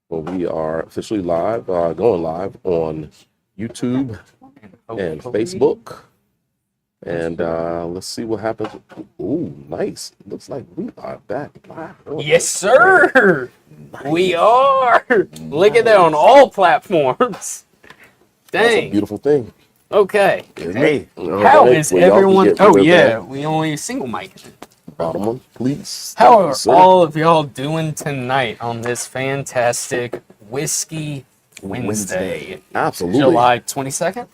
Well, we are officially live, going live on YouTube and Facebook. And let's see what happens. Ooh, nice. Looks like we are back live. Yes, sir. Nice. We are. Nice. Look at that on all platforms. Dang. That's a beautiful thing. Okay. Hey, how is everyone? Oh, yeah. We only a single mic. Bottom one, please. How are all of y'all doing tonight on this fantastic Whiskey Wednesday? Absolutely. July 22nd?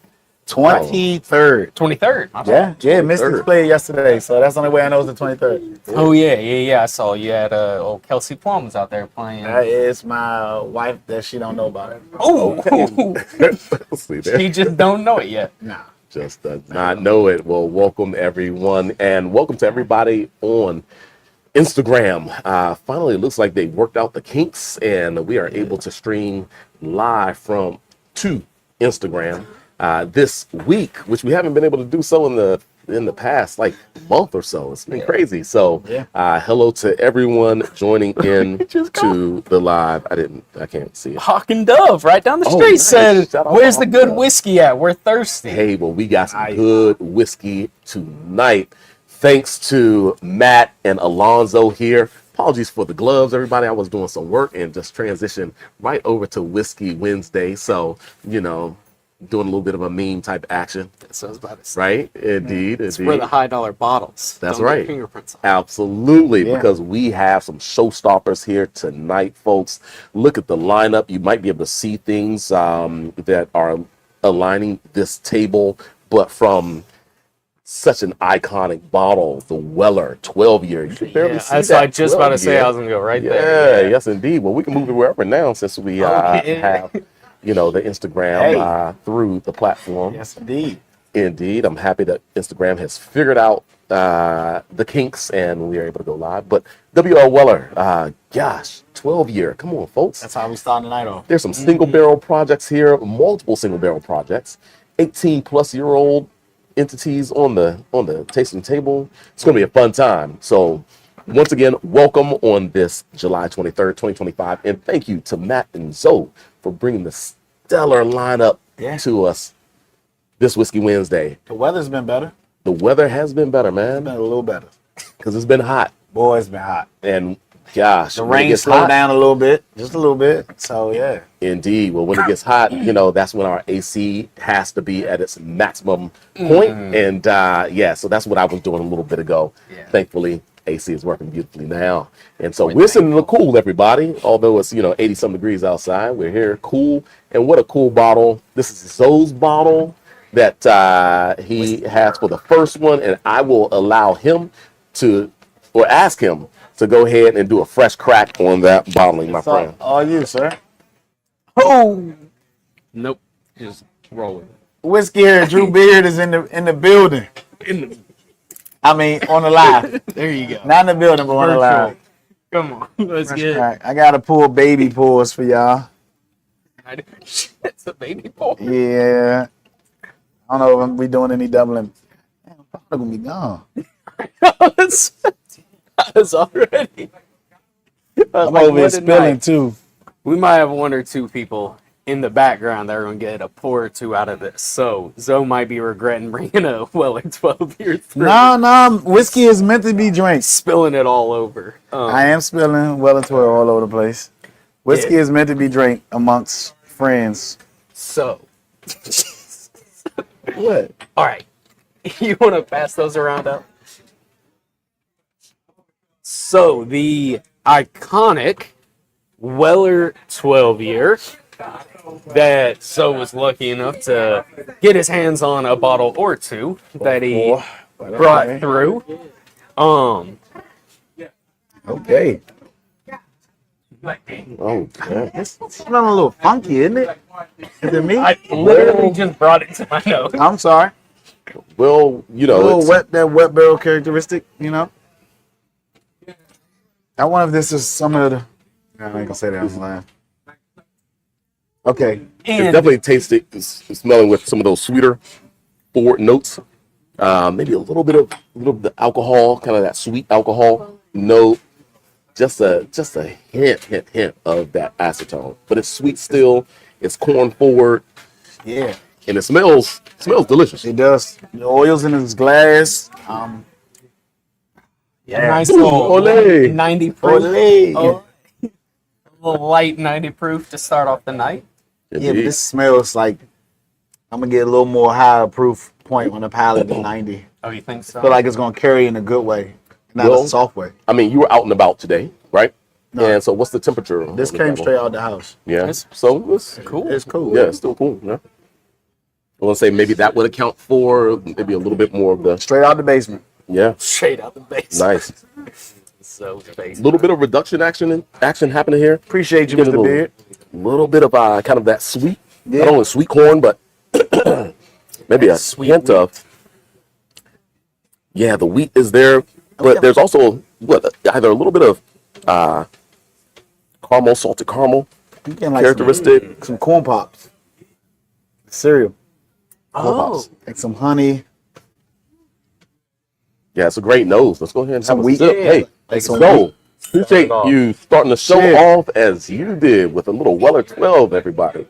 23rd. 23rd. Yeah, Mystics played yesterday, so that's the only way I know it's the 23rd. Oh, yeah. I saw you had old Kelsey Plum was out there playing. That is my wife that she don't know about it. Oh, okay. She just don't know it yet. Nah. Just does not know it. Well, welcome everyone, and welcome to everybody on Instagram. Finally, it looks like they worked out the kinks, and we are able to stream live to Instagram this week, which we haven't been able to do so in the past like month or so. It's been crazy. So hello to everyone joining in to the live. I can't see it. Hawk and Dove right down the street said, where's the good whiskey at? We're thirsty. Hey, well, we got some good whiskey tonight. Thanks to Matt and Alonzo here. Apologies for the gloves, everybody. I was doing some work and just transitioned right over to Whiskey Wednesday. So, doing a little bit of a meme type action. That's what I was about to say. Right? Indeed. It's for the high dollar bottles. That's Don't right. Get fingerprints on. Absolutely. Yeah. Because we have some showstoppers here tonight, folks. Look at the lineup. You might be able to see things that are aligning this table, but from such an iconic bottle, the Weller 12-year. You can barely see that's that. I just about to say. I was going to go right there. Yeah, yes, indeed. Well, we can move it wherever now since we have... the Instagram through the platform. Yes, indeed. Indeed. I'm happy that Instagram has figured out the kinks and we are able to go live. But W.L. Weller, 12-year. Come on, folks. That's how we starting the night off. There's some single barrel projects here, multiple single barrel projects, 18-plus-year-old entities on the tasting table. It's going to be a fun time. So once again, welcome on this July 23rd, 2025. And thank you to Matt and Zoe for bringing the stellar lineup to us this Whiskey Wednesday. The weather's been better. The weather has been better, man. It's been a little better. Because it's been hot. Boy, it's been hot. And gosh. The rain slowed down a little bit. Just a little bit. So, yeah. Indeed. Well, when it gets hot, that's when our AC has to be at its maximum point. And, so that's what I was doing a little bit ago. Yeah. Thankfully, AC is working beautifully now. And so we're sitting in the cool, everybody. Although it's, 80-some degrees outside, we're here cool. And what a cool bottle. This is Zoe's bottle that he has for the first one. And I will allow him ask him to go ahead and do a fresh crack on that bottling, my friend. All you, sir. Oh! Nope. Just roll it. Whiskey here. Drew Beard is in the building. I mean, on the live. There you go. Not in the building, but on the live. Come on. Let's get it. I got to pull baby pulls for y'all. It's a baby pour. Yeah. I don't know if we doing any doubling. Man, I'm probably going to be gone. That's already. I'm over here spilling, too. We might have one or two people in the background that are going to get a pour or two out of this. So Zoe might be regretting bringing a Weller 12-year through. No. Whiskey is meant to be drank. Spilling it all over. I am spilling Weller 12 all over the place. Whiskey is meant to be drank amongst friends. So. What? All right. You want to pass those around out? So the iconic Weller 12-year that Zoe was lucky enough to get his hands on a bottle or two that he brought through. Okay. Oh, yeah. It's smelling a little funky, isn't it? Is it me? I literally just brought it to my nose. I'm sorry. Well, a little wet barrel characteristic, I wonder if this is some of the... I ain't gonna say that on the line. Okay. It's definitely tasting, smelling with some of those sweeter forward notes. Maybe a little bit of alcohol, kind of that sweet alcohol note. just a hint of that acetone. But it's sweet still. It's corn forward, Yeah, and it smells delicious. it does. The oils in his glass. Yeah, nice little Olé. 90 proof. Olé. Oh, a little light 90 proof to start off the night. Yeah, but Indeed. this smells like I'm gonna get a little more higher proof point on the palate than 90. Oh, you think so? I feel like it's gonna carry in a good way, not Well, a soft way. I mean, you were out and about today, right? No. And so, what's the temperature? This on the came kettle? straight out the house. Yeah. It's So it's cool. It's cool. Yeah, it's still cool. Yeah. I want to say maybe that would account for maybe a little bit more of the Straight out the basement. yeah. Straight out the base. Nice. So base. A little bit of reduction action happening here. Appreciate you, Get a Mr. little- Beard. Little bit of kind of that sweet, Yeah. not only sweet corn, but maybe a Sweet hint wheat. of the wheat is there, but there's also either a little bit of caramel, salted caramel You getting like characteristic. some corn pops, cereal, Oh, like some honey. Yeah, it's a great nose. Let's go ahead and Some have a wheat. sip. Yeah. Hey, Like some so appreciate you starting the show Cheers. off as you did with a little Weller 12, everybody.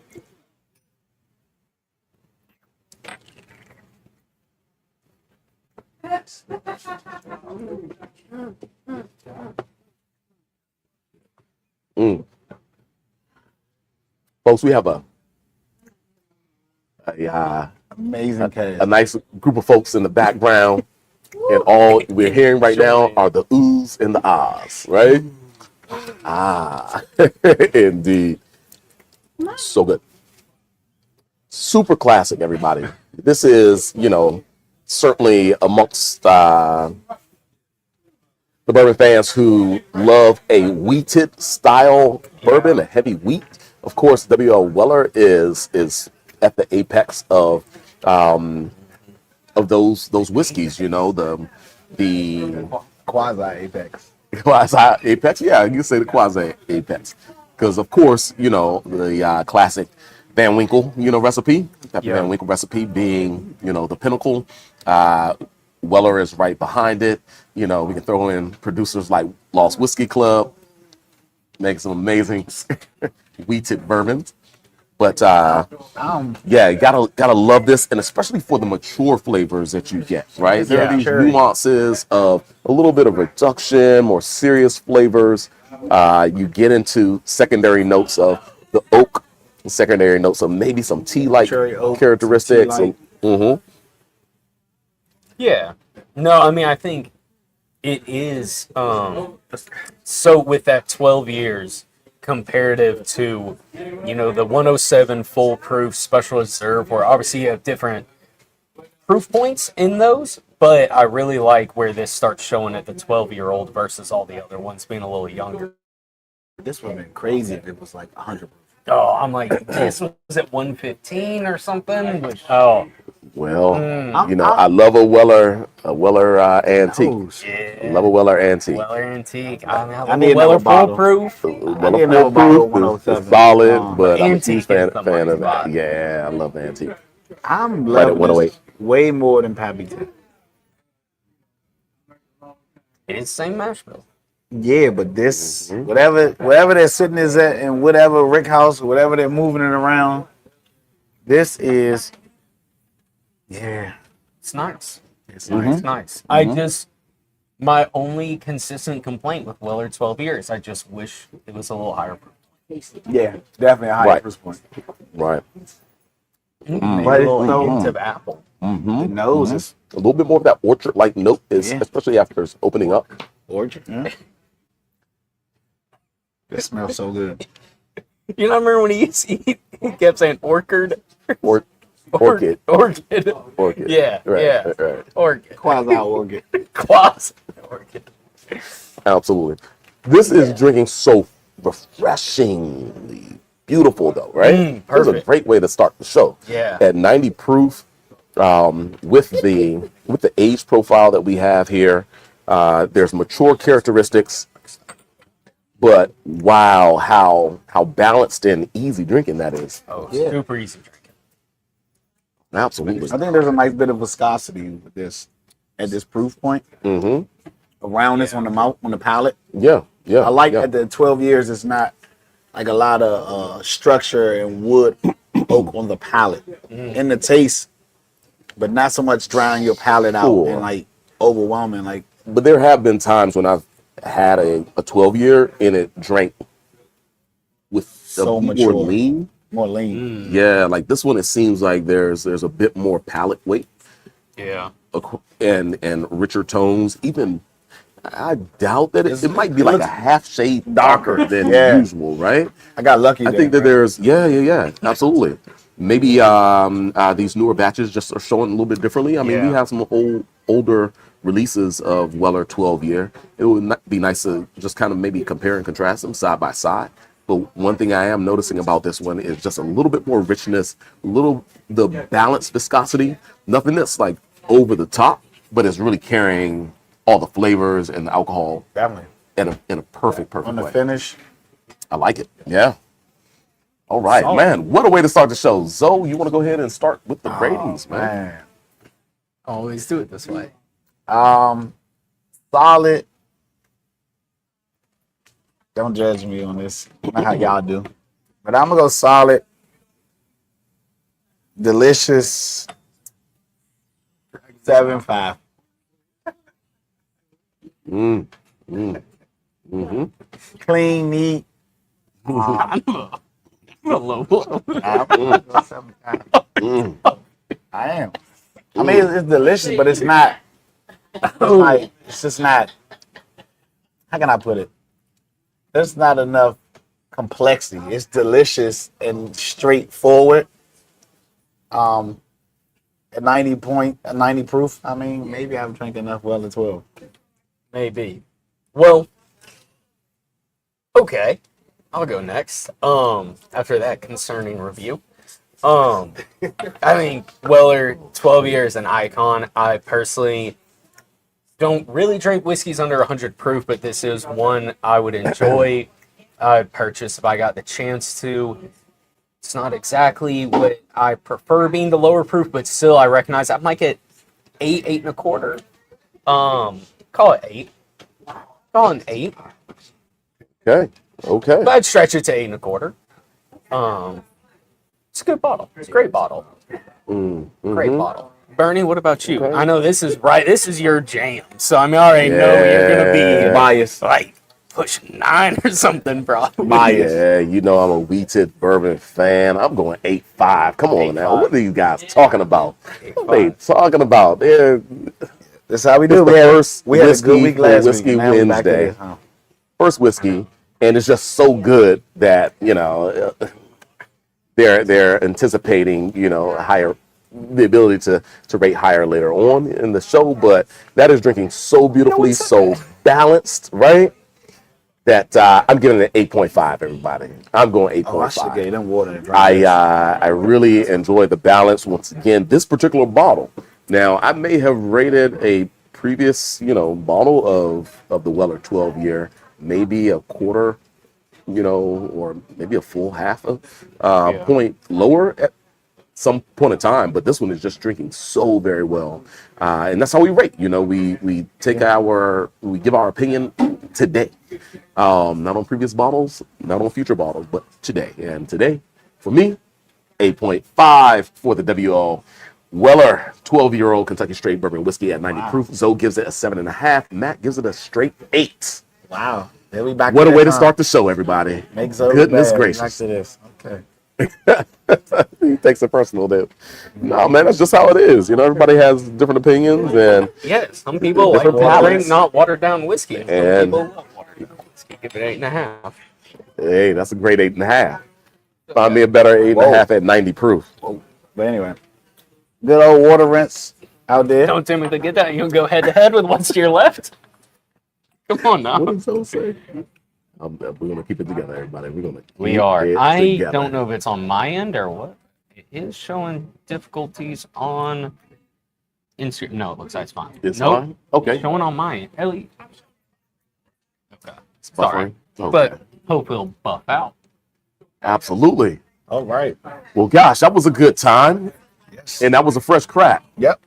Mm. Folks, we have a Amazing cast. a nice group of folks in the background, and all we're hearing right now are the oohs and the ahs, right? Ah, indeed. So good. Super classic, everybody. This is, certainly amongst the bourbon fans who love a wheated style bourbon, a heavy wheat. Of course, W.L. Weller is at the apex of those whiskeys. The Quasi apex. quasi apex. Yeah, you can say the quasi apex, because of course the classic Van Winkle recipe. That Yeah. Van Winkle recipe being the pinnacle. Weller is right behind it. We can throw in producers like Lost Whiskey Club, make some amazing wheated bourbons. But yeah, you gotta love this, and especially for the mature flavors that you get, right? There are these Cherry. nuances of a little bit of reduction, more serious flavors. You get into secondary notes of the oak, secondary notes of maybe some tea-like Cherry oak, characteristics. some Mhm. yeah. No, I mean, I think it is. So with that 12 years comparative to, the 107 full proof special reserve, where obviously you have different proof points in those, but I really like where this starts showing at the 12-year-old versus all the other ones being a little younger. This would have been crazy if it was like 100 proof. Oh, I'm like, this was at 115 or something. Which, oh, Well, I love a Weller antique. Oh, yeah. Love a Weller antique. Weller Antique. I mean, I need I Weller another bottle. foolproof. Weller need another bottle of Full Proof 107. is solid, but I'm a Antique huge fan is the of that. spot. Yeah, I love the antique. I'm Right at loving 108. this way more than Pappyton. It is the same mash bill. Yeah, but this whatever they're sitting is at in whatever Rick house, whatever they're moving it around, this is It's nice. it's It's nice. I just, my only consistent complaint with Weller 12 years, I just wish it was a little higher. yeah, definitely a higher Right. price point. Right. Maybe But a little it's hint of apple. The nose is A little bit more of that orchard-like note, Yeah. especially after it's opening up. orchard. Yeah. This smells so good. You know, remember when he kept saying orchard? Orchid. Orchid. Orchid. Yeah, Right, yeah. right. Orchid. Quasi orchid. Quasi. Orchid. Absolutely. This is drinking so refreshingly beautiful, though, right? It's a perfect. great way to start the show. Yeah. At 90 proof, with the age profile that we have here, there's mature characteristics, but wow, how balanced and easy drinking that is. Oh, Yeah. super easy drinking. Absolutely. I think there's a nice bit of viscosity with this at this proof point. Mm-hmm. Around this on the mouth, on the palate. Yeah. Yeah. I like yeah. that the 12 years is not like a lot of structure and wood oak on the palate. In the taste, but not so much drying your palate out Sure. and like overwhelming. Like But there have been times when I've had a 12-year and it drank with So a mature. more lean. more lean. Yeah, like this one, it seems like there's a bit more palate weight Yeah. and richer tones. Even I doubt that it might be it like a looks half shade darker than Yeah. usual, right? I got lucky. I think that there's yeah, absolutely. Maybe these newer batches just are showing a little bit differently. I mean, we Yeah. have some older releases of Weller 12-year. It would be nice to just kind of maybe compare and contrast them side by side. But one thing I am noticing about this one is just a little bit more richness, the balanced viscosity. Nothing that's like over the top, but it's really carrying all the flavors and the alcohol definitely in a perfect on the way. finish. I like it. Yeah. All right, Solid. man. What a way to start the show. Zoe, you want to go ahead and start with the ratings, man? Man, Always do it this way. solid. Don't judge me on this. Not how y'all do, but I'm gonna go solid. Delicious. 7.5. Mm-hmm. Clean, neat. I'm a low blow. I'm gonna go 7.5. I am. I mean, it's delicious, but it's not. It's like it's just not. How can I put it? There's not enough complexity. It's delicious and straightforward. At 90 proof. I mean, maybe I've drank enough Weller 12. Maybe. Well, okay. I'll go next. After that concerning review. I think Weller 12 years an icon. I personally don't really drink whiskeys under 100 proof, but this is one I would enjoy. I'd purchase if I got the chance to. It's not exactly what I prefer being the lower proof, but still I recognize I might get 8, 8.25. Call it 8. Call it an 8. Okay. But I'd stretch it to 8.25. It's a good bottle. It's a great bottle. Great bottle. Bernie, what about you? Okay. I know this is right. This is your jam. So I mean, I already know you're gonna be Biased. like pushing 9 or something, bro. Biased. Yeah, you know I'm a wheated bourbon fan. I'm going 8.5. Come on now. 8.5. What are these guys talking about? What are they talking about? They're That's how we It's do. the first We had a whiskey good week for last Whiskey week. Now we're back to Wednesday. this, huh? first whiskey, and it's just so good that they're anticipating higher, the ability to rate higher later on in the show. But that is drinking so beautifully, so balanced, right? That I'm giving it an 8.5. Everybody, I'm going 8.5. Oh, I should get them water and drink. I really enjoy the balance. Once again, this particular bottle. Now, I may have rated a previous, bottle of the Weller 12 year, maybe a quarter, or maybe a full half of point lower at some point in time. But this one is just drinking so very well, and that's how we rate. We take we give our opinion today, not on previous bottles, not on future bottles, but today. And today, for me, 8.5 for the WO Weller 12-year-old Kentucky Straight Bourbon Whiskey at 90 proof. Zoe gives it a 7.5. Matt gives it a straight 8. Wow. There we back. What a way to huh? start the show, everybody. Make Zoe Goodness bad. gracious. Back to this. Okay. He takes it personal, dude. No, man, that's just how it is. Everybody has different opinions, and Yeah, some people like Different to drink palates. not watered down whiskey. Some And- people love watered down whiskey. Give it 8.5. hey, that's a great 8.5. Find me a better 8.5 at 90 proof. But anyway, good old water rinse out there. Don't Timothy get that. You'll go head to head with what's to your left. Come on now. What did Zoe say? We're gonna keep it together, everybody. We're gonna. We keep are. it I together. don't know if it's on my end or what. It is showing difficulties on Instagram. No, it looks like it's fine. It's nope. fine? Okay. It's showing on my end. Ellie. Okay. It's Sorry. buffering. Okay. But hope it'll buff out. Absolutely. All right. Well, gosh, that was a good time, Yes. and that was a fresh crack. Yep.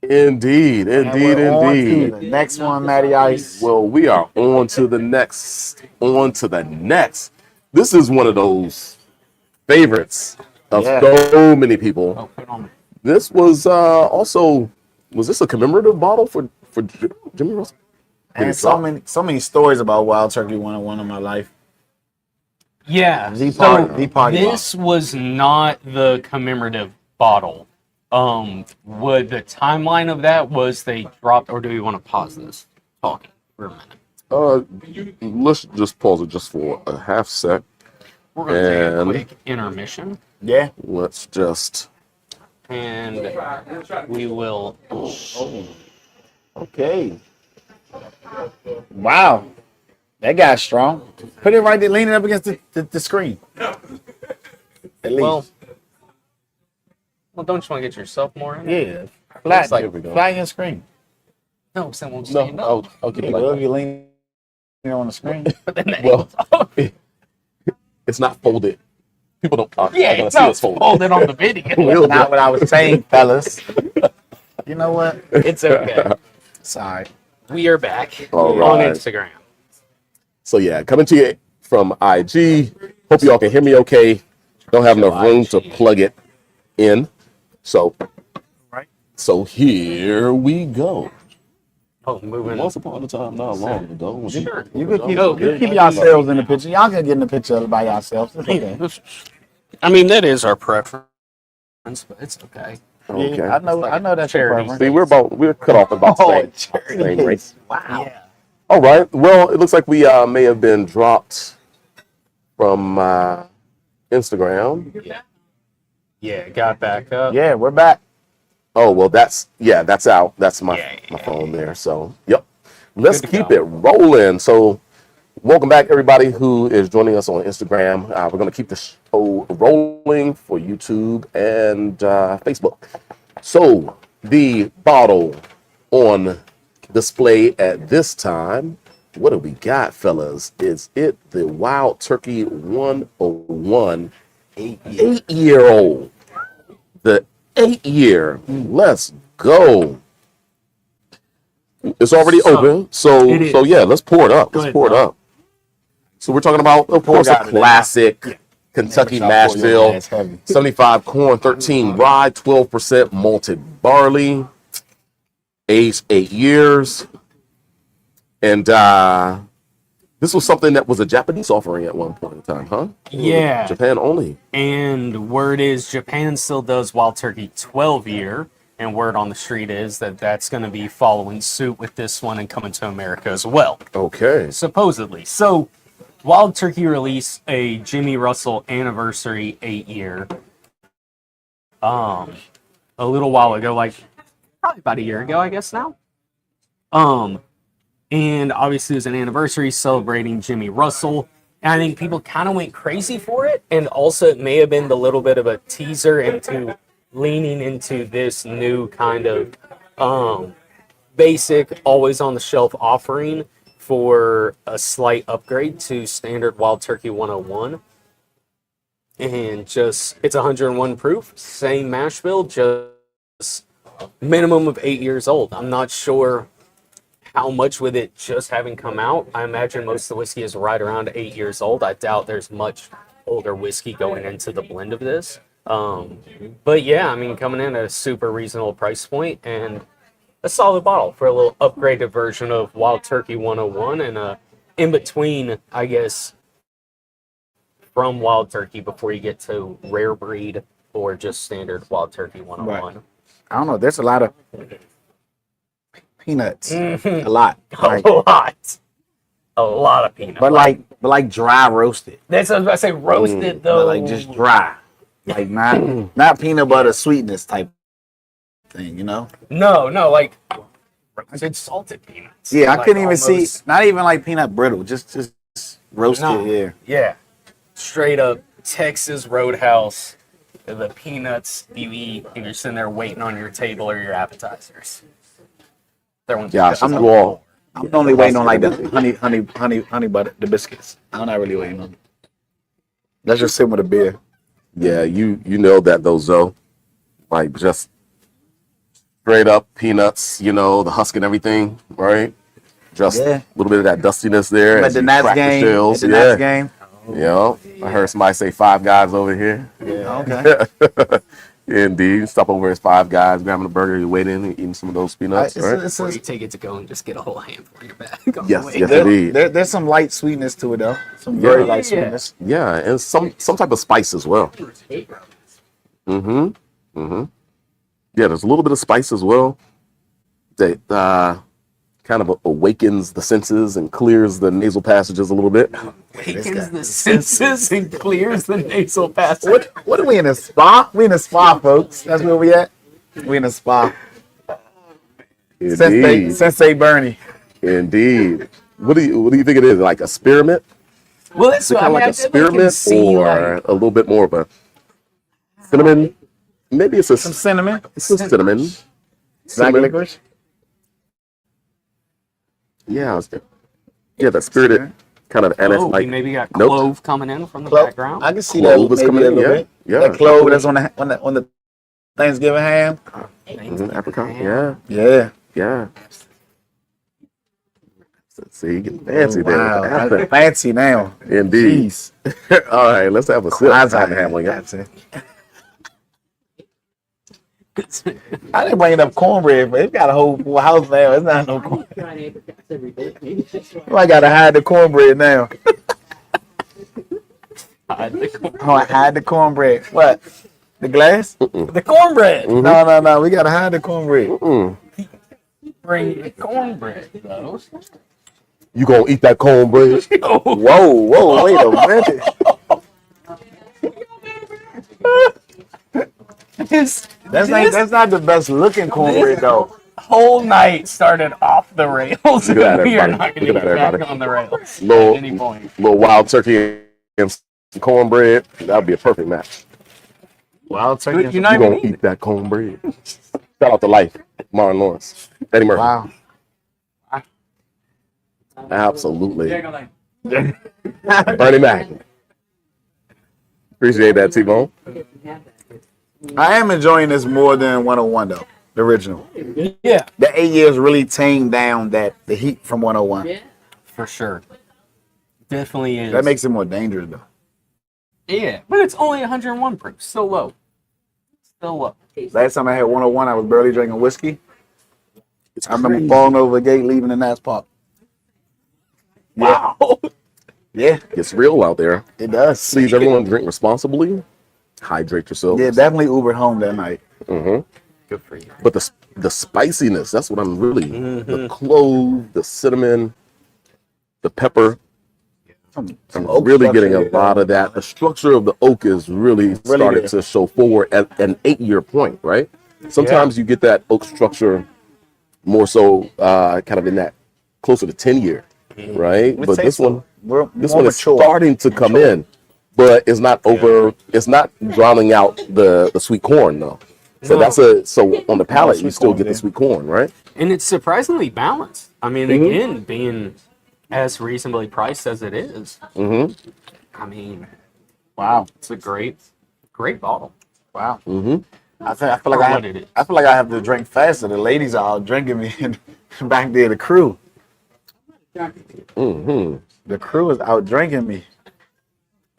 Indeed, And indeed, we're on to indeed. the next one, Matty Ice. Well, we are on to the next. On to the next. This is one of those favorites of so many people. This was also, was this a commemorative bottle for Jimmy Russell? And so many stories about Wild Turkey 101 in my life. Yeah. The So party this was not the commemorative bottle. Would the timeline of that was they dropped, or do you want to pause this talking for a minute? Let's just pause it just for a half sec. We're going to take a quick intermission. Yeah. Let's just. And we will. Okay. Wow. That guy's strong. Put it right there, leaning up against the screen. At least. Well, don't you want to get yourself more in? Yeah. Flat, like- flat your screen. No, because I won't stand up. I'll keep it Well, if like you lean on the screen. But then the Well, angle's- it's not folded. People don't. yeah, gonna it's see not us folded. folded on the video. That's not what I was saying, fellas. You know what? It's okay. Sorry. We are back All on right. Instagram. So yeah, coming to you from IG. Hope y'all can hear me okay. Don't have enough room to plug it in. So, Right. So here we go. Oh, moving. Once upon a time, not long ago. Sure. You can keep, Oh, you keep yourselves in the picture. Y'all can get in the picture by yourselves. It's okay. I mean, that is our preference, but it's okay. Okay. Yeah, I know that's your Charity. preference. See, we're cut off about the same, charity same case. race. Wow. Yeah. All right. Well, it looks like we may have been dropped from Instagram. Yeah, got back up. Yeah, we're back. Oh well, that's out. That's my Yeah. phone there. So yep. Let's Good to keep go. it rolling. So welcome back everybody who is joining us on Instagram. We're gonna keep the show rolling for YouTube and Facebook. So the bottle on display at this time. What do we got, fellas? Is it the Wild Turkey 101 8-year-old? The 8-year. Let's go. It's already open. So it is. so yeah, let's pour it up. Go Let's ahead, pour it Bob. up. So we're talking about, of course, a got it. classic Kentucky mash bill. It's heavy. 75 corn, 13 rye, 12% malted barley, aged 8 years. And this was something that was a Japanese offering at one point in time, huh? Yeah. Japan only. And word is Japan still does Wild Turkey 12-year, and word on the street is that that's going to be following suit with this one and coming to America as well, Okay. supposedly. So, Wild Turkey released a Jimmy Russell anniversary 8-year a little while ago, like probably about a year ago, I guess now. And obviously it was an anniversary celebrating Jimmy Russell. And I think people kind of went crazy for it. And also it may have been the little bit of a teaser into leaning into this new kind of basic, always on the shelf offering for a slight upgrade to standard Wild Turkey 101. And just, it's 101 proof, same mash bill, just minimum of 8 years old. I'm not sure how much with it just having come out. I imagine most of the whiskey is right around 8 years old. I doubt there's much older whiskey going into the blend of this. But yeah, I mean, coming in at a super reasonable price point and a solid bottle for a little upgraded version of Wild Turkey 101 and in between, I guess, from Wild Turkey before you get to rare breed or just standard Wild Turkey 101. Right. I don't know. There's a lot of peanuts. Mhm. A lot. Like, A lot of peanut. but like dry roasted. That's what I was about to say. Roasted But though. like just dry. Like not peanut butter sweetness type thing, you know? No, like roasted salted peanuts. Yeah, I Like couldn't even see almost- not even like peanut brittle, just roasted, No. yeah. Yeah, straight up Texas Roadhouse. The peanuts you eat and you're sitting there waiting on your table or your appetizers. That one's Gosh, I'm you all. I'm only waiting on like the honey butter, the biscuits. I'm not really waiting on them. Let's just sit with a beer. Yeah, you nailed that though, Zoe. Like just straight up peanuts, you know, the husk and everything, right? Just a little bit of that dustiness there. At the Nats game. Shells. At the Nats game. Yeah. I heard somebody say Five Guys over here. Yeah. Okay. Indeed. Stop over at Five Guys, grabbing a burger, you're waiting and eating some of those peanuts. Or you take it to go and just get a whole handful in your bag. Yes, indeed. There's some light sweetness to it though. Some very light sweetness. Yeah, and some type of spice as well. Yeah, there's a little bit of spice as well that kind of awakens the senses and clears the nasal passages a little bit. Awakens the senses and clears the nasal passage. What are we in a spa? We in a spa, folks. That's where we at. We in a spa. Indeed. Sensei Bernie. Indeed. What do you think it is? Like a spearmint? Well, it's kind of like a spearmint or a little bit more of a cinnamon? Maybe it's Some cinnamon. It's a cinnamon. Black Cinnamon. licorice. Yeah, that spirited kind of anise Oh, like. we maybe got Nope. clove coming in from the Clove. background. I can see Clove that is maybe coming a in, little yeah. bit. Yeah. That clove that's on the Thanksgiving ham. Apricot. Yeah, Yeah. See, getting fancy Wow. there. That's fancy now. Indeed. Jeez. All right, let's have a sip. That's Time to have one, yeah. That's it. I didn't bring enough cornbread, but it's got a whole full house now. It's not no cornbread. I gotta hide the cornbread now. Oh, I hide the cornbread. What? The glass? The cornbread. No. We gotta hide the cornbread. Bring the cornbread, though. You gonna eat that cornbread? Whoa, wait a minute. That's not the best looking cornbread though. Whole night started off the rails. Look at that, We are everybody. not going Look to at get that, back everybody. on the rails Little- at any point. Little wild turkey and some cornbread. That would be a perfect match. Wild You're turkey. not You even gonna eating. eat that cornbread? Shout out to Life, Martin Lawrence, Eddie Murphy. Wow. Absolutely. Bernie Mac. Appreciate that, T-Bone. I am enjoying this more than 101 though. The original. Yeah, The 8 years really tamed down the heat from 101. for sure. Definitely is. That makes it more dangerous though. Yeah, but it's only 101 proof. Still low. Still low. Last time I had 101, I was barely drinking whiskey. I remember falling over the gate, leaving the Nats Park. Wow. Yeah, It's real out there. it does. Please, everyone, drink responsibly. Hydrate yourself. Yeah, definitely Ubered home that night. Good for you. But the spiciness, that's what I'm really, the clove, the cinnamon, the pepper, Some I'm oak really structure getting a there. lot of that. The structure of the oak is really started there. to show forward at an 8-year point, right? Sometimes you get that oak structure more so kind of in that closer to 10-year, right? Would But say this so. one, We're this more one is mature. starting to come in, but it's not over. It's not drowning out the sweet corn though. So so on the palate you sweet still corn get the there. sweet corn, right? And it's surprisingly balanced. I mean, again, being as reasonably priced as it is. I mean, Wow. it's a great bottle. Wow. Mm-hmm. I feel like Or I what have, it is. I feel like I have to drink faster. The ladies are out drinking me, and back there, the crew. Mm-hmm. The crew is out drinking me.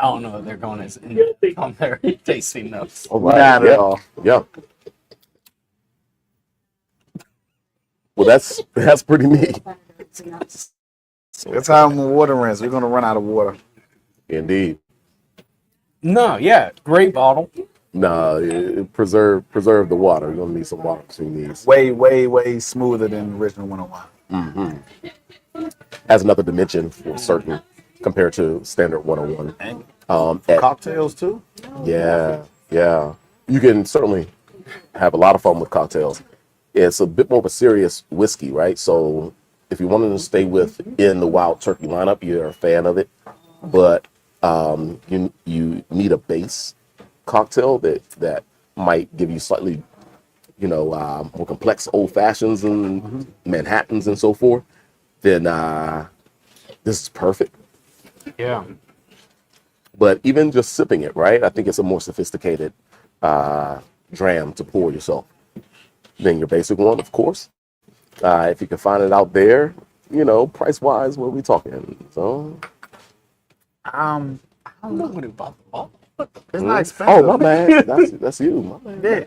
I don't know if they're going as in on their tasting notes. All right. Not yeah. at all. Yeah. Well, that's pretty neat. That's how I'm water rinse. We're gonna run out of water. Indeed. No, yeah, great bottle. No, preserve the water. You're gonna need some water between these. Way, way, way smoother than the original 101. Has another dimension for certain compared to standard 101. Cocktails too. Yeah. You can certainly have a lot of fun with cocktails. It's a bit more of a serious whiskey, right? So if you wanted to stay within the wild turkey lineup, you're a fan of it. But you need a base cocktail that might give you slightly, more complex old fashions and Manhattans and so forth. Then this is perfect. Yeah. But even just sipping it, right? I think it's a more sophisticated dram to pour yourself. than your basic one, of course. If you can find it out there, price wise, what are we talking? So, I don't know. What about the ball? It's not expensive. oh my bad, that's you, my bad. Yeah.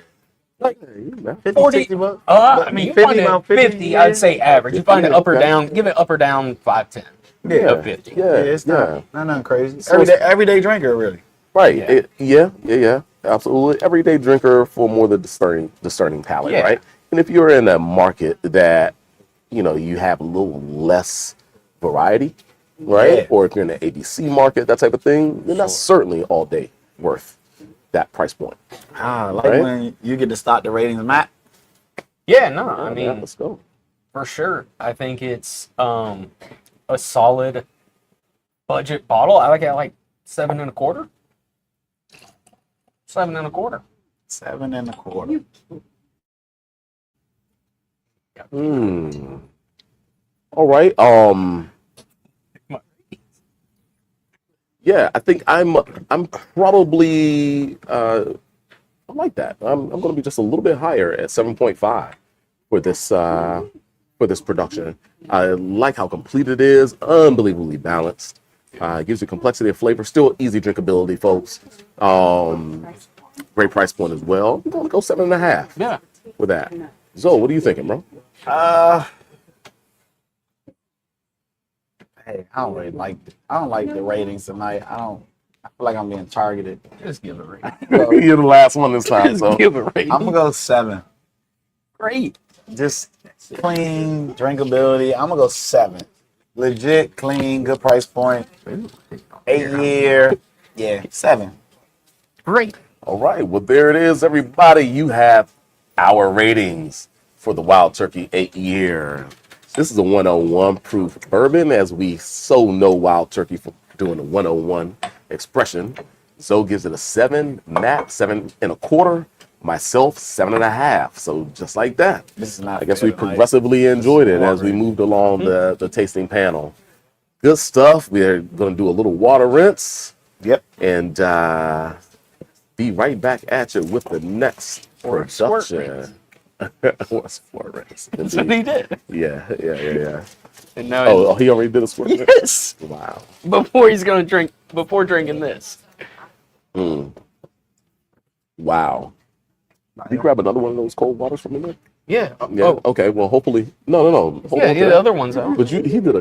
Like, you, man. 50, 40 60 bucks. I mean, you 50, find it about 50, I'd say average. You find it up or Okay. down, give it up or down 5-10. Yeah. Of 50. Yeah, Yeah, it's yeah. not nothing crazy. So Everyday drinker, really. Right. Yeah. Yeah, absolutely. Everyday drinker for more the discerning palate, Yeah. right? And if you're in a market that, you have a little less variety, right? Yeah. Or if you're in the ABC market, that type of thing, then that's certainly all day worth that price point. Like Right. when you get to start the ratings, Matt. Yeah, no, I Yeah, mean, let's go. for sure. I think it's a solid budget bottle. I like it at like 7 1/4. 7 1/4. 7 1/4. All right. Yeah, I think I'm probably I like that. I'm going to be just a little bit higher at 7.5 for this production. I like how complete it is, unbelievably balanced. It gives you complexity of flavor, still easy drinkability, folks. Great price point as well. I'm going to go 7.5 Yeah. with that. Zoe, what are you thinking, bro? Hey, I don't like the ratings tonight. I feel like I'm being targeted. Just give it a rating. You're the last one this time, so Give it a rating. I'm gonna go 7. Great. Just clean drinkability. I'm gonna go 7. Legit, clean, good price point. 8-year. Yeah, 7. Great. all right. Well, there it is, everybody. You have our ratings for the Wild Turkey 8-year. This is a 101 proof bourbon, as we so know Wild Turkey for doing a 101 expression. Zoe gives it a 7, Matt 7 1/4, myself 7.5. So just like that, This is not. I guess fair we tonight. progressively enjoyed it as we boring. moved along the tasting panel. Good stuff. We're going to do a little water rinse Yep. and be right back at you with the next Or a squirt production. Or a squirt rinse. That's what he did. Yeah. And now Oh, he already did a squirt rinse? yes. Wow. Before drinking this. Wow. You grab another one of those cold waters from in there? Yeah. Yeah. Oh, Okay. Well, hopefully. No. Hold yeah, on to the that. other one's out. But he did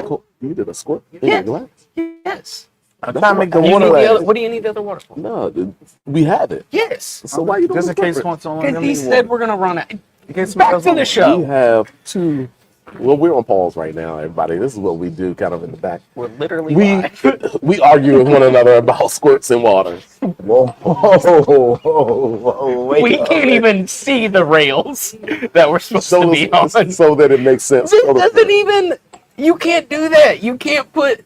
a squirt in Yeah. your glass? Yes. I'm trying to make the You water. need the last. other, what do you need the other water for? No, we have it. Yes. So why you don't Just in squirt case it? someone Because he said we're going to run out. Back to the We show. have two. Well, we're on pause right now, everybody. This is what we do, kind of in the back. We're literally We live. we argue with one another about squirts and waters. Whoa, wait We up. can't even see the rails that we're supposed to be on. So that it makes sense. This doesn't even. You can't do that. You can't put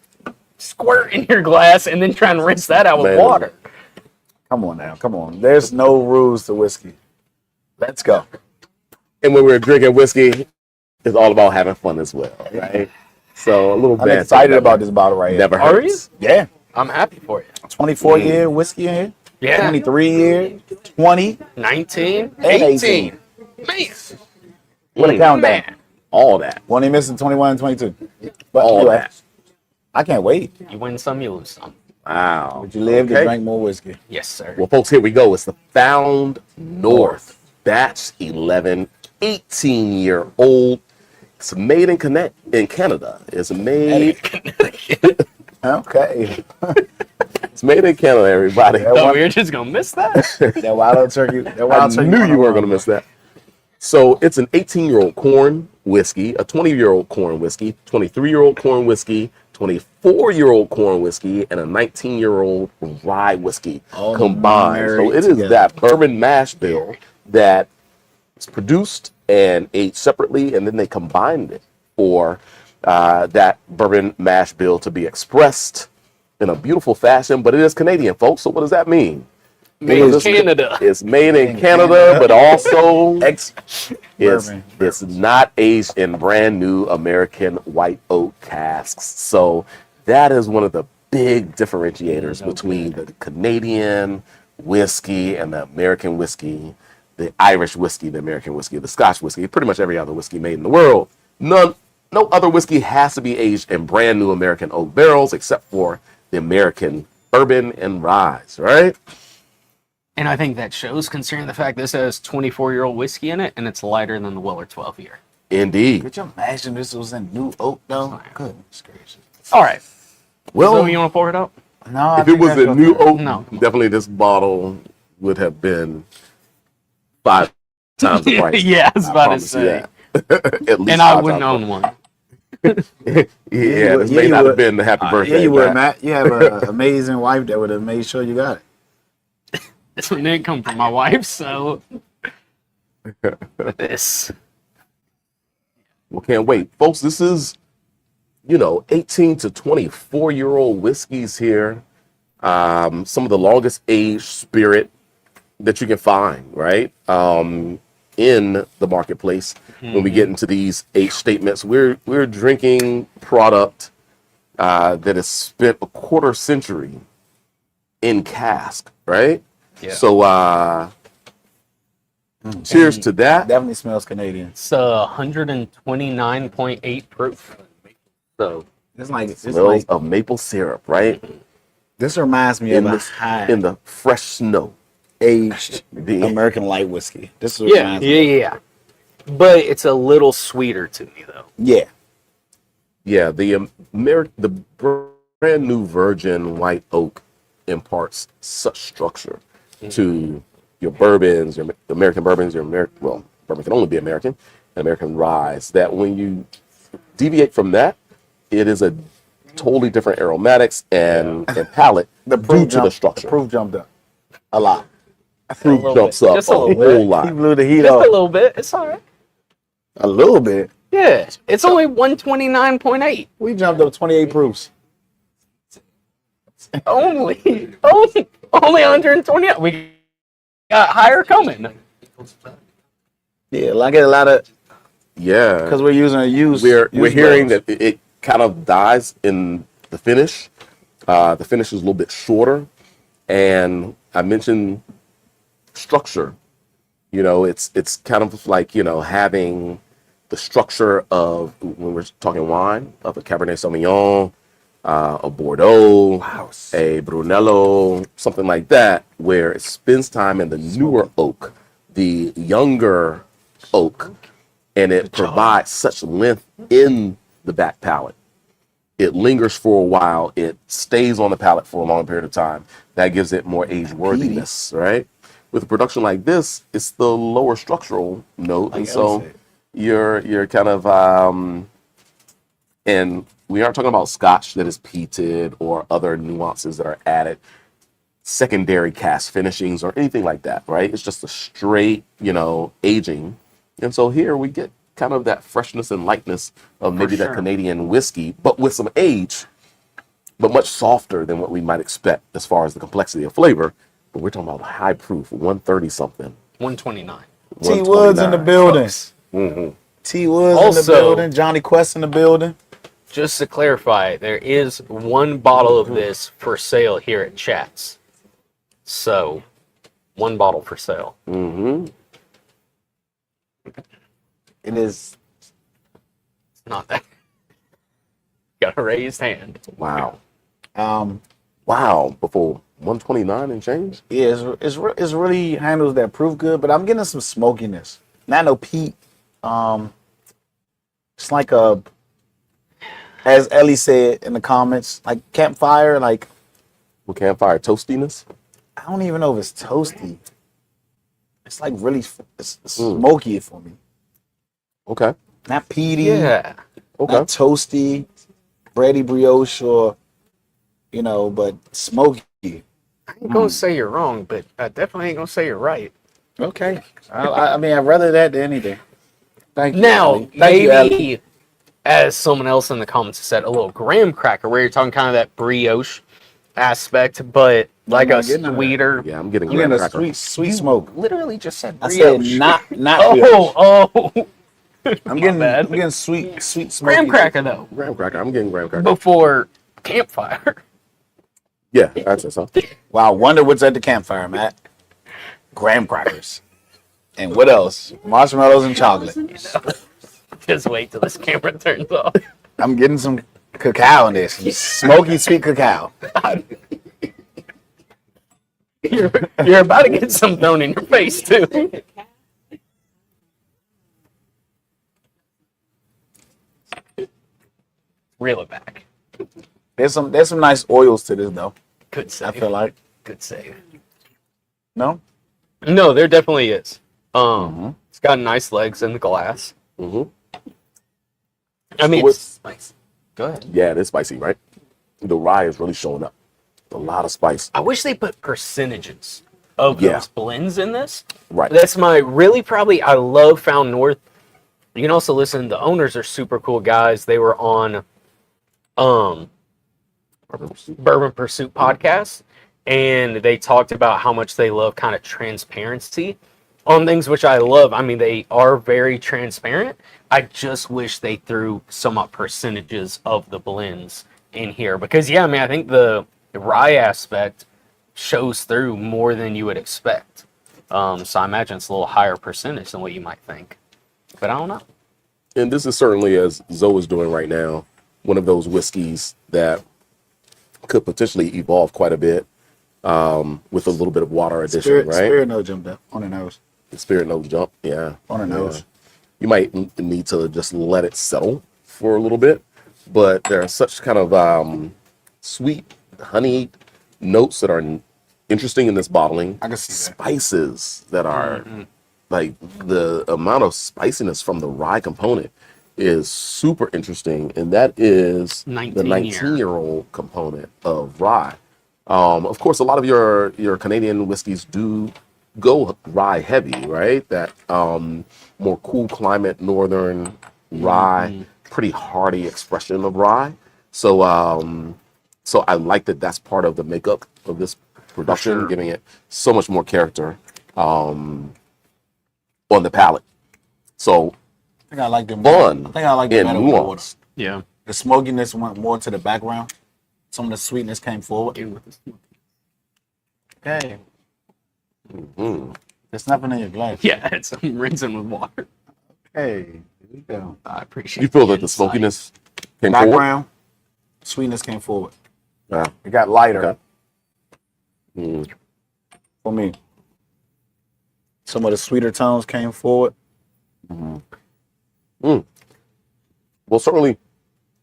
squirt in your glass and then try and rinse that out with Man. water. Come on now, come on. There's no rules to whiskey. Let's go. And when we're drinking whiskey, it's all about having fun as well, right? So a little I'm bad. excited about this bottle right here. Never Are hurts. Yeah. I'm happy for you. 24-year whiskey in here. Yeah. 23-year. 20. 19, And 18. Man. What a countdown. Man. All that. One missing 21 and 22. But All anyway, that. I can't wait. You win some, you lose some. Wow. But you live to Okay. drink more whiskey. Yes, sir. Well, folks, here we go. It's the Found North Batch 11, 18-year-old. It's made in Canada. It's made. Okay. It's made in Canada, everybody. So we're just going to miss that? That wild turkey. That I wild turkey. knew you weren't going to miss that. So it's an 18-year-old corn whiskey, a 20-year-old corn whiskey, 23-year-old corn whiskey, 24-year-old corn whiskey, and a 19-year-old rye whiskey All combined. So married it is together. that bourbon mash bill that is produced and aged separately, and then they combined it for that bourbon mash bill to be expressed in a beautiful fashion. But it is Canadian, folks. So what does that mean? Made in Because Canada. It's made in Canada, but also Ex. it's Bourbon. not aged in brand new American white oak casks. So that is one of the big differentiators between the Canadian whiskey and the American whiskey the Irish whiskey, the American whiskey, the Scotch whiskey, pretty much every other whiskey made in the world. No other whiskey has to be aged in brand new American oak barrels except for the American bourbon and rye, right? And I think that shows, considering the fact this has 24-year-old whiskey in it, and it's lighter than the Weller 12 year. Indeed. Could you imagine this was in new oak though? Goodness gracious. All right. Well, So you want to pour it out? No, if it was a new oak, No. definitely this bottle would have been 5 times the price. Yeah, I was about to promise you say. that. At least And I 5 wouldn't times own one. the- Yeah, this Yeah, may you not have would. been the happy birthday. Yeah, you would, Matt. Matt. You have an amazing wife that would have made sure you got it. This one didn't come from my wife, so. This. Well, can't wait. Folks, this is, 18 to 24-year-old whiskeys here. Some of the longest aged spirit that you can find, right? In the marketplace. When we get into these age statements, we're drinking product that has spent a quarter century in cask, right? Yeah. So cheers to that. Definitely smells Canadian. It's 129.8 proof. So. Smells of maple syrup, right? This reminds me In of a the, high in the fresh snow. aged The- American light whiskey. This is Yeah. But it's a little sweeter to me, though. Yeah. Yeah, the brand new virgin white oak imparts such structure to your bourbons, your American bourbons, bourbon can only be American ryes, that when you deviate from that, it is a totally different aromatics and palate due to the structure. The proof jumped up a lot. Proof jumps up Just a a little whole He lot. blew the heat Just a off little bit. It's all right. a little bit. Yeah. It's only 129.8. We jumped up 28 proofs. Only 120. We got higher coming. Yeah, I get a lot of Yeah. because we're using a used. We're used hearing barrels. that it kind of dies in the finish. The finish is a little bit shorter, and I mentioned structure. It's kind of like having the structure of, when we're talking wine, of a Cabernet Sauvignon, a Bordeaux, a Brunello, something like that, where it spends time in the newer oak, the younger oak, and it provides such length in the back palate. It lingers for a while. It stays on the palate for a long period of time. That gives it more age worthiness, right? With a production like this, it's the lower structural note, and so you're kind of and we aren't talking about Scotch that is peated or other nuances that are added, secondary cask finishings or anything like that, right? It's just a straight, aging. And so here we get kind of that freshness and lightness of maybe that sure. Canadian whiskey, but with some age, but much softer than what we might expect as far as the complexity of flavor. But we're talking about high proof, 130 something. 129. T Woods in the 129. building. Mm-hmm. T Woods in the Also- building. Johnny Quest in the building. Just to clarify, there is one bottle of this for sale here at Chats. So, one bottle for sale. Mm-hmm. It is. Not that. Got a raised hand. Wow. Um. Wow. Before 129 and change? Yeah, it's really handles that proof good, but I'm getting some smokiness. Not no peat. It's like as Ellie said in the comments, like campfire. Like With campfire toastiness? I don't even know if it's toasty. It's like really it's smoky for me. Okay. Not peaty. Yeah. Okay. Not toasty, bready brioche, or but smoky. I ain't gonna say you're wrong, but I definitely ain't gonna say you're right. Okay. I mean, I'd rather that than anything. Thank you. Now, Ellie. Thank you, Ellie. maybe, as someone else in the comments said, a little graham cracker, where you're talking kind of that brioche aspect, but like not a getting none of that. sweeter. Yeah, I'm getting You getting graham a cracker. sweet smoke. Literally just said I brioche. said not brioche. Oh. I'm getting bad. I'm getting sweet smoky. Graham cracker, though, Graham cracker. I'm getting graham cracker. before campfire. Yeah, that's it. So. Wow, I wonder what's at the campfire, Matt. Graham crackers. And what else? Marshmallows and chocolate. Just wait till this camera turns off. I'm getting some cacao in this. Smoky sweet cacao. You're about to get some thrown in your face too. Reel it back. There's some nice oils to this though. Good save. I feel like. Good save. No? No, there definitely is. It's got nice legs in the glass. Mm-hmm. I mean, it's spicy. Go ahead. Yeah, it is spicy, right? The rye is really showing up. A lot of spice. I wish they put percentages of those blends in this. Right. That's my I love Found North. You can also listen. The owners are super cool guys. They were on Bourbon Pursuit podcast, and they talked about how much they love kind of transparency on things, which I love. I mean, they are very transparent. I just wish they threw some percentages of the blends in here because, I mean, I think the rye aspect shows through more than you would expect. So I imagine it's a little higher percentage than what you might think, but I don't know. And this is certainly, as Zoe is doing right now, one of those whiskeys that could potentially evolve quite a bit with a little bit of water addition, right? Spirit note jumped up on the nose. The spirit note jump, yeah. On the nose. You might need to just let it settle for a little bit, but there are such kind of sweet, honey notes that are interesting in this bottling. I can see that. Spices that are like the amount of spiciness from the rye component is super interesting, and that is the 19-year-old component of rye. Of course, a lot of your Canadian whiskeys do go rye heavy, right? That more cool climate northern rye, pretty hearty expression of rye. So I like that that's part of the makeup of this production, giving it so much more character on the palate. So I think I like them. fun I think I like them and better with the water. nuance. Yeah. The smokiness went more to the background. Some of the sweetness came forward. Okay. There's nothing in your glass. Yeah, I'm rinsing with water. Hey, here we go. I appreciate You feel the that the insight. smokiness came forward? Background, sweetness came forward. Yeah. It got lighter Okay. Mm. for me. Some of the sweeter tones came forward. Well, certainly,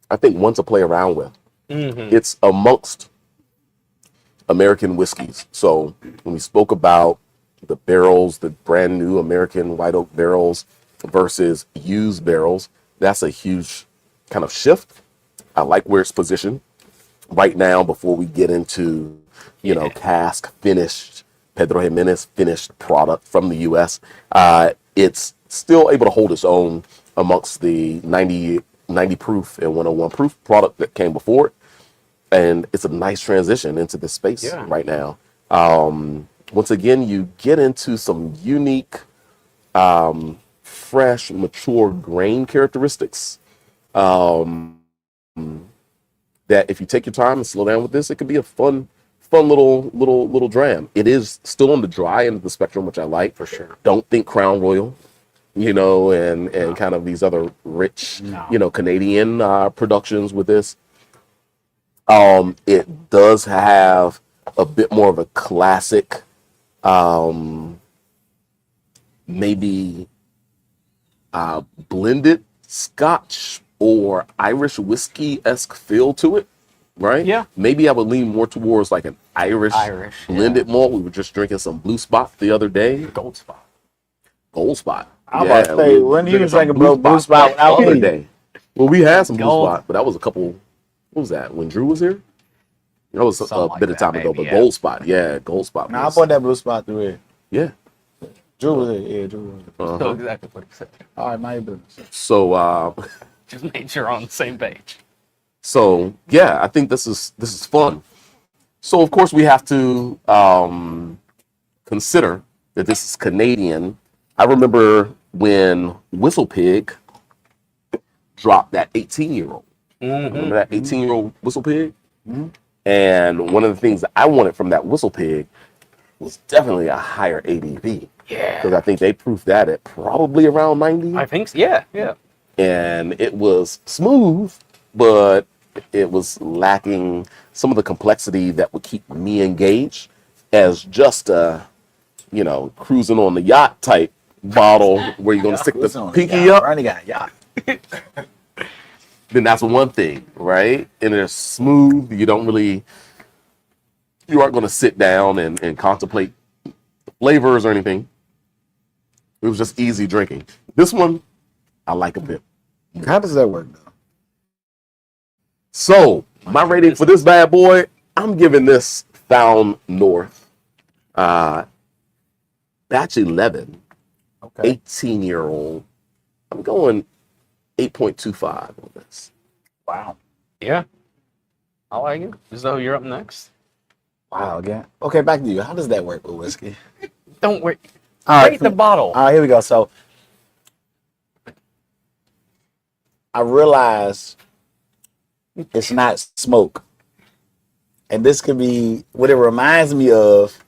I think one to play around with. It's amongst American whiskeys. So when we spoke about the barrels, the brand new American white oak barrels versus used barrels, that's a huge kind of shift. I like where it's positioned right now before we get into, cask finished, Pedro Jimenez finished product from the U.S. It's still able to hold its own amongst the 90 proof and 101 proof product that came before it. And it's a nice transition into this space right now. Once again, you get into some unique, fresh, mature grain characteristics that if you take your time and slow down with this, it could be a fun little dram. It is still on the dry end of the spectrum, which I like. For sure. Don't think Crown Royal, and kind of these other rich, Canadian productions with this. It does have a bit more of a classic, maybe blended Scotch or Irish whiskey-esque feel to it, right? Yeah. Maybe I would lean more towards like an Irish blended malt. We were just drinking some Blue Spot the other day. Gold Spot. Gold Spot. I'm about to say, when you was drinking Blue Spot the other without day. Well, we had some Blue Gold. Spot, but that was a couple. What was that? When Drew was here? That was Something a like bit of that, time ago. maybe, But Gold Spot, Gold Spot. Nah, I was- bought that Blue Spot through here. Yeah. Drew was here. Yeah, Drew was here. Uh-huh. So exactly what he said. All right, now you business. So, Just made sure we're on the same page. I think this is fun. So of course we have to consider that this is Canadian. I remember when Whistle Pig dropped that 18-year-old. Remember that 18-year-old Whistle Pig? And one of the things that I wanted from that Whistle Pig was definitely a higher ABV. because I think they proofed that at probably around 90. I think so. Yeah, yeah. And it was smooth, but it was lacking some of the complexity that would keep me engaged as just a, cruising on the yacht type bottle where you're going to stick the pinky up. Already got yacht. Then that's one thing, right? And it's smooth. You aren't going to sit down and contemplate flavors or anything. It was just easy drinking. This one, I like a bit. How does that work, though? So, my rating for this bad boy, I'm giving this Found North batch 11, Okay. 18-year-old. I'm going 8.25 on this. Wow. Yeah. I like it. So you're up next. Wow, again. Okay, back to you. How does that work with whiskey? Don't worry. All Rate the bottle. All right, here we go. So, I realize it's not smoke. And this could be what it reminds me of.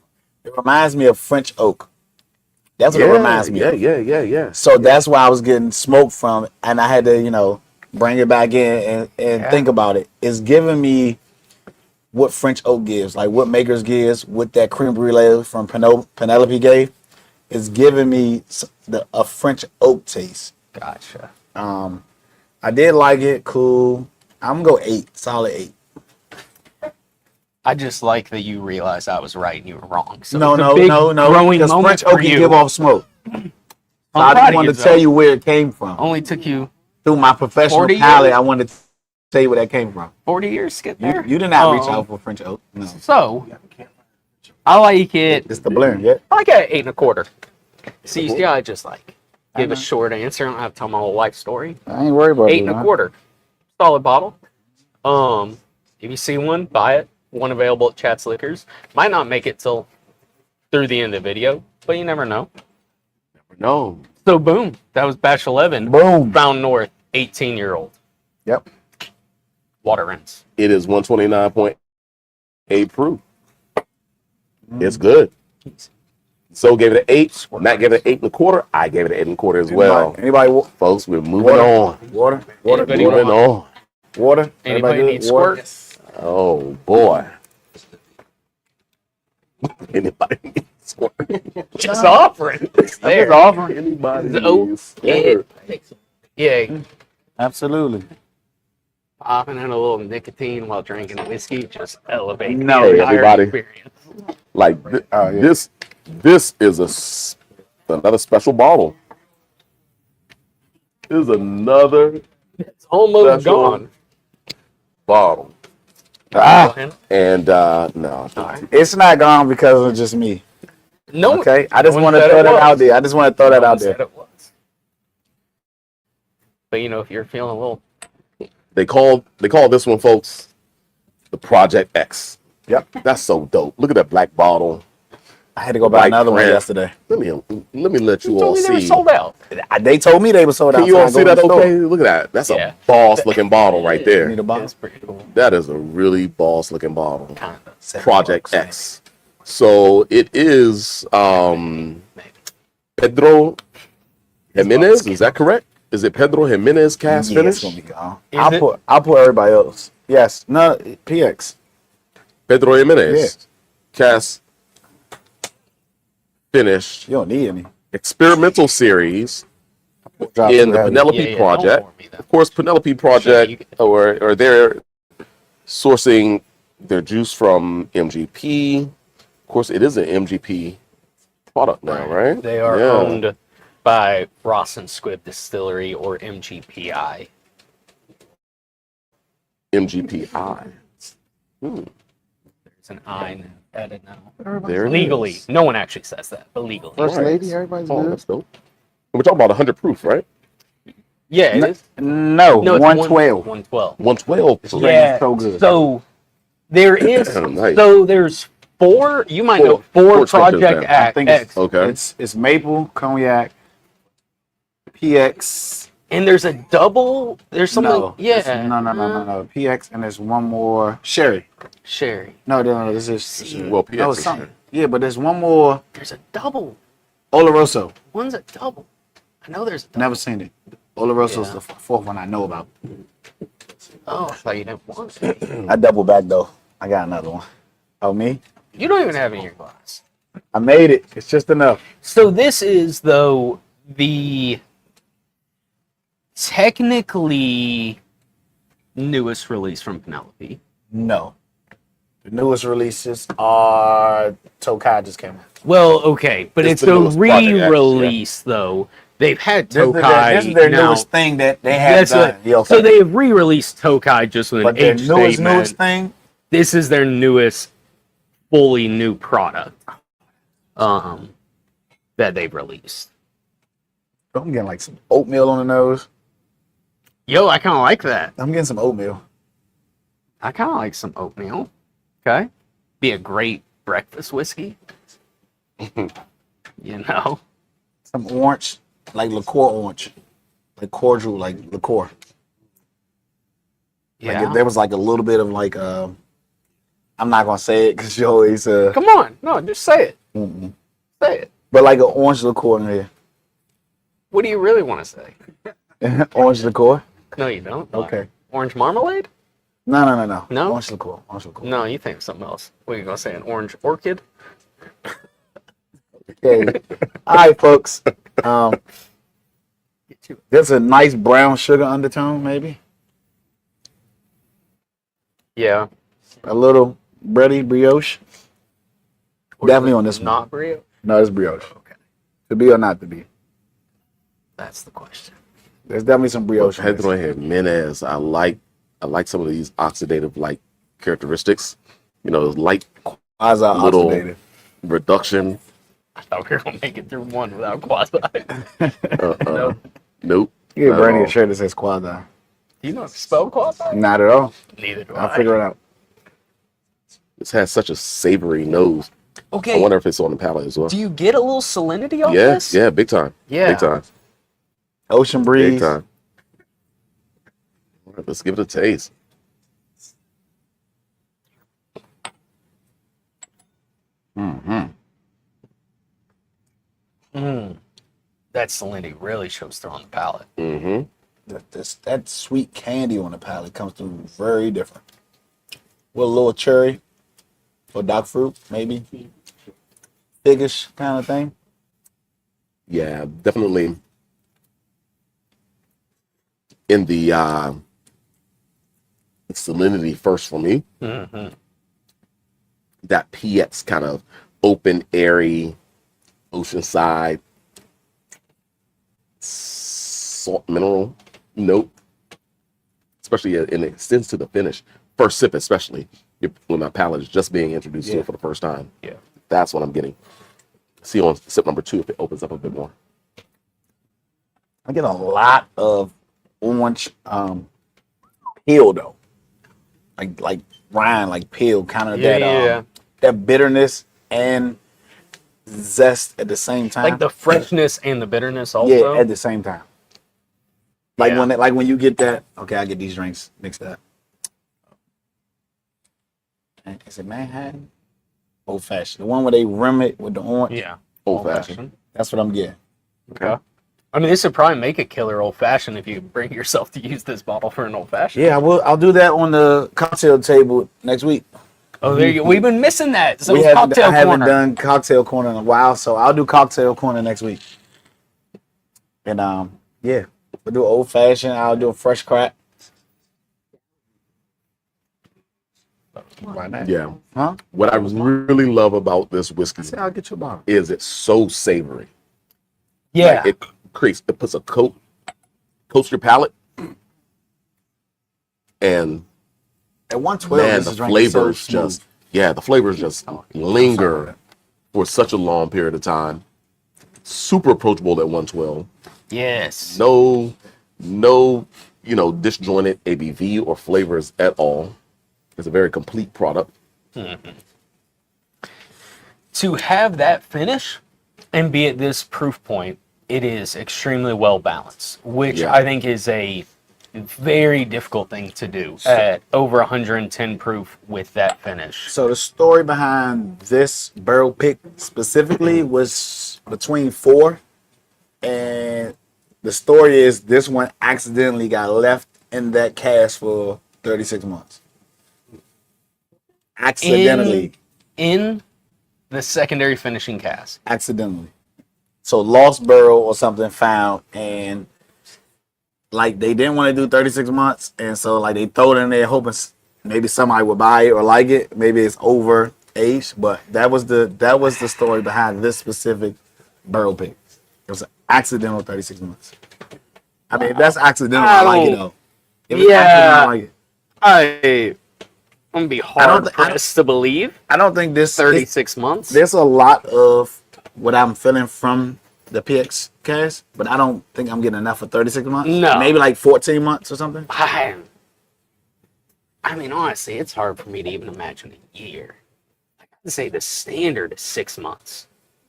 It reminds me of French oak. That's what it reminds me of. Yeah. So that's why I was getting smoke from, and I had to, bring it back in and think about it. It's giving me what French oak gives, like what Makers gives, what that creme brulee from Penelope gave. It's giving me a French oak taste. Gotcha. I did like it. Cool. I'm gonna go 8. Solid 8. I just like that you realized I was right and you were wrong. So No. it's a big growing Because moment French oak for can you. give off smoke. I'm I proud just of wanted to you, tell though. you where it came from. Only took you Through my professional 40 palate, years? I wanted to tell you where that came from. 40 years to get there. You did not reach out for French oak. No. So, I like it. It's the blend, yeah. I like it at 8.25. See, I just give a short answer. I don't have to tell my whole life story. I ain't worried about it. 8.25. Solid bottle. If you see one, buy it. One available at Chat's Liquors. Might not make it till through the end of the video, but you never know. No. So boom, that was batch 11. Boom. Found North, 18-year-old. Yep. Water rinse. It is 129.8 proof. It's good. So gave it an 8. Matt gave it an 8.25. I gave it an 8.25 as well. Anybody Folks, we're moving on. Water. Anybody Moving on. Water. Anybody Everybody need good? Water? squirt? Oh boy. Anybody needs squirt? Just offering. There. offering. Anybody Oh, needs yeah. squirt? Yeah. Absolutely. Popping in a little nicotine while drinking whiskey just elevates No, the Hey, entire everybody. experience. Like this is another special bottle. This is another It's almost Special. gone. bottle. And no. It's not gone because of just me. No. Okay? I just no one want to said throw it that was. out there. I just want to throw No that out one said there. it was. But if you're feeling a little, They call this one, folks, the Project X. Yep. That's so dope. Look at that black bottle. I had to go buy White another one print. yesterday. Let me let you you all told me they were see. sold out. They told me they were sold out. Can you so all I see go that? to the store. Okay, look at that. That's Yeah. a boss looking bottle right Need there. a bottle? It's pretty cool. That is a really boss looking bottle. Kind of. Project X. So it is Pedro Jimenez. Is that correct? Is it Pedro Jimenez cask Yeah, it's finish? gonna be gone. Is it? I'll put everybody else. Yes. No, PX. Pedro Jimenez cask finish You don't need any. experimental series Drop in too the heavy. Penelope Yeah, don't Project. pour me that. Of course, Penelope you Project, can- or they're sourcing their juice from MGP. Of course, it is an MGP product now, right? They are Yeah. owned by Ross and Squibb Distillery or MGPI. MGPI. There's an I added now. There it Legally, is. no one actually says that, but legally. First Right. lady, everybody's Oh, good. that's dope. And we're talking about 100 proof, right? Yeah, it is. No, No, it's 112. 112. 112 It's proof. Yeah. so good. So there is. Nice. So there's four. You might know four Four extensions Project there. I think X, Okay. It's maple, cognac, PX. and there's a double. There's something. No, yeah. no. PX, and there's one more sherry. Sherry. No, this is Well, PX no, is it's something. sherry. Yeah, but there's one more. There's a double. Oloroso. One's a double. I know there's a double. Never seen it. Oloroso's Yeah. the fourth one I know about. Oh, I thought you didn't want it. I double back though. I got another one. Oh, me? You don't even have it in your glass. I made it. It's just enough. So this is, though, the technically newest release from Penelope. No. The newest releases are Tokai just came out. Well, okay, but It's it's the a newest Project X, re-release, though. They've had This Tokai. is their now. newest thing that they have done. Yeah, okay. So they have re-released Tokai just with But an their age newest statement. thing, This is their newest, fully new product that they've released. I'm getting like some oatmeal on the nose. Yo, I kind of like that. I'm getting some oatmeal. I kind of like some oatmeal. Okay. Be a great breakfast whiskey. You know? Some orange, like liqueur orange. Like cordial, like liqueur. Yeah. Like there was like a little bit of like, I'm not going to say it because you always, Come on. No, just say it. Say it. but like an orange liqueur in here. What do you really want to say? Orange liqueur? No, you don't. Okay. Orange marmalade? No. No? Orange liqueur. Orange liqueur. No, you think of something else. What are you going to say? An orange orchid? Okay. All right, folks. There's a nice brown sugar undertone, maybe. Yeah. A little bready brioche. Definitely on this one. Not brio? No, it's brioche. Okay. To be or not to be. That's the question. There's definitely some brioche. in Pedro this. Jimenez, I like some of these oxidative like characteristics. You know, light Quasi little oxidative. reduction. I thought we were going to make it through one without quasi. Nope. You get Not Bernie at a all. shirt that says quasi. Do you know how to spell quasi? Not at all. Neither do I'll I. figure it out. This has such a savory nose. I Okay. wonder if it's on the palate as well. Do you get a little salinity off Yeah, this? yeah, big time. Yeah. Big time. Ocean Big breeze. time. All right, let's give it a taste. That salinity really shows through on the palate. Mm-hmm. That sweet candy on the palate comes through very different. With a little cherry or dark fruit, maybe. Figgish kind of thing. Yeah, definitely in the salinity first for me. Mm-hmm. That PX kind of open, airy, oceanside, salt mineral note, especially and it extends to the finish. First sip, especially when my palate is just being introduced to it for the first time. Yeah. That's what I'm getting. See on sip number 2 if it opens up a bit more. I get a lot of orange peel though. Like rind, like peel, kind of that bitterness and zest at the same time. Like the freshness and the bitterness also. Yeah, at the same time. Like Yeah. when you get that, okay, I get these drinks mixed up. Is it Manhattan? Old fashioned. The one where they rim it with the orange. Yeah. Old fashioned. That's what I'm getting. Okay. I mean, this would probably make a killer old fashioned if you bring yourself to use this bottle for an old fashioned. Yeah, I'll do that on the cocktail table next week. Oh, there you go. We've been missing that. So I cocktail haven't corner. done cocktail corner in a while, so I'll do cocktail corner next week. And yeah, we'll do old fashioned. I'll do a fresh crack. Why not? Yeah. Huh? What I really love about this whiskey I'll get you a bottle. is it's so savory. Yeah. Like, it puts a coats your palate, and At 112, man, this the is drinking so flavors smooth. the flavors just linger for such a long period of time. Super approachable at 112. Yes. No, disjointed ABV or flavors at all. It's a very complete product. To have that finish and be at this proof point, it is extremely well balanced, which Yeah. I think is a Very difficult thing to do at over 110 proof with that finish. So the story behind this barrel pick specifically was between 4, and the story is this one accidentally got left in that cask for 36 months. Accidentally. In the secondary finishing cask. Accidentally. So lost barrel or something found, and like they didn't want to do 36 months, and so like they throw it in there hoping maybe somebody would buy it or like it. Maybe it's over aged, but that was the story behind this specific barrel pick. It was an accidental 36 months. I mean, if that's accidental, I like it though. If it's accidental, I like it. I'm gonna be hard pressed to believe. I don't think this 36 months. There's a lot of what I'm feeling from the PX cast, but I don't think I'm getting enough for 36 months. No. Maybe like 14 months or something. I mean, honestly, it's hard for me to even imagine a year. I'd say the standard is 6 months.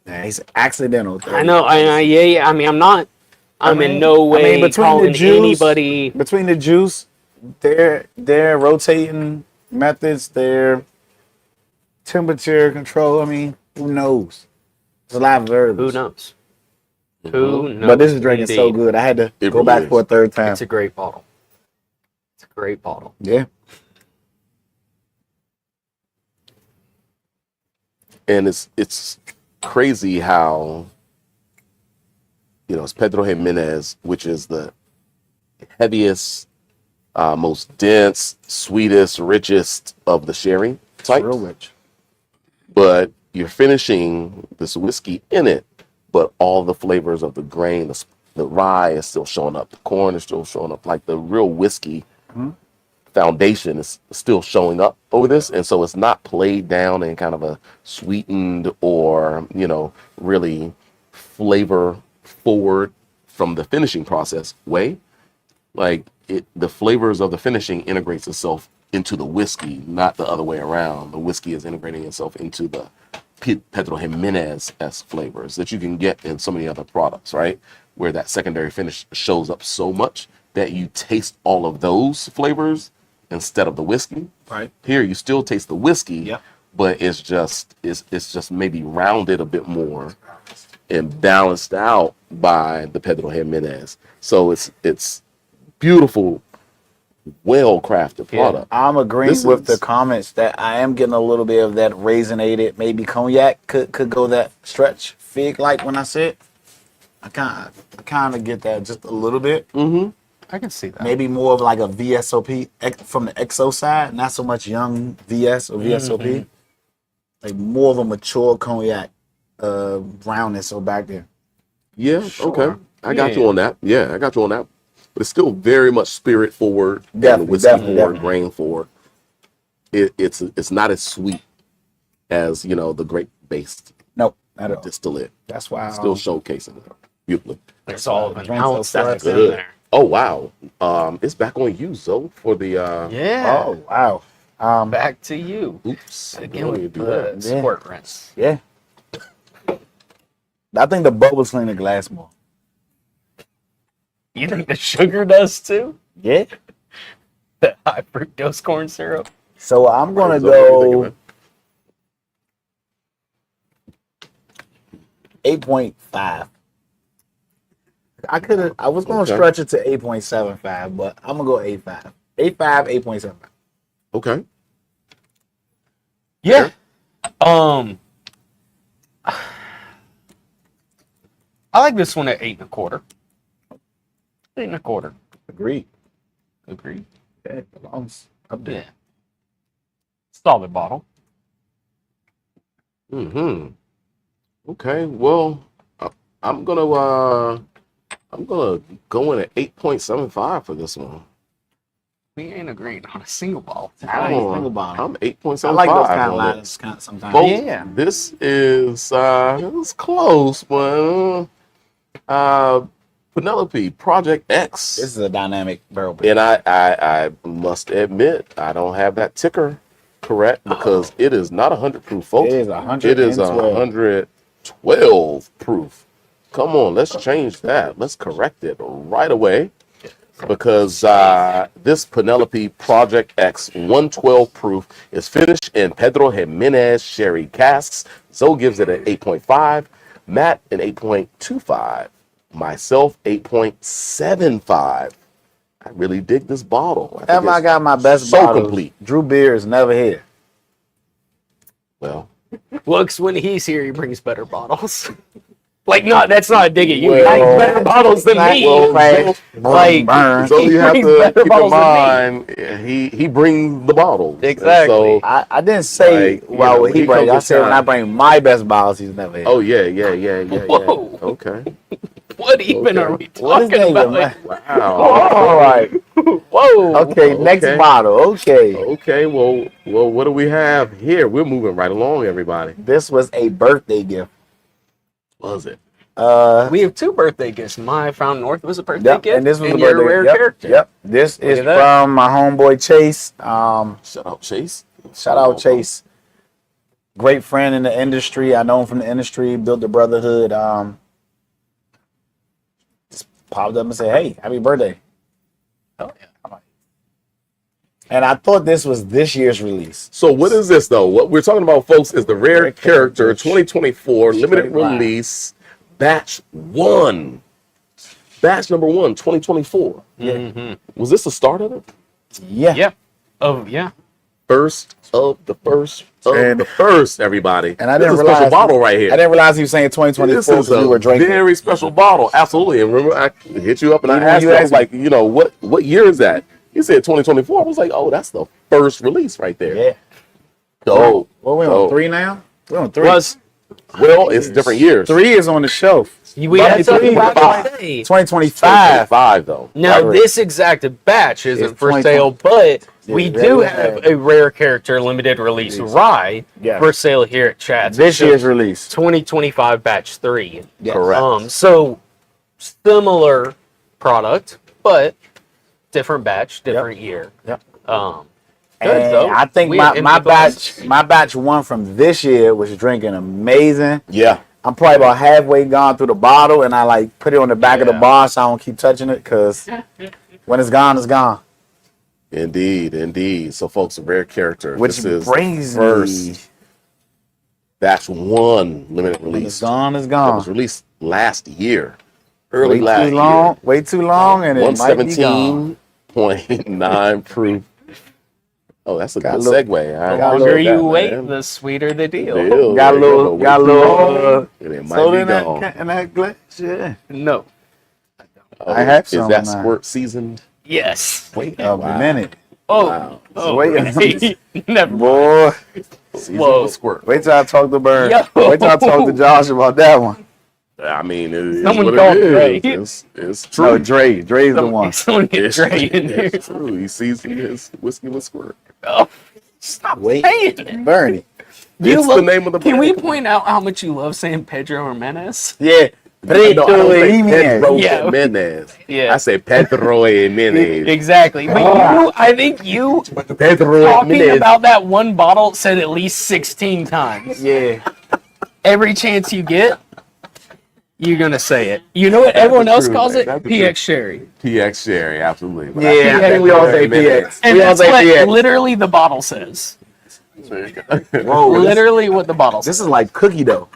Yeah, it's accidental. 30. I know. Yeah. I mean, I'm in no way calling anybody. Between the juice, their rotating methods, their temperature control. I mean, who knows? There's a lot of variables. Who knows? Who knows? But this is drinking so good. I had to go back for a third time. It's a great bottle. It's a great bottle. Yeah. And it's crazy how, it's Pedro Jimenez, which is the heaviest, most dense, sweetest, richest of the sherry types. Real rich. But you're finishing this whiskey in it, but all the flavors of the grain, the rye is still showing up, the corn is still showing up, like the real whiskey foundation is still showing up over this, and so it's not played down in kind of a sweetened or really flavor forward from the finishing process way. Like the flavors of the finishing integrates itself into the whiskey, not the other way around. The whiskey is integrating itself into the Pedro Jimenez-esque flavors that you can get in so many other products, right? Where that secondary finish shows up so much that you taste all of those flavors instead of the whiskey. Right. Here you still taste the whiskey, Yep. but it's just maybe rounded a bit more and balanced out by the Pedro Jimenez. So it's beautiful, well-crafted product. I'm agreeing with the comments that I am getting a little bit of that raisinated, maybe cognac could go that stretch fig like when I said. I kind of get that just a little bit. Mm-hmm. I can see that. Maybe more of like a VSOP from the XO side, not so much young VS or VSOP. Like more of a mature cognac roundness or back there. Yeah, Sure. okay. I got Yeah. you on that. Yeah, I got you on that. But it's still very much spirit forward, Definitely, whiskey definitely, forward, definitely. grain forward. It's not as sweet as the grape based Nope, not at all. distillate. That's why Still showcasing it beautifully. There's all of an Drinks so ounce that's fresh. in there. Oh wow, it's back on you, Zoe, for the. Yeah. Oh wow. Back to you. Oops. Again Why with you do the that? squirt rinse. Yeah. I think the bubbles clean the glass more. You think the sugar does too? Yeah. The high fructose corn syrup? So I'm gonna Zoe, what do you think go 8.5. I was gonna Okay. stretch it to 8.75, but I'm gonna go 8.5. 8.5, 8.75. Okay. Yeah. I like this one at 8.25. 8.25. Agreed. Agreed. Yeah, it belongs up there. Yeah. Solid bottle. Mm-hmm. Okay. Well, I'm gonna go in at 8.75 for this one. We ain't agreeing on a single bottle. I like Come single on. bottle. I'm 8.75. I like those kind of on lines it. sometimes. Both, Yeah. This is it's close, but Penelope Project X. This is a dynamic barrel pick. And I must admit, I don't have that ticker correct because it is not 100 proof, folks. It is 112. It is 112 proof. Come on, let's change that. Let's correct it right away. because this Penelope Project X 112 proof is finished in Pedro Jimenez sherry casks. Zoe gives it an 8.5, Matt an 8.25, myself 8.75. I really dig this bottle. I got my best so bottle. complete. Drew Beer is never here. Well, Looks when he's here, he brings better bottles. Like, that's not a dig at you. Well, He brings better bottles than me. Like, so you have brings to better keep in bottles than mind he brings the bottles. And Exactly. So, I didn't say Like, well when he he brings. I comes said when to I bring my best bottles, he's never here. oh yeah. Whoa. Okay. What even Okay. are we What is talking that about? even? Wow. All right. Whoa. Okay, next Okay. bottle. Okay. Okay. Well. What do we have here? We're moving right along, everybody. This was a birthday gift. Was it? We have 2 birthday gifts. My Found North was a birthday Yep, gift, and this was a your birthday. rare Yep, character. Yep. This is at that. from my homeboy Chase. Shout out Chase. Shout out Chase. Great friend in the industry. I know him from the industry. Built the brotherhood. Just popped up and said, "Hey, happy birthday!" Oh, yeah. And I thought this was this year's release. So what is this though? What we're talking about, folks, is the Rare Rare Character Character 2024 limited Straight line. release batch 1. Batch number 1, 2024. Yeah. Was this the start of it? Yeah. Yeah. Oh, yeah. First of the first of And- the first, everybody. And I This didn't is a realize special bottle right here. I didn't realize he was saying 2024 This because is we a were drinking. very special bottle. Absolutely. And remember, I hit you up and I Even asked you you, I asked was like, what year is that? You said 2024. I was like, oh, that's the first release right there. Yeah. Oh, Well, we're oh. on 3 now. We're on 3. Well, it's different years. 3 is on the shelf. We But had it's something only about to say. 2025. 5 though. Now, Right. this exact batch isn't It's for 2020. sale, but Yeah, we yeah, do yeah. have a rare character limited release rye Yeah. for sale here at Chad's. This year's release. 2025 batch 3. Yes. Correct. So similar product, but different batch, different year. Yep. Good, And though. I think We my have batch 1 from this year was drinking amazing. Yeah. I'm probably about halfway gone through the bottle, and I like put it on the back of the Yeah. bar so I don't keep touching it because when it's gone, it's gone. Indeed. So, folks, a Rare Character. Which this is brings first me. batch 1 limited When release. it's gone, it's That gone. was released last year. Early Way last too long. year. Way too long, and it might be gone. 117.9 proof. Oh, that's a Got good a little- segue. I The got a longer love you that, wait, man. the sweeter the deal. Deal. Got a There you little, go. got a Way too little. long, and it might Soda be in gone. that glass. Yeah. No. Oh, I have is some that now. squirt seasoned? Yes. Wait A minute, Oh. Wow. Oh. Wait. Never. boy. Seasoned Whoa. with squirt. Wait till I talk to Bird. Yo. Wait till I talk to Josh about that one. I mean, it is Someone what called it Dre. is. It's true. No, Dre's the one. Someone get It's, Dre in here. it's true. He seasoned his whiskey with squirt. Oh, stop Wait. saying it. Bernie. You It's the name of the Can we brand. point out how much you love saying Pedro Jimenez? Yeah. No, I don't say Jimenez. Pedro Yeah. Jimenez. Yeah. I say Pedro Jimenez. Exactly. But I think you Pedro talking Jimenez. about that one bottle said at least 16 times. Yeah. Every chance you get, you're gonna say it. You know what everyone else truth, calls man. it? That's the PX Sherry. PX Sherry, absolutely. But Yeah, I think we all say PX. And We all that's say what PX. literally the bottle says. Whoa, Literally what the bottle says. this is like cookie dough.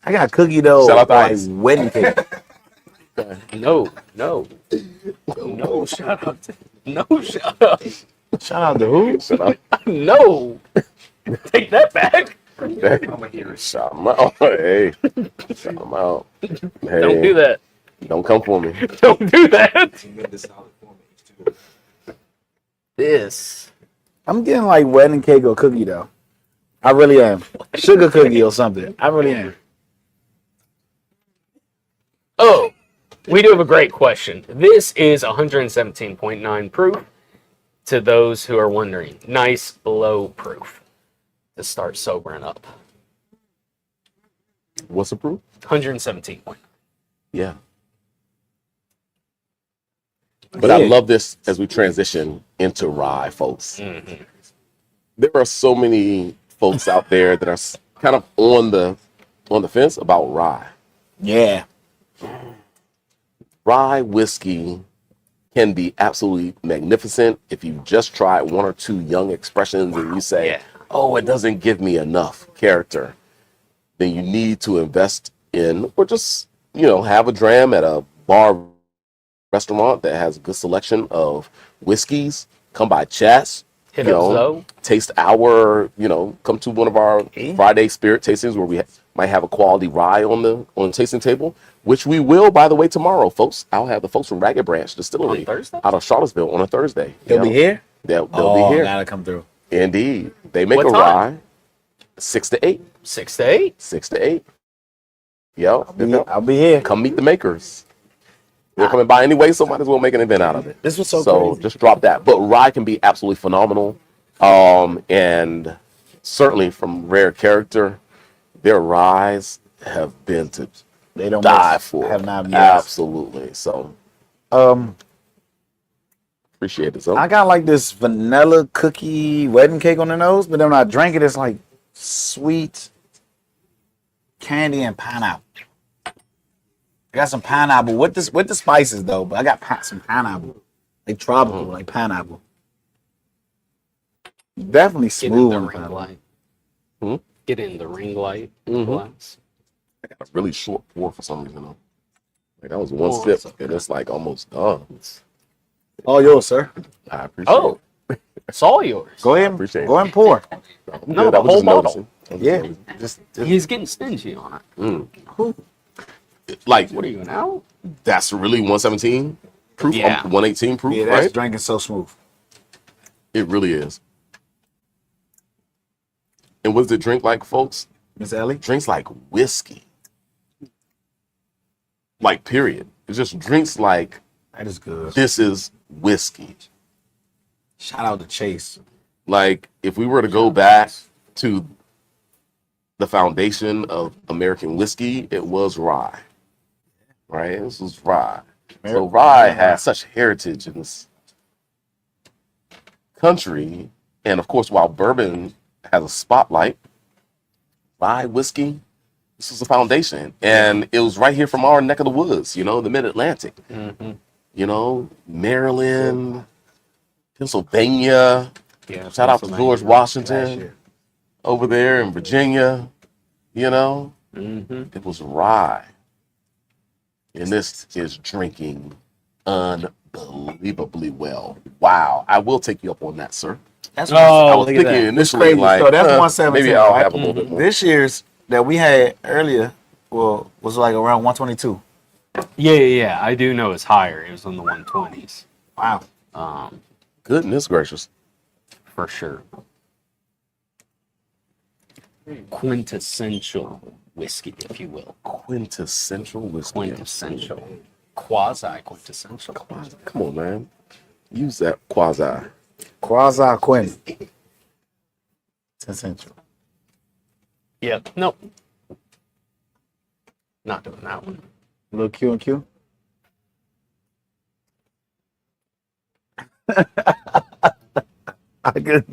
I got cookie dough Shout out to like Ice. wedding cake. No. Shout out. No, shout out. Shout out to who? Shut up. No. Take that back. Shout him out. Hey. Shout him out. Hey. Don't do that. Don't come for me. Don't do that. This. I'm getting like wedding cake or cookie dough. I really am. Sugar cookie or something. I really am. Oh, we do have a great question. This is 117.9 proof. To those who are wondering, nice low proof to start sobering up. What's the proof? 117. Yeah. But I love this as we transition into rye, folks. Mm-hmm. There are so many folks out there that are kind of on the fence about rye. Yeah. rye whiskey can be absolutely magnificent if you just try one or two young expressions and you say, oh, it doesn't give me enough character. Then you need to invest in, or just, have a dram at a bar restaurant that has a good selection of whiskeys. Come by Chats. Hit up Zoe. Taste our, come to one of our Friday spirit tastings where we might have a quality rye on the tasting table, which we will, by the way, tomorrow, folks. I'll have the folks from Ragged Branch Distillery On Thursday? out of Charlottesville on a Thursday. They'll be here? They'll be here. Gotta come through. Indeed. They make What a time? rye 6 to 8. 6 to 8. 6 to 8. Yep. I'll be here. Come meet the makers. They're coming by anyway, so might as well make an event out of it. This was so crazy. Just drop that. But rye can be absolutely phenomenal. And certainly from Rare Character, their ryes have been to They don't die miss. for. Have not missed. Absolutely. So appreciate it. So I got like this vanilla cookie wedding cake on the nose, but then when I drank it, it's like sweet candy and pineapple. I got some pineapple with the spices though, but I got some pineapple, like tropical, like pineapple. Definitely Get in smooth. the on ring pineapple. light. Get in the ring light. Glass. I got a really short pour for some reason. Like that was one Oh, sip, so and it's like almost done. All yours, sir. I appreciate Oh, it. it's all yours. Go ahead, Appreciate it. go ahead and pour. No, Good. the I was whole just bottle. noticing. I was Yeah, just just He's getting stingy on it. like What are you now? that's really 117 proof, Yeah. 118 proof, yeah. That's right? drinking so smooth. It really is. And what does it drink like, folks? Miss Ellie, Drinks like whiskey. Like, period. It just drinks like that is good. this is whiskey. Shout out to Chase. Like, if we were to go back to the foundation of American whiskey, it was rye. Right? This was rye. So rye has such heritage in this country. And of course, while bourbon has a spotlight, rye whiskey, this is the foundation. And it was right here from our neck of the woods, the mid-Atlantic. Maryland, Pennsylvania. Yeah. Shout out to George Washington over there in Virginia. It was rye. And this is drinking unbelievably well. Wow. I will take you up on that, sir. That's I was look at thinking that. initially crazy. like, So that's 117, maybe I'll right? have a little bit more. This year's that we had earlier was like around 122. Yeah. I do know it's higher. It was in the 120s. Wow. Goodness gracious. For sure. Quintessential whiskey, if you will. Quintessential whiskey. Quintessential. Quasi-quintessential. Come on, man. Use that quasi. Quasi Quinn. It's essential. Yep. Nope. Not doing that one. Little Q and Q. I could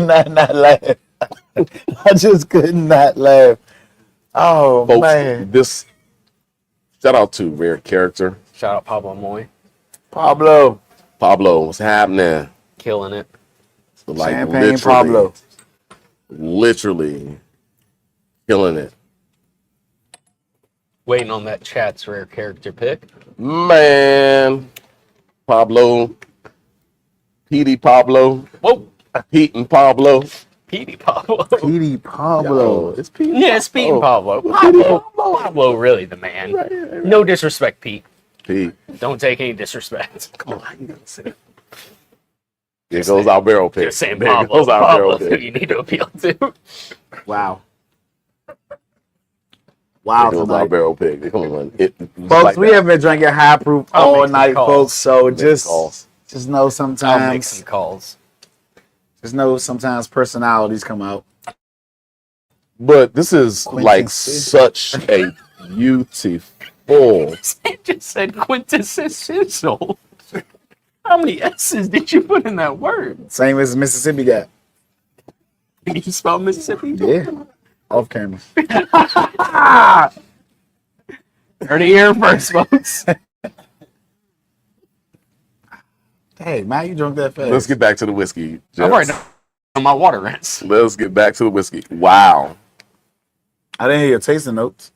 not laugh. I just could not laugh. Oh, Folks, man. this shout out to Rare Character. Shout out Pablo Moy. Pablo. Pablo, what's happening? Killing it. Like Champagne Pablo. Literally killing it. Waiting on that chat's rare character pick. Man. Pablo. Petey Pablo. Whoa. Pete and Pablo. Petey Pablo. Petey Pablo. It's Pete. Yeah, it's Pete and Pablo. Pablo, really the man. Right. No disrespect, Pete. Pete. Don't take any disrespect. Come on, how you gonna say? There goes our barrel pick. You're saying There Pablo. goes our barrel Pablo, who pick. you need to appeal to. Wow. There Wow. goes our Tonight. barrel pick. Come on, Folks, like we that. have been drinking high proof I'll all make some night, calls. folks. So Make calls. just know I'll make sometimes some calls. personalities come out. But this is like such a beautiful. It just said quintessential. How many S's did you put in that word? Same as Mississippi got. Can you spell Mississippi? Yeah. Off camera. Heard it here first, folks. Hey, man, you drunk that fast. Let's get back to the whiskey. I'm already on my water rinse. Let's get back to the whiskey. Wow. I didn't hear your tasting notes.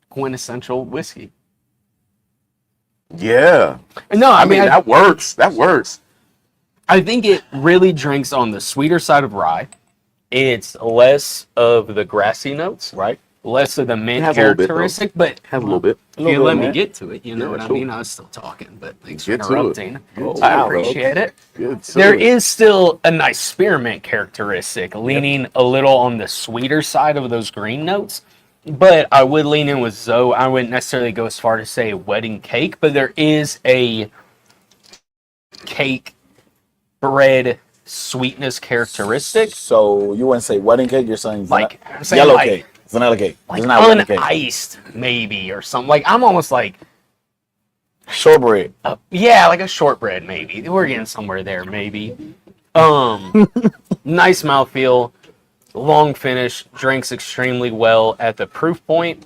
Quintessential whiskey. Yeah. No, I mean, that works. That works. I think it really drinks on the sweeter side of rye. It's less of the grassy notes, Right. less of the mint Has a little bit, though. characteristic, but Have a little bit. if you bit, let me man. get to it, you know Yeah, what I sure. mean? I was still talking, but thanks for Get to it. interrupting. Oh, I wow. appreciate it. Good. There is still a nice spearmint characteristic, leaning a little on the sweeter side of those green notes. But I would lean in with Zoe. I wouldn't necessarily go as far to say wedding cake, but there is a cake bread sweetness characteristic. So you wouldn't say wedding cake, you're saying Like, I'm saying yellow like- cake. Vanilla cake. Like It's not wedding cake. uniced, maybe, or something. Like, I'm almost like, Shortbread. yeah, like a shortbread, maybe. We're getting somewhere there, maybe. Nice mouthfeel, long finish, drinks extremely well at the proof point.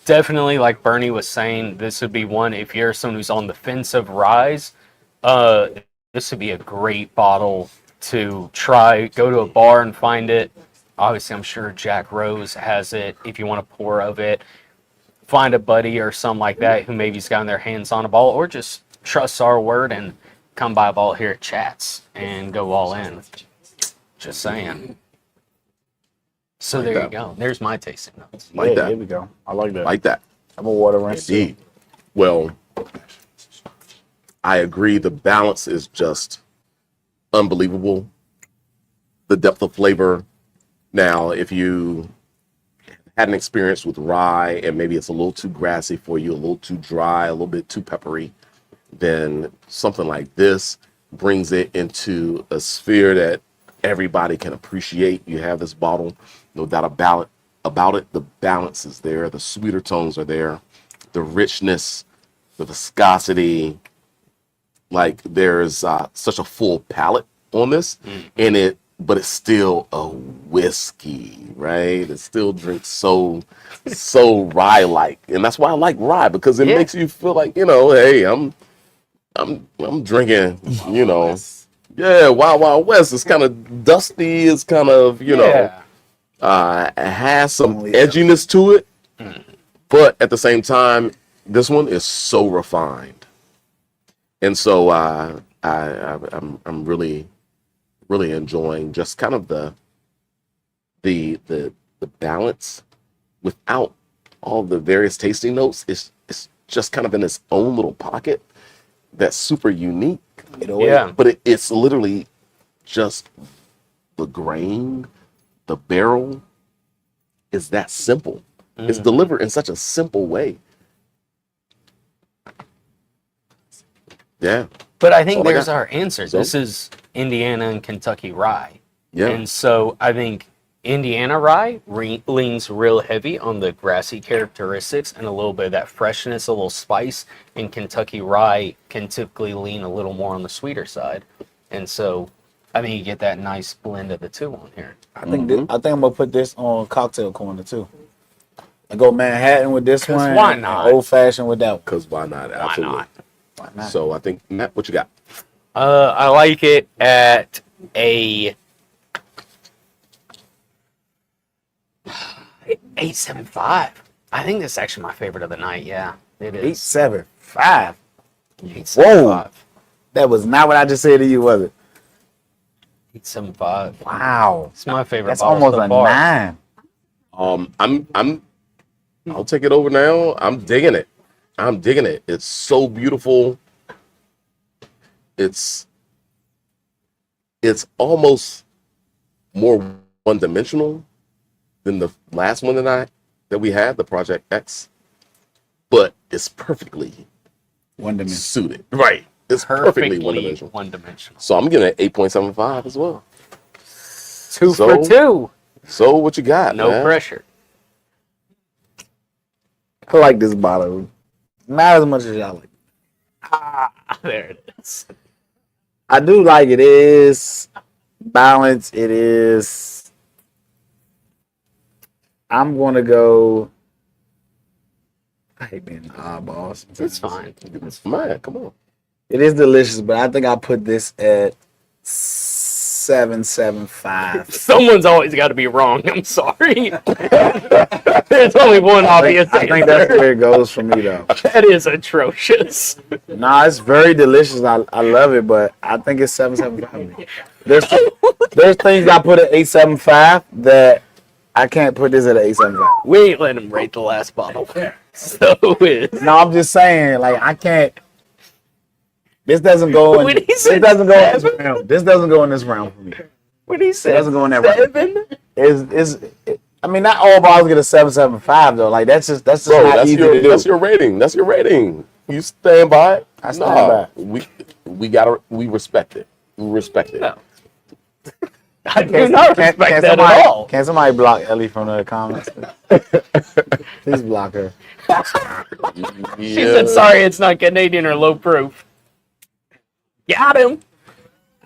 Definitely, like Bernie was saying, this would be one, if you're someone who's on the fence of ryes, this would be a great bottle to try. Go to a bar and find it. Obviously, I'm sure Jack Rose has it if you want a pour of it. Find a buddy or something like that who maybe's gotten their hands on a ball, or just trust our word and come by a ball here at Chats and go all in. Just saying. So there you go. There's my tasting notes. Like that. Here we go. I like that. Like that. I'm a water rinse. Indeed. Well, I agree. The balance is just unbelievable. The depth of flavor. Now, if you had an experience with rye and maybe it's a little too grassy for you, a little too dry, a little bit too peppery, then something like this brings it into a sphere that everybody can appreciate. You have this bottle, no doubt about it. The balance is there. The sweeter tones are there. The richness, the viscosity, like there's such a full palate on this, but it's still a whiskey, right? It still drinks so rye-like, and that's why I like rye, because it makes you feel like, hey, I'm drinking, Wild Wild West. It's kind of dusty. It's kind of, it has some edginess to it, but at the same time, this one is so refined, and so I'm really enjoying just kind of the balance without all the various tasting notes. It's just kind of in its own little pocket that's super unique. But it's literally just the grain, the barrel is that simple. It's delivered in such a simple way. Yeah. But I think That's all I there's got. our answer. So? This is Indiana and Kentucky rye. Yeah. And so I think Indiana rye leans real heavy on the grassy characteristics and a little bit of that freshness, a little spice. And Kentucky rye can typically lean a little more on the sweeter side. And so I think you get that nice blend of the two on here. I think I'm gonna put this on cocktail corner too. I go Manhattan with this 'Cause one. why not? Old fashioned with that one. Because why not? Absolutely. not? Why not? So I think, Matt, what you got? I like it at a 8.75. I think this is actually my favorite of the night. Yeah, it is. 8.75. 8.75. That was not what I just said to you, was it? 8.75. Wow. It's my favorite. That's bottle almost so a far. 9. I'll take it over now. I'm digging it. It's so beautiful. It's almost more one-dimensional than the last one that we had, the Project X, but it's perfectly One dimension. suited. Right. It's perfectly one-dimensional. One-dimensional. So I'm giving it 8.75 as well. 2 So- for 2. So what you got? No man? pressure. I like this bottle. Not as much as y'all like. There it is. I do like it. It is balanced. It is. I'm gonna go I hate being an oddball. sometimes. It's fine. It's fine. Man, come on. It is delicious, but I think I put this at 7.75. Someone's always got to be wrong. I'm sorry. There's only one obvious I think that's answer. where it goes for me, though. That is atrocious. Nah, it's very delicious. I love it, but I think it's 7.75. There's things I put at 8.75 that I can't put this at 8.75. We ain't letting him rate the last bottle. So is. No, I'm just saying, like I can't. This doesn't go in. When he This said doesn't go in this seven? round. This doesn't go in this round for me. When he said doesn't go in that round. 7, I mean, not all bottles get a 7.75 though. Like that's just Bro, not easy to do. that's your rating. That's your rating. You stand by it. I stand by We respect it. We respect it. No. I do not respect that somebody, at all. Can somebody block Ellie from the comments? Please block her. She said, sorry, it's not Canadian or low proof. Got him.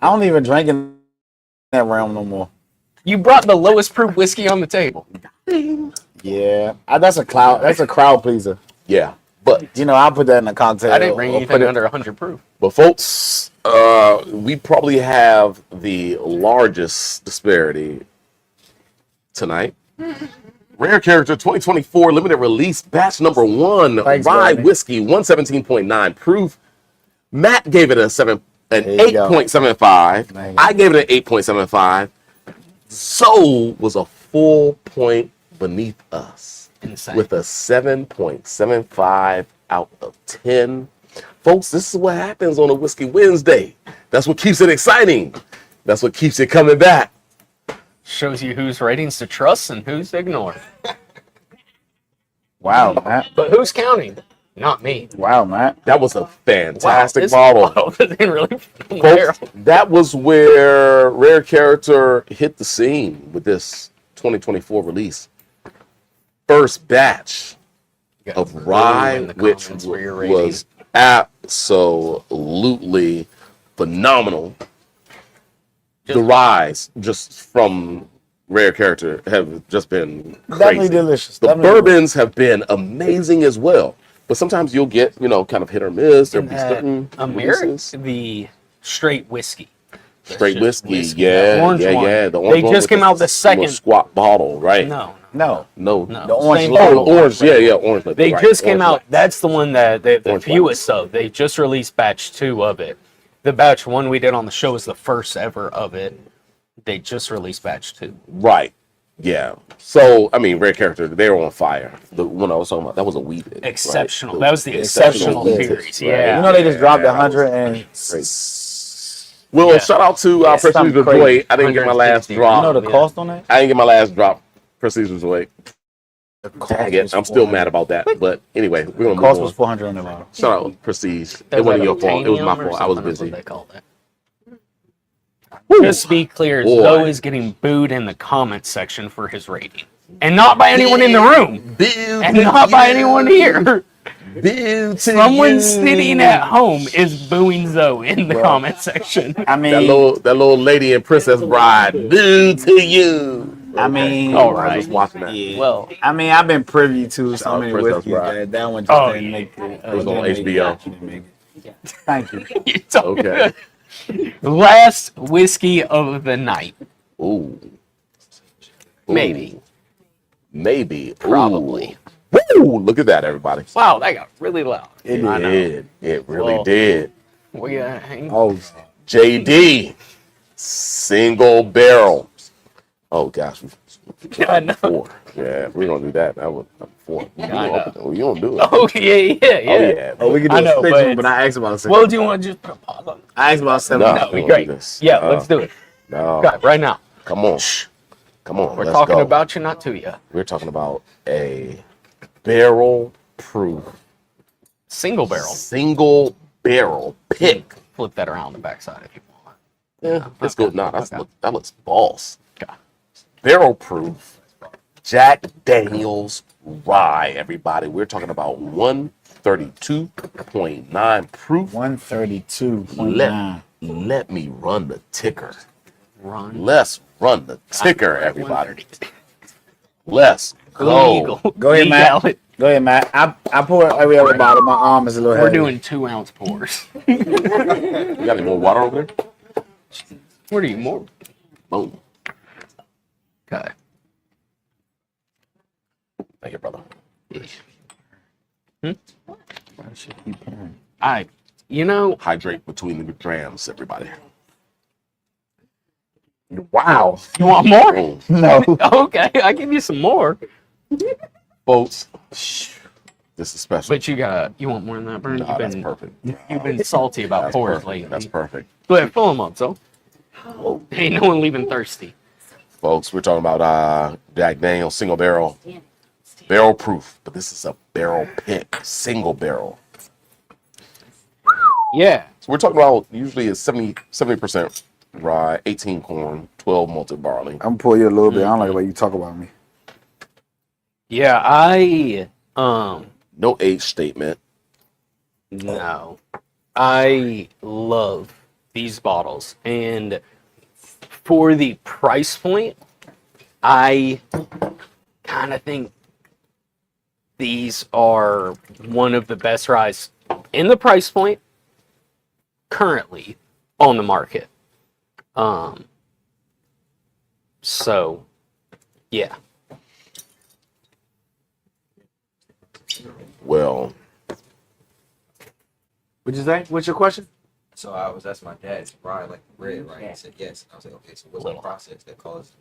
I don't even drink in that realm no more. You brought the lowest proof whiskey on the table. Yeah, that's a crowd pleaser. Yeah. But You know, I'll put that in a cocktail. I didn't bring or anything put it- under 100 proof. But folks, we probably have the largest disparity tonight. Rare Character 2024 limited release batch number 1 Thanks, rye Bernie. whiskey 117.9 proof. Matt gave it an There you go. 8.75. There you go. I gave it an 8.75. So was a full point beneath us Insane. with a 7.75 out of 10. Folks, this is what happens on a Whiskey Wednesday. That's what keeps it exciting. That's what keeps it coming back. Shows you whose ratings to trust and who's to ignore. Wow, Matt. But who's counting? Not me. Wow, Matt. That was a fantastic This bottle. didn't really Folks, that was where Rare Character hit the scene with this 2024 release. First batch of rye, which was absolutely phenomenal. The ryes just from Rare Character have just been Definitely crazy. delicious. The Definitely bourbons have been amazing as well. But sometimes you'll get, kind of hit or miss. There'll be certain American, releases. the straight whiskey. Straight That's just whiskey, The yeah, orange yeah, one. yeah. The They orange one just with came out the little second. squat bottle, right? No. No. No. No. The orange Same label. Oh, bottle. orange, yeah, orange. label, They right, just came orange out. label. That's the one that the Orange fewest of. They just released batch 2 of it. The batch 1 we did on the show was the first ever of it. They just released batch 2. Right. Yeah. So, I mean, Rare Character, they were on fire. The one I was talking about, that was a wheat. Right? Exceptional. That was the exceptional wheat series. right? Yeah. You know they just dropped Yeah, 100 and Well, Yeah. shout out to Yeah, Prestige something Joy. crazy. I didn't get my last 160. drop. you know the Yeah. cost on that? I didn't get my last drop. Prestige Joy. The cost Dang it. was I'm still 400. mad about that. But anyway, we're going The to cost move was on. 400 on the bottle. Shout out Prestige. Is It wasn't that your fault. It was my obtainium or fault. I was something? That's busy. what they called it. Whew. Just to be clear, Boy. Zoe is getting booed in the comments section for his rating. And not by anyone in the room. And not by anyone here. Someone sitting at home is booing Zoe in the comment section. I That mean, little lady in Princess Bride. Boo to you. I mean, All I right. was just watching that. yeah. Well, I mean, I've been privy to so out many Princess whiskeys Bride. that one just Oh, didn't yeah. make it. It was on HBO. Thank you. you're talking Okay. last whiskey of the night. Ooh. Maybe. Maybe. Ooh. Probably. Woo! Look at that, everybody. Wow, that got really loud. It It did. did. It really Well, did. We hang. Oh, JD. Single barrel. Oh, gosh. I know. 4. Yeah, we're going to do that. That was 4. You don't do it. Oh, yeah. Oh, yeah. oh, we could do I a know, six but one, but I asked about a six. Well, do you want to just put a pause on? I asked about 7. No. No, we we won't do great. this. Yeah, No. let's do it. No. Got it, right now. Come on. Come on. We're let's talking go. about you, not to you. We're talking about a barrel proof Single barrel. single barrel pick. Flip that around the backside if you want. Yeah, let's go. Nah, Okay. that looks boss. Okay. Barrel proof Jack Daniels rye, everybody. We're talking about 132.9 proof. 132.9. Let me run the ticker. Run. Let's run the ticker, everybody. Let's Legal. Go ahead, Matt. Legal. Go ahead, Matt. I pour every other bottle. My arm is a little We're heavy. doing 2-ounce pours. You got any more water over there? What are you more? Boom. Okay. Thank you, brother. Hydrate between the grams, everybody. Wow. You want more? Boom. No. Okay, I give you some more. Folks, this is special. But you want more than that, Burn? Nah, that's perfect. You've been salty about That's pours perfect. lately. That's perfect. Go ahead, fill them up, so. Ain't no one leaving thirsty. Folks, we're talking about Jack Daniel's single barrel proof, but this is a barrel pick, single barrel. Yeah. So we're talking about usually it's 70% rye, 18 corn, 12 malted barley. I'm gonna pull you a little bit. I don't like the way you talk about me. Yeah, No age statement. no. I love these bottles. And for the price point, I kind of think these are one of the best ryes in the price point currently on the market. So, yeah. Well, What'd you say? What's your question? So I was asking my dad, is rye like bread, right? He said yes. I was like, okay, so what's the process that caused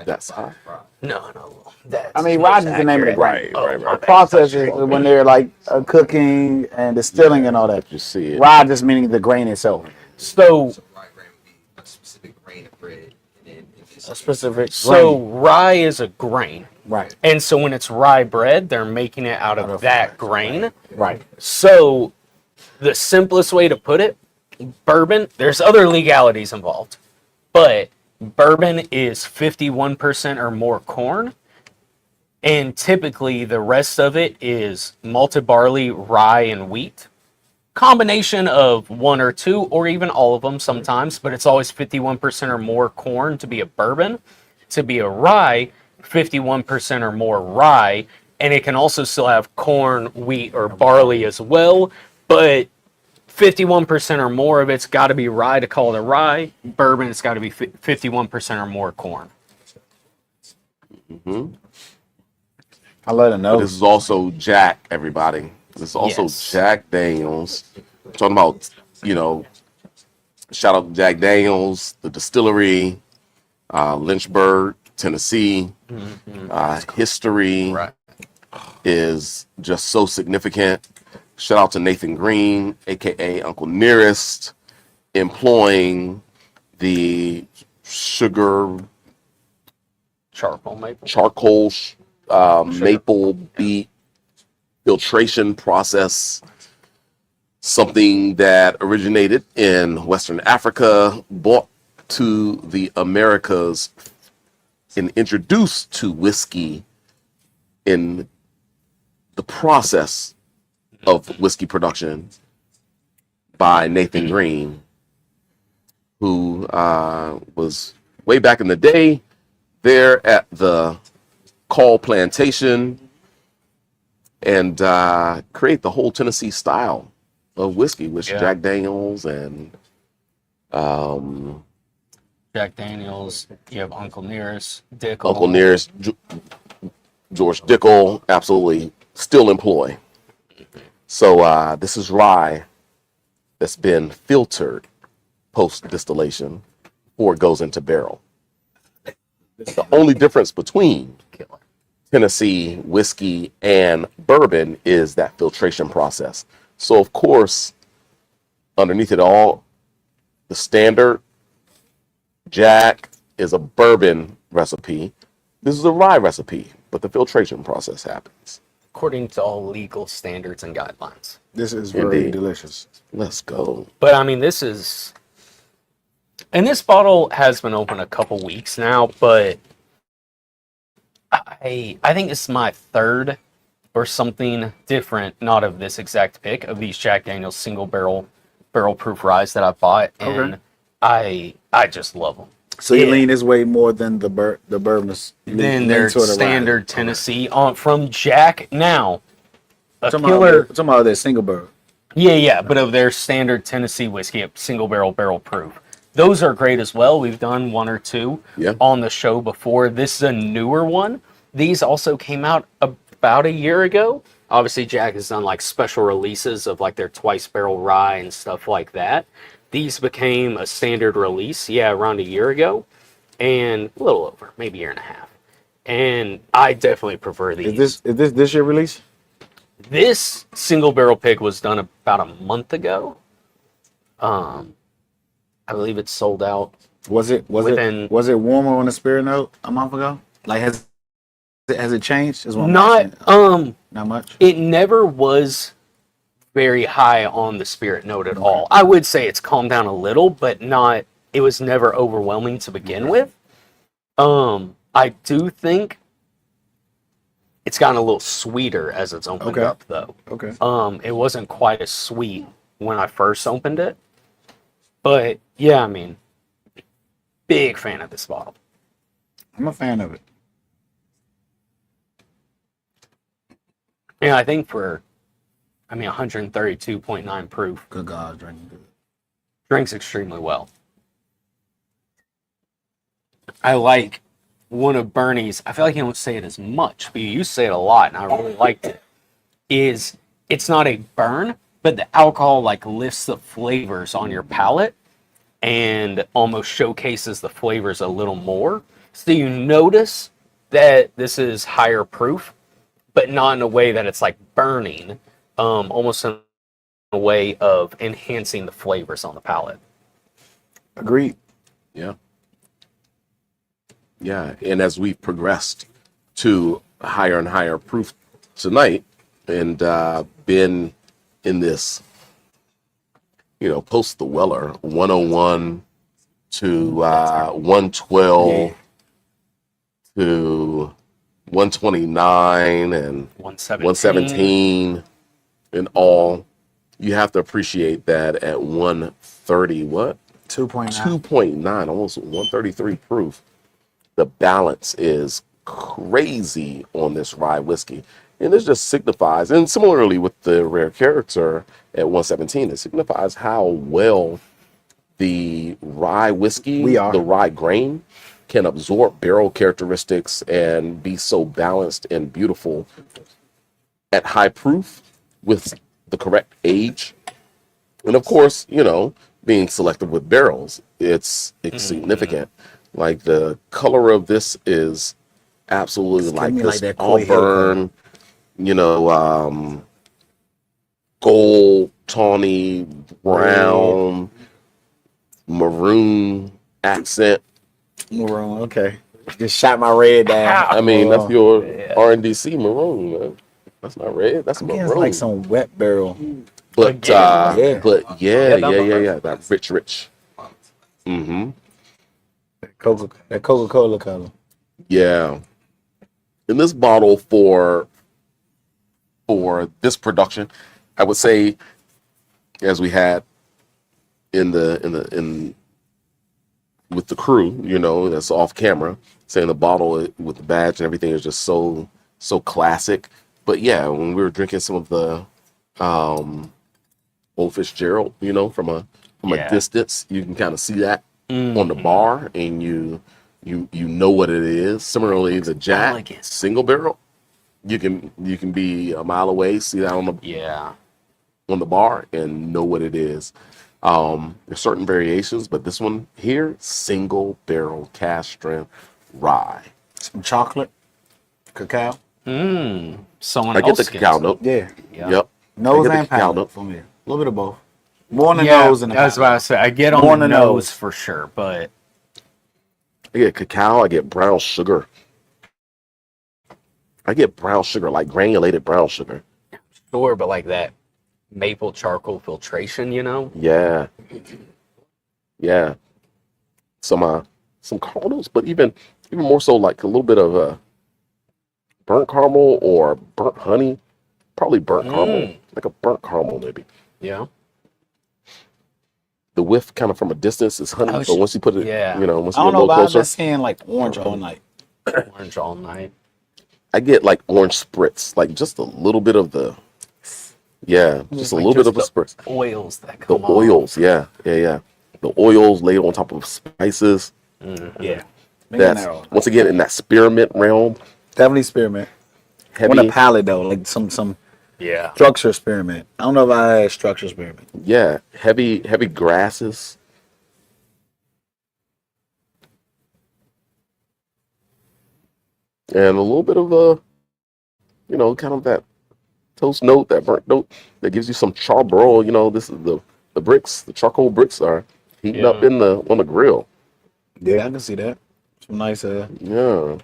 That's rye? No. That's I mean, rye is the name of the right, grain. right. The process is when they're like cooking and distilling and all that. You see it. Rye just meaning the grain itself. So Rye grain would be a specific grain of bread, and then if it's A specific rye is a grain. Right. And so when it's rye bread, they're making it out of that grain. Right. So the simplest way to put it, bourbon, there's other legalities involved, but bourbon is 51% or more corn. And typically the rest of it is malted barley, rye, and wheat. Combination of one or two, or even all of them sometimes, but it's always 51% or more corn to be a bourbon. To be a rye, 51% or more rye, and it can also still have corn, wheat, or barley as well, but 51% or more of it's got to be rye to call it a rye. Bourbon, it's got to be 51% or more corn. Mm-hmm. I let it know. This is also Jack, everybody. This is also Yes. Jack Daniels. Talking about, shout out to Jack Daniels, the distillery, Lynchburg, Tennessee. History Right. is just so significant. Shout out to Nathan Green, aka Uncle Nearest, employing the sugar Charcoal maple. maple beet filtration process, something that originated in Western Africa, brought to the Americas, and introduced to whiskey in the process of whiskey production by Nathan Green, who was way back in the day there at the Call Plantation and create the whole Tennessee style of whiskey with Jack Daniels and Jack Daniels. You have Uncle Nearest, Dickel. Uncle Nearest, George Dickel, absolutely still employ. So this is rye that's been filtered post distillation before it goes into barrel. The only difference between Tennessee whiskey and bourbon is that filtration process. So of course, underneath it all, the standard Jack is a bourbon recipe. This is a rye recipe, but the filtration process happens. According to all legal standards and guidelines. This is very Indeed. delicious. Let's go. But I mean, this is, and this bottle has been open a couple weeks now, but I think it's my third or something different, not of this exact pick, of these Jack Daniel's single barrel proof ryes that I bought, and I just love them. So you Yeah. lean this way more than the bourbons. Then their standard Tennessee from Jack. Now, a Talking killer. about that single bourbon. Yeah, but of their standard Tennessee whiskey, a single barrel proof. Those are great as well. We've done one or two on the show before. This is a newer one. These also came out about a year ago. Obviously, Jack has done like special releases of like their twice barrel rye and stuff like that. These became a standard release, around a year ago, and a little over, maybe a year and a half. And I definitely prefer these. Is this year release? This single barrel pick was done about a month ago. I believe it's sold out. Was it warmer on the spirit note a month ago? Like has it changed? Is what I'm asking. Not much. It never was very high on the spirit note at all. I would say it's calmed down a little, but not. It was never overwhelming to begin with. I do think it's gotten a little sweeter as it's opened up, though. Okay. It wasn't quite as sweet when I first opened it, but yeah, I mean, big fan of this bottle. I'm a fan of it. Yeah, I think 132.9 proof. Good God, drinking good. Drinks extremely well. I like one of Bernie's, I feel like you don't say it as much, but you used to say it a lot, and I really liked it, is it's not a burn, but the alcohol like lifts the flavors on your palate and almost showcases the flavors a little more. So you notice that this is higher proof, but not in a way that it's like burning, almost in a way of enhancing the flavors on the palate. Agreed. Yeah. Yeah, and as we've progressed to higher and higher proof tonight, and been in this, post the Weller 101 to 112 to 129 and 117 and all, you have to appreciate that at 130, what? 2.9. 2.9, almost 133 proof. The balance is crazy on this rye whiskey. And this just signifies, and similarly with the rare character at 117, it signifies how well the rye whiskey, the rye grain, can absorb barrel characteristics and be so balanced and beautiful at high proof with the correct age. And of course, being selective with barrels, it's significant. Like the color of this is absolutely like this auburn, gold, tawny, brown, maroon accent. Maroon, okay. Just shot my red down. I mean, that's your RNDC maroon, man. That's not red. That's maroon. It's like some wet barrel. But yeah, that rich. Mm-hmm. That Coca-Cola color. Yeah. In this bottle for this production, I would say, as we had in with the crew, that's off camera, saying the bottle with the badge and everything is just so classic. But yeah, when we were drinking some of the Old Fitzgerald, from a distance, you can kind of see that on the bar, and you know what it is. Similarly, the Jack single barrel, you can be a mile away, see that on the bar, and know what it is. There's certain variations, but this one here, single barrel cask strength rye. Some chocolate, cacao. Someone I get the cacao note. Yeah. Yep. Nose and palate for me. A little bit of both. More on the nose and the that's what I say. I get on the nose for sure, but I get cacao. I get brown sugar. I get brown sugar, like granulated brown sugar. sure, but like that maple charcoal filtration, Yeah. Some caramels, but even more so, like a little bit of burnt caramel or burnt honey. Probably burnt caramel, like a burnt caramel maybe. Yeah. the whiff kind of from a distance is honey, Oh, but once you put it, yeah. once I you don't get a know, little but I've closer, been seeing like orange all night. Orange all night. I get like orange spritz, like just a little bit of the, just a little bit of a spritz. Oils that The come off. oils, yeah. The oils laid on top of spices. Yeah. That's once again in that spearmint realm. Definitely spearmint. On Heavy, the palate though, like some Yeah. structure spearmint. I don't know if I had structure spearmint. yeah, heavy grasses. And a little bit of a, kind of that toast note, that burnt note that gives you some charbroil. This is the bricks, the charcoal bricks are heating up on the grill. Yeah, I can see that. Some nice Yeah.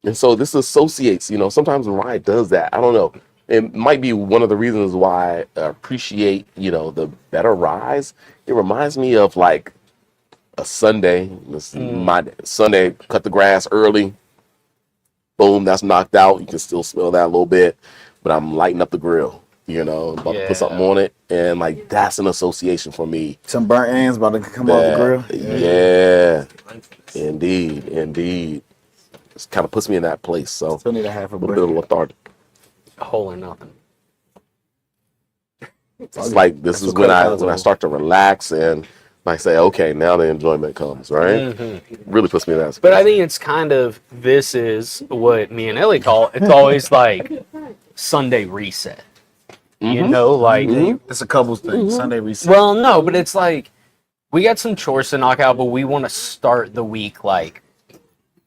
And so this associates, sometimes rye does that. I don't know. It might be one of the reasons why I appreciate, the better ryes. It reminds me of like a Sunday. This is my Sunday, cut the grass early. Boom, that's knocked out. You can still smell that a little bit, but I'm lighting up the grill, about to put something on it. And like, that's an association for me. some burnt ends about to come off the grill. Yeah. Indeed. It kind of puts me in that place. So Still need a half a a little bit of brick. lethargy. A whole or nothing. It's like this is what when I comes start to relax and I say, okay, now the enjoyment comes, right? Really puts me in that space. But I think it's kind of, this is what me and Ellie call, it's always like Sunday reset. Like, It's a couples thing. Sunday reset. well, no, but it's like, we got some chores to knock out, but we want to start the week like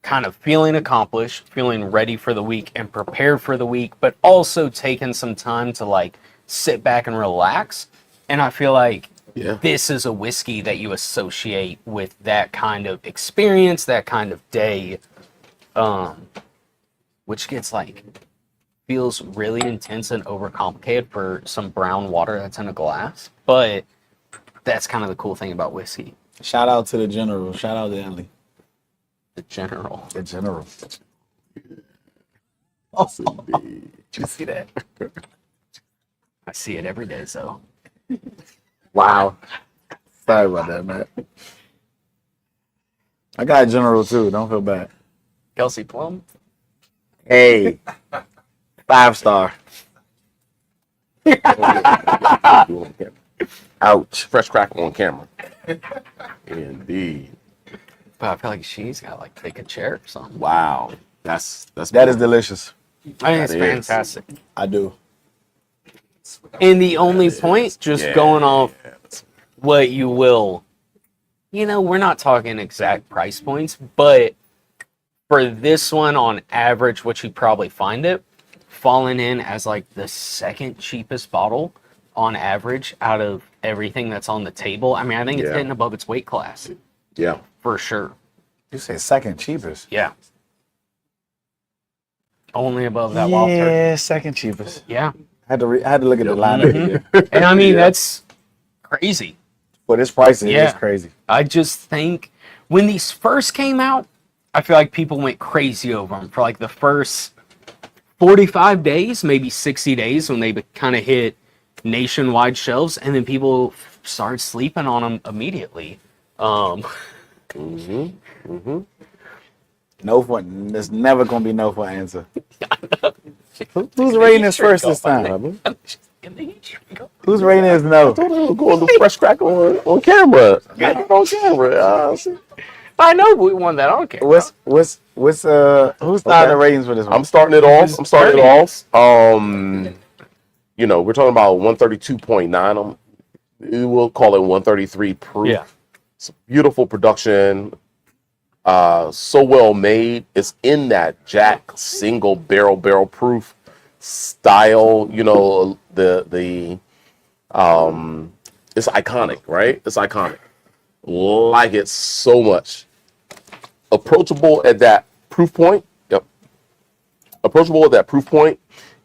kind of feeling accomplished, feeling ready for the week and prepared for the week, but also taking some time to like sit back and relax. And I feel like this is a whiskey that you associate with that kind of experience, that kind of day, which gets like, feels really intense and overcomplicated for some brown water that's in a glass. But that's kind of the cool thing about whiskey. Shout out to the general. Shout out to Ellie. The general. The general. Indeed. Did you see that? I see it every day, so. Wow. Sorry about that, man. I got a general too. Don't feel bad. Kelsey Plum? Hey. 5-star. Ouch. Fresh crackle on camera. Indeed. But I feel like she's got like take a chair or something. Wow. That is Delicious. I think it's That is. fantastic. I do. And the only point, just going off what you will, we're not talking exact price points, but for this one on average, what you probably find it falling in as like the second cheapest bottle on average out of everything that's on the table. I mean, I think it's hitting above its weight class. Yeah. For sure. You say second cheapest? Yeah. Only above that Wild Turkey. Yeah, second cheapest. Yeah. I had to look at the lineup here. And I mean, that's crazy. For this pricing, it's crazy. I just think when these first came out, I feel like people went crazy over them for like the first 45 days, maybe 60 days when they kind of hit nationwide shelves, and then people started sleeping on them immediately. No fun. There's never gonna be no for answer. Who's rating this first this time? Who's rating this no? Going to fresh crackle on camera. On camera. I know we won that. I don't care. Who's starting the ratings for this one? I'm starting it off. We're talking about 132.9. We'll call it 133 proof. Yeah. It's a beautiful production. So well made. It's in that Jack single barrel proof style. It's iconic, right? It's iconic. Like it so much. Approachable at that proof point. Yep. Approachable at that proof point,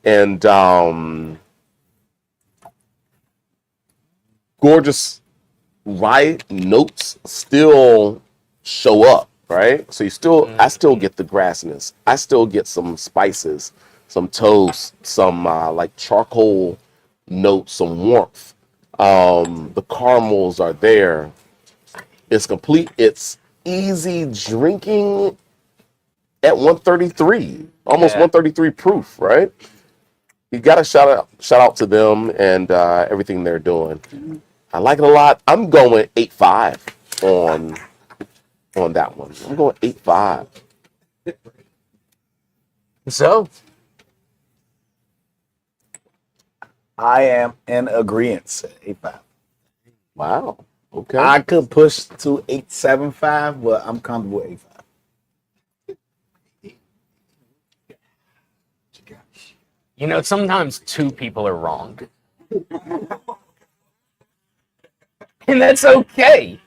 and gorgeous rye notes still show up, right? So I still get the grassiness. I still get some spices, some toast, some like charcoal notes, some warmth. The caramels are there. It's complete. It's easy drinking at 133, almost 133 proof, right? You got to shout out to them and everything they're doing. I like it a lot. I'm going 8.5 on that one. I'm going 8.5. So, I am in agreement. 8.5. Wow. Okay. I could push to 8.75, but I'm comfortable with 8.5. you know, sometimes two people are wrong. And that's okay.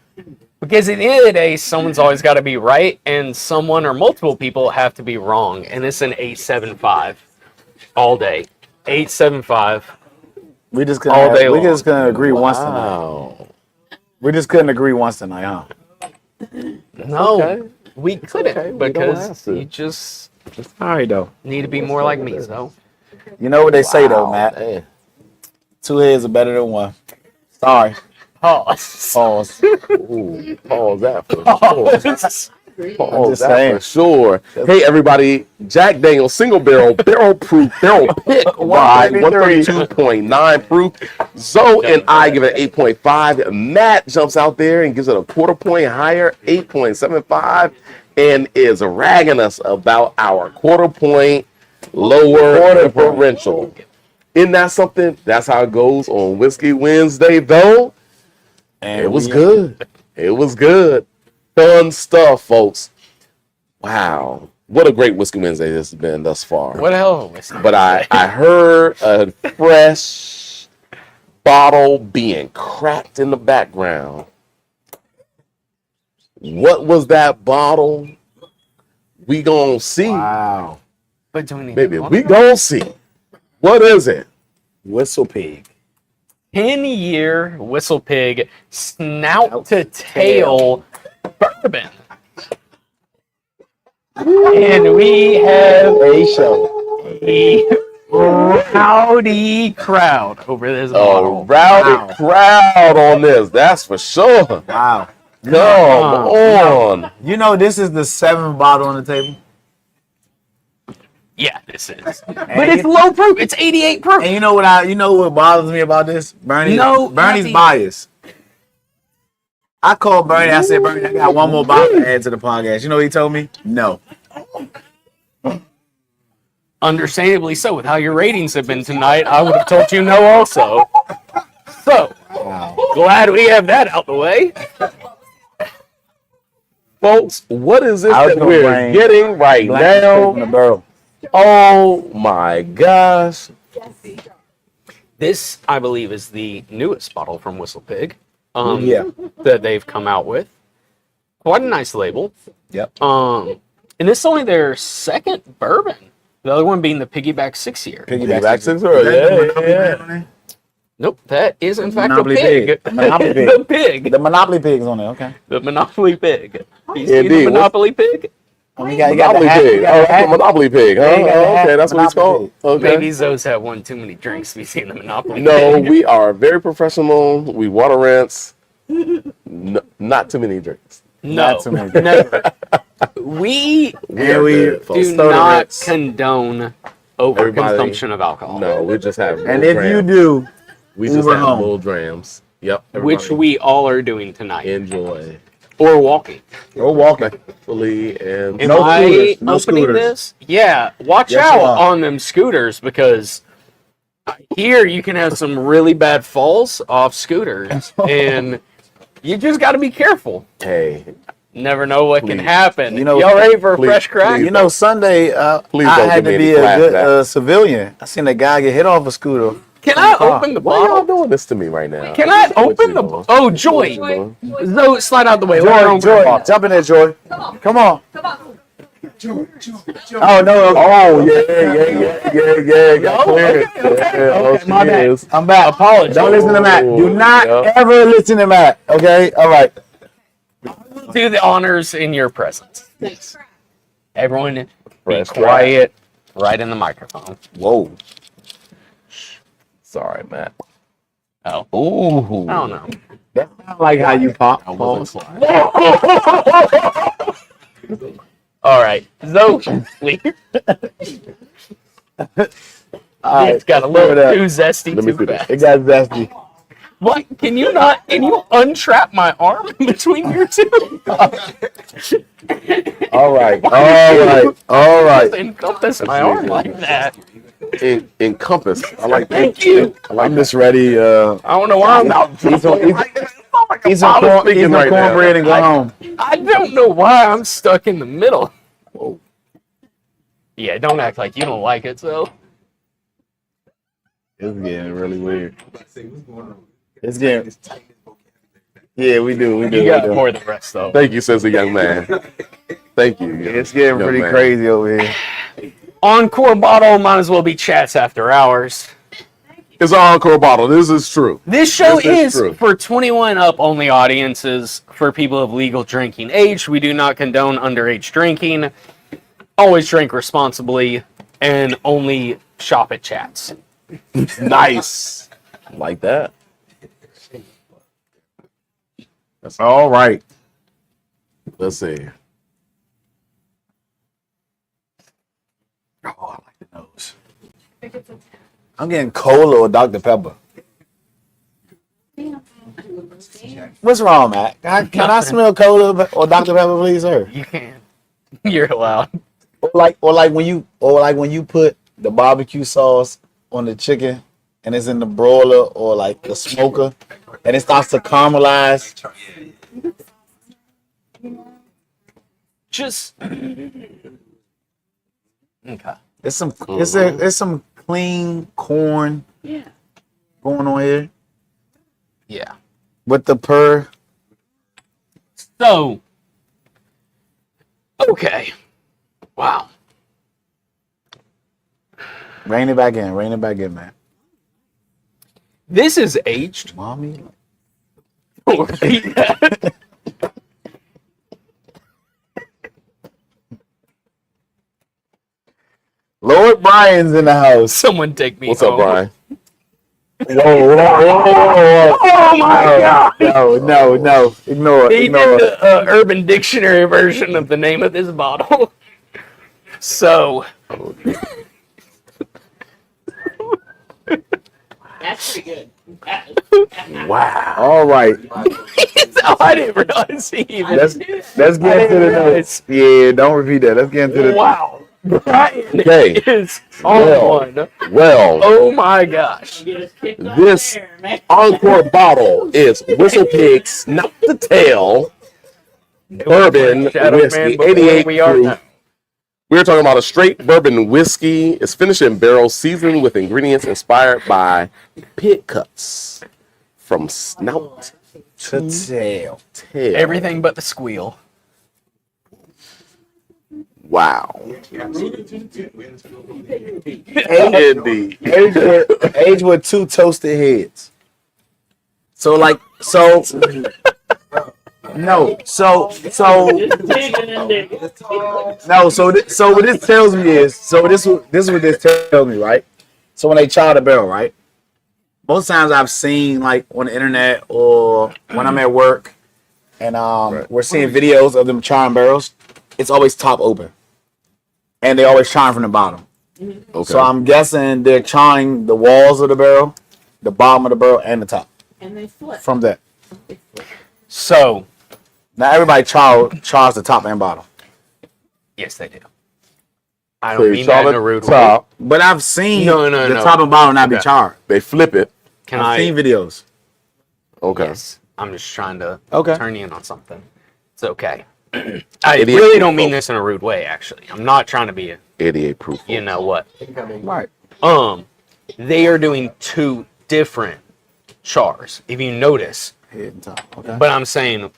Because at the end of the day, someone's always got to be right, and someone or multiple people have to be wrong. And it's an 8.75 all day. 8.75. We just All day couldn't. We long. just couldn't agree once tonight. Wow. We just couldn't agree once tonight, huh? No, okay. we couldn't Okay, we don't have because to. you just All right, though. need to be more like me, so. You know what they say, though, Wow, Matt? man. 2 heads are better than one. Sorry. Pause. Pause. Ooh, pause that for sure. Pause just that saying. for sure. Hey, everybody. Jack Daniel's single barrel, barrel proof, barrel pick by 132.9 proof. Zoe and I give it 8.5. Matt jumps out there and gives it a quarter point higher, 8.75, and is ragging us about our quarter point lower differential. Isn't that something? That's how it goes on Whiskey Wednesday, though. And It was good. It was good. Fun stuff, folks. Wow. What a great Whiskey Wednesday this has been thus far. What else? But I heard a fresh bottle being cracked in the background. What was that bottle? We gonna see. Wow. But do we need Baby, to we gonna see. What is it? Whistle pig. 10-year Whistle Pig snout to tail bourbon. And we have A show. a rowdy crowd over this A bottle. rowdy crowd on this, that's for sure. Wow. Come on. You know this is the 7th bottle on the table. Yeah, this is. But it's low proof. It's 88 proof. And you know what bothers me about this? Bernie's nothing. bias. I called Bernie. I said, Bernie, I got one more bottle to add to the podcast. You know what he told me? No. Understandably so. With how your ratings have been tonight, I would have told you no also. So, glad we have that out the way. Folks, what is this I was that gonna we're bring getting right From the now? barrel. Oh my gosh. This, I believe, is the newest bottle from Whistle Pig. Yeah. That they've come out with. Quite a nice label. Yep. And this is only their second bourbon. The other one being the Piggyback 6-year. Piggyback 6 yeah. Nope, that is in fact Monopoly a pig. pig. Monopoly pig. The pig. The Monopoly pig's on there. Okay. The Monopoly pig. You see Indeed. the Monopoly pig? Oh, you got the Monopoly hat. pig. You got Oh, the that's hat. the Monopoly pig, huh? Yeah, you got the Oh, hat. okay, that's what it's Monopoly called. Maybe Okay. Zoe's had one too many drinks to be seeing the Monopoly No, pig. we are very professional. We water rinse. Not too many drinks. No, Not too many. never. We And we do soda not rinse. condone overconsumption of alcohol. No, we just have And if you do, we just Uber have home. little drams. Yep. Which everybody we all are doing tonight. enjoy. Or walking. go walking. Fully and Am No I scooters, no opening scooters. this? Yeah, watch Yes, you out are. on them scooters because here you can have some really bad falls off scooters and you just got to be careful. hey, Never know what can Please. happen. You know- Y'all ready for a Please, fresh crack? please. You know, Sunday, Please I don't had give to me be any a good flashbacks. civilian. I seen a guy get hit off a scooter. Can I open the why y'all bottle? doing this to me right now? Can I What open you the doing? Oh, Joy. What you doing? Zoe, slide out the way. Let her Joy, open the Joy, bottle. jump in there, Joy. Come on. Oh no! Oh yeah. Got Oh, cleared. okay, okay. Yeah, oh, Okay, my she bad. is. I'm back. Apologies. Don't listen to Matt. Do not Yeah. ever listen to Matt. Okay. All right. Do the honors in your presence. Everyone, be Fresh quiet right in the microphone. Whoa. Sorry, Matt. Oh, Ooh. I don't know. That sounds like how you pop. I wasn't Pause. flying. All right, Zoe. It's got a little too zesty Let me too see this. fast. It got zesty. What? Can you not? Can you untrap my arm between your two? All right. Just encompass my arm like that. Encompass. I like that. Thank you. I'm just ready. I don't know why I'm not. Eat some cornbread and go home. I don't know why I'm stuck in the middle. Whoa. Yeah, don't act like you don't like it, so. It's getting really weird. It's getting. Yeah, we do. You got more than the rest, though. Thank you, says the young man. Thank you. It's getting young pretty man. crazy over here. Encore bottle might as well be chats after hours. It's an encore bottle. This is true. This show This is is true. for 21 up only audiences, for people of legal drinking age. We do not condone underage drinking. Always drink responsibly and only shop at chats. Nice. Like that. All right. Let's see. Oh, I like the nose. I'm getting cola or Dr. Pepper. What's wrong, Matt? Can I smell cola or Dr. Pepper, please, sir? You can. You're allowed. Or like when you put the barbecue sauce on the chicken and it's in the broiler or like the smoker and it starts to caramelize. Just. Okay. It's some clean corn going on here Yeah. with the purr. So. Okay. Wow. Rein it back in, man. This is aged. Mommy. Repeat that. Lord Brian's in the house. Someone take me What's home. up, Brian? Whoa. Oh my god! No. Ignore He it. did the Urban Dictionary version of the name of this bottle. So. That's pretty good. Wow. All right. Oh, I didn't realize he even. Let's get into the notes. Yeah, don't repeat that. Let's get into the Wow. Brian Okay. is on one. Well, Oh my gosh. this encore bottle is Whistle Pig Snout the Tail Bourbon Shadow Whiskey, Man, but 88 we are proof. now. We're talking about a straight bourbon whiskey. It's finished in barrels, seasoned with ingredients inspired by pig cuts from snout to tail. tail. Everything but the squeal. Wow. Indeed. Age with two toasted heads. So what this tells me is this is what this tells me, right? So when they char the barrel, right? Most times I've seen like on the internet or when I'm at work and we're seeing videos of them charring barrels, it's always top open. And they always charring from the bottom. Okay. So I'm guessing they're charring the walls of the barrel, the bottom of the barrel, and the top. And they flip. From that. So, Now everybody chars the top and bottom. yes, they do. I So don't you mean char that in the a rude way. top, But I've seen No. the top and bottom not be Okay. charred. they flip it. Can I've seen I? videos. Okay. Yes. I'm just trying to Okay. turn you in on something. It's okay. I Idiot really proof, don't mean though. this in a rude way, actually. I'm not trying to be a, 88 proof. you know what. Right. They are doing two different chars, if you notice. Head and top. Okay. But I'm saying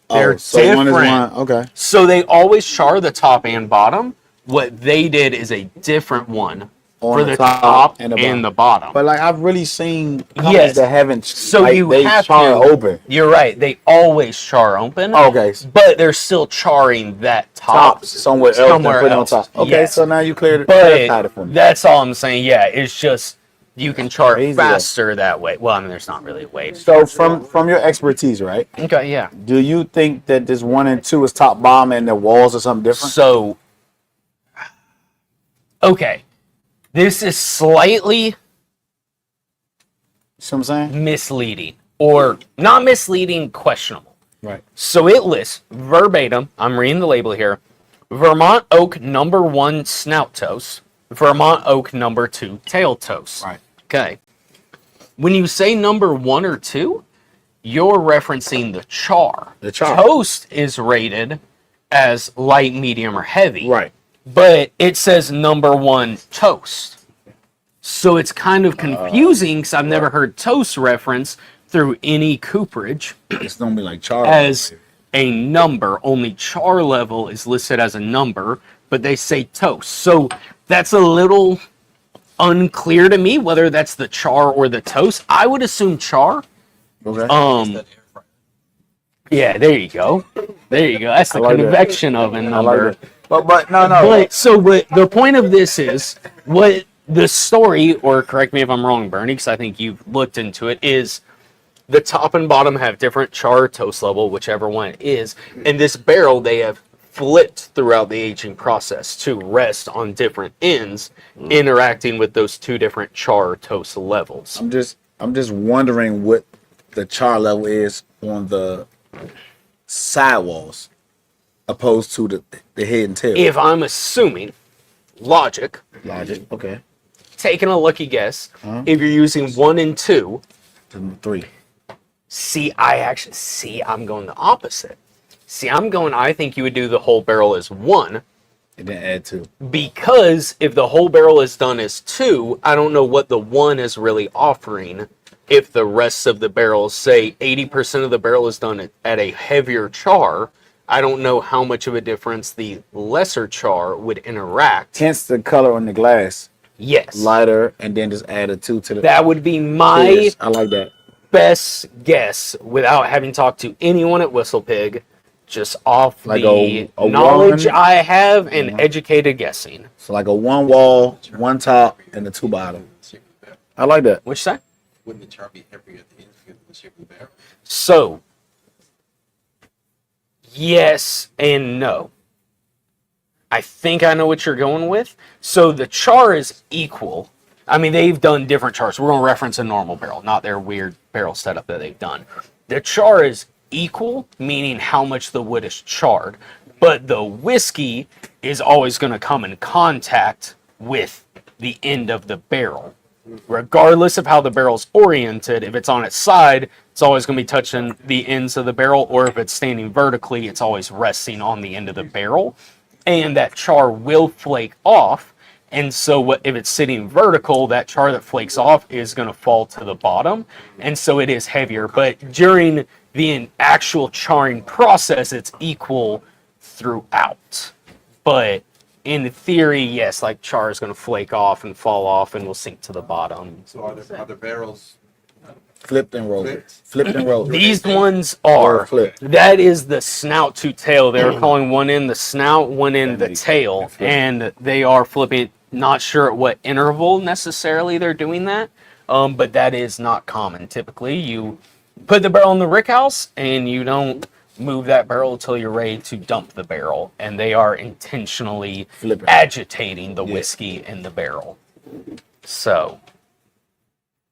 they're so different. one is one. Okay. So they always char the top and bottom. What they did is a different one On for the the top top and and the the bottom. But like I've really seen companies Yes. that haven't. So like, you they have char to- open. You're right. They always char open. Okay. But they're still charring that Top top somewhere else. somewhere Than put else. it on top. Okay. Yes. So now you clarified But it for me. that's all I'm saying. Yeah, it's just You can char Crazy, faster that way. Well, I mean, there's not really a way. So from your expertise, right? Okay, yeah. Do you think that this 1 and 2 is top bottom and the walls are something different? So, okay, this is slightly See what I'm saying? misleading, or not misleading, questionable. Right. So it lists verbatim, I'm reading the label here, Vermont Oak #1 snout toast, Vermont Oak #2 tail toast. Right. Okay. When you say #1 or 2, you're referencing the char. The char. Toast is rated as light, medium, or heavy. Right. But it says #1 toast. So it's kind of confusing because I've never heard toast reference through any cooperage It's gonna be like Charles. as a number. Only char level is listed as a number, but they say toast. So that's a little unclear to me whether that's the char or the toast. I would assume char. Okay. Yeah, there you go. There you go. That's the like that. convection oven number. it. But no. But so what the point of this is, what the story, or correct me if I'm wrong, Bernie, because I think you've looked into it, is the top and bottom have different char toast level, whichever one it is. And this barrel they have flipped throughout the aging process to rest on different ends, interacting with those two different char toast levels. I'm just wondering what the char level is on the sidewalls opposed to the head and tail. If I'm assuming logic, Okay. taking a lucky guess, if you're using 1 and 2, 3. I'm going the opposite. I think you would do the whole barrel as 1, And then add 2. because if the whole barrel is done as 2, I don't know what the 1 is really offering. If the rest of the barrel, say 80% of the barrel is done at a heavier char, I don't know how much of a difference the lesser char would interact. Hence the color on the glass. Yes. Lighter, and then just add a 2 to the. That would be my Yes, I like that. best guess without having talked to anyone at Whistle Pig, just off Like the a knowledge one? I have and educated guessing. So like a 1 wall, 1 top, and a 2 bottom. I like that. Which side? Wouldn't the char be heavier at the end because of the shape of the barrel? So, yes and no. I think I know what you're going with. So the char is equal. I mean, they've done different chars. We're going to reference a normal barrel, not their weird barrel setup that they've done. The char is equal, meaning how much the wood is charred. But the whiskey is always going to come in contact with the end of the barrel. Regardless of how the barrel's oriented, if it's on its side, it's always going to be touching the ends of the barrel, or if it's standing vertically, it's always resting on the end of the barrel. And that char will flake off. And so if it's sitting vertical, that char that flakes off is going to fall to the bottom. And so it is heavier. But during the actual charring process, it's equal throughout. But in theory, yes, like char is going to flake off and fall off and will sink to the bottom. So are the barrels Flipped and rolled. Flipped and rolled. These ones are. flipped. That is the snout to tail. They're calling one end the snout, one end the tail. And they are flipping. Not sure at what interval necessarily they're doing that. But that is not common. Typically, you put the barrel in the rickhouse and you don't move that barrel until you're ready to dump the barrel. And they are intentionally Flipping. agitating the whiskey in the barrel. So,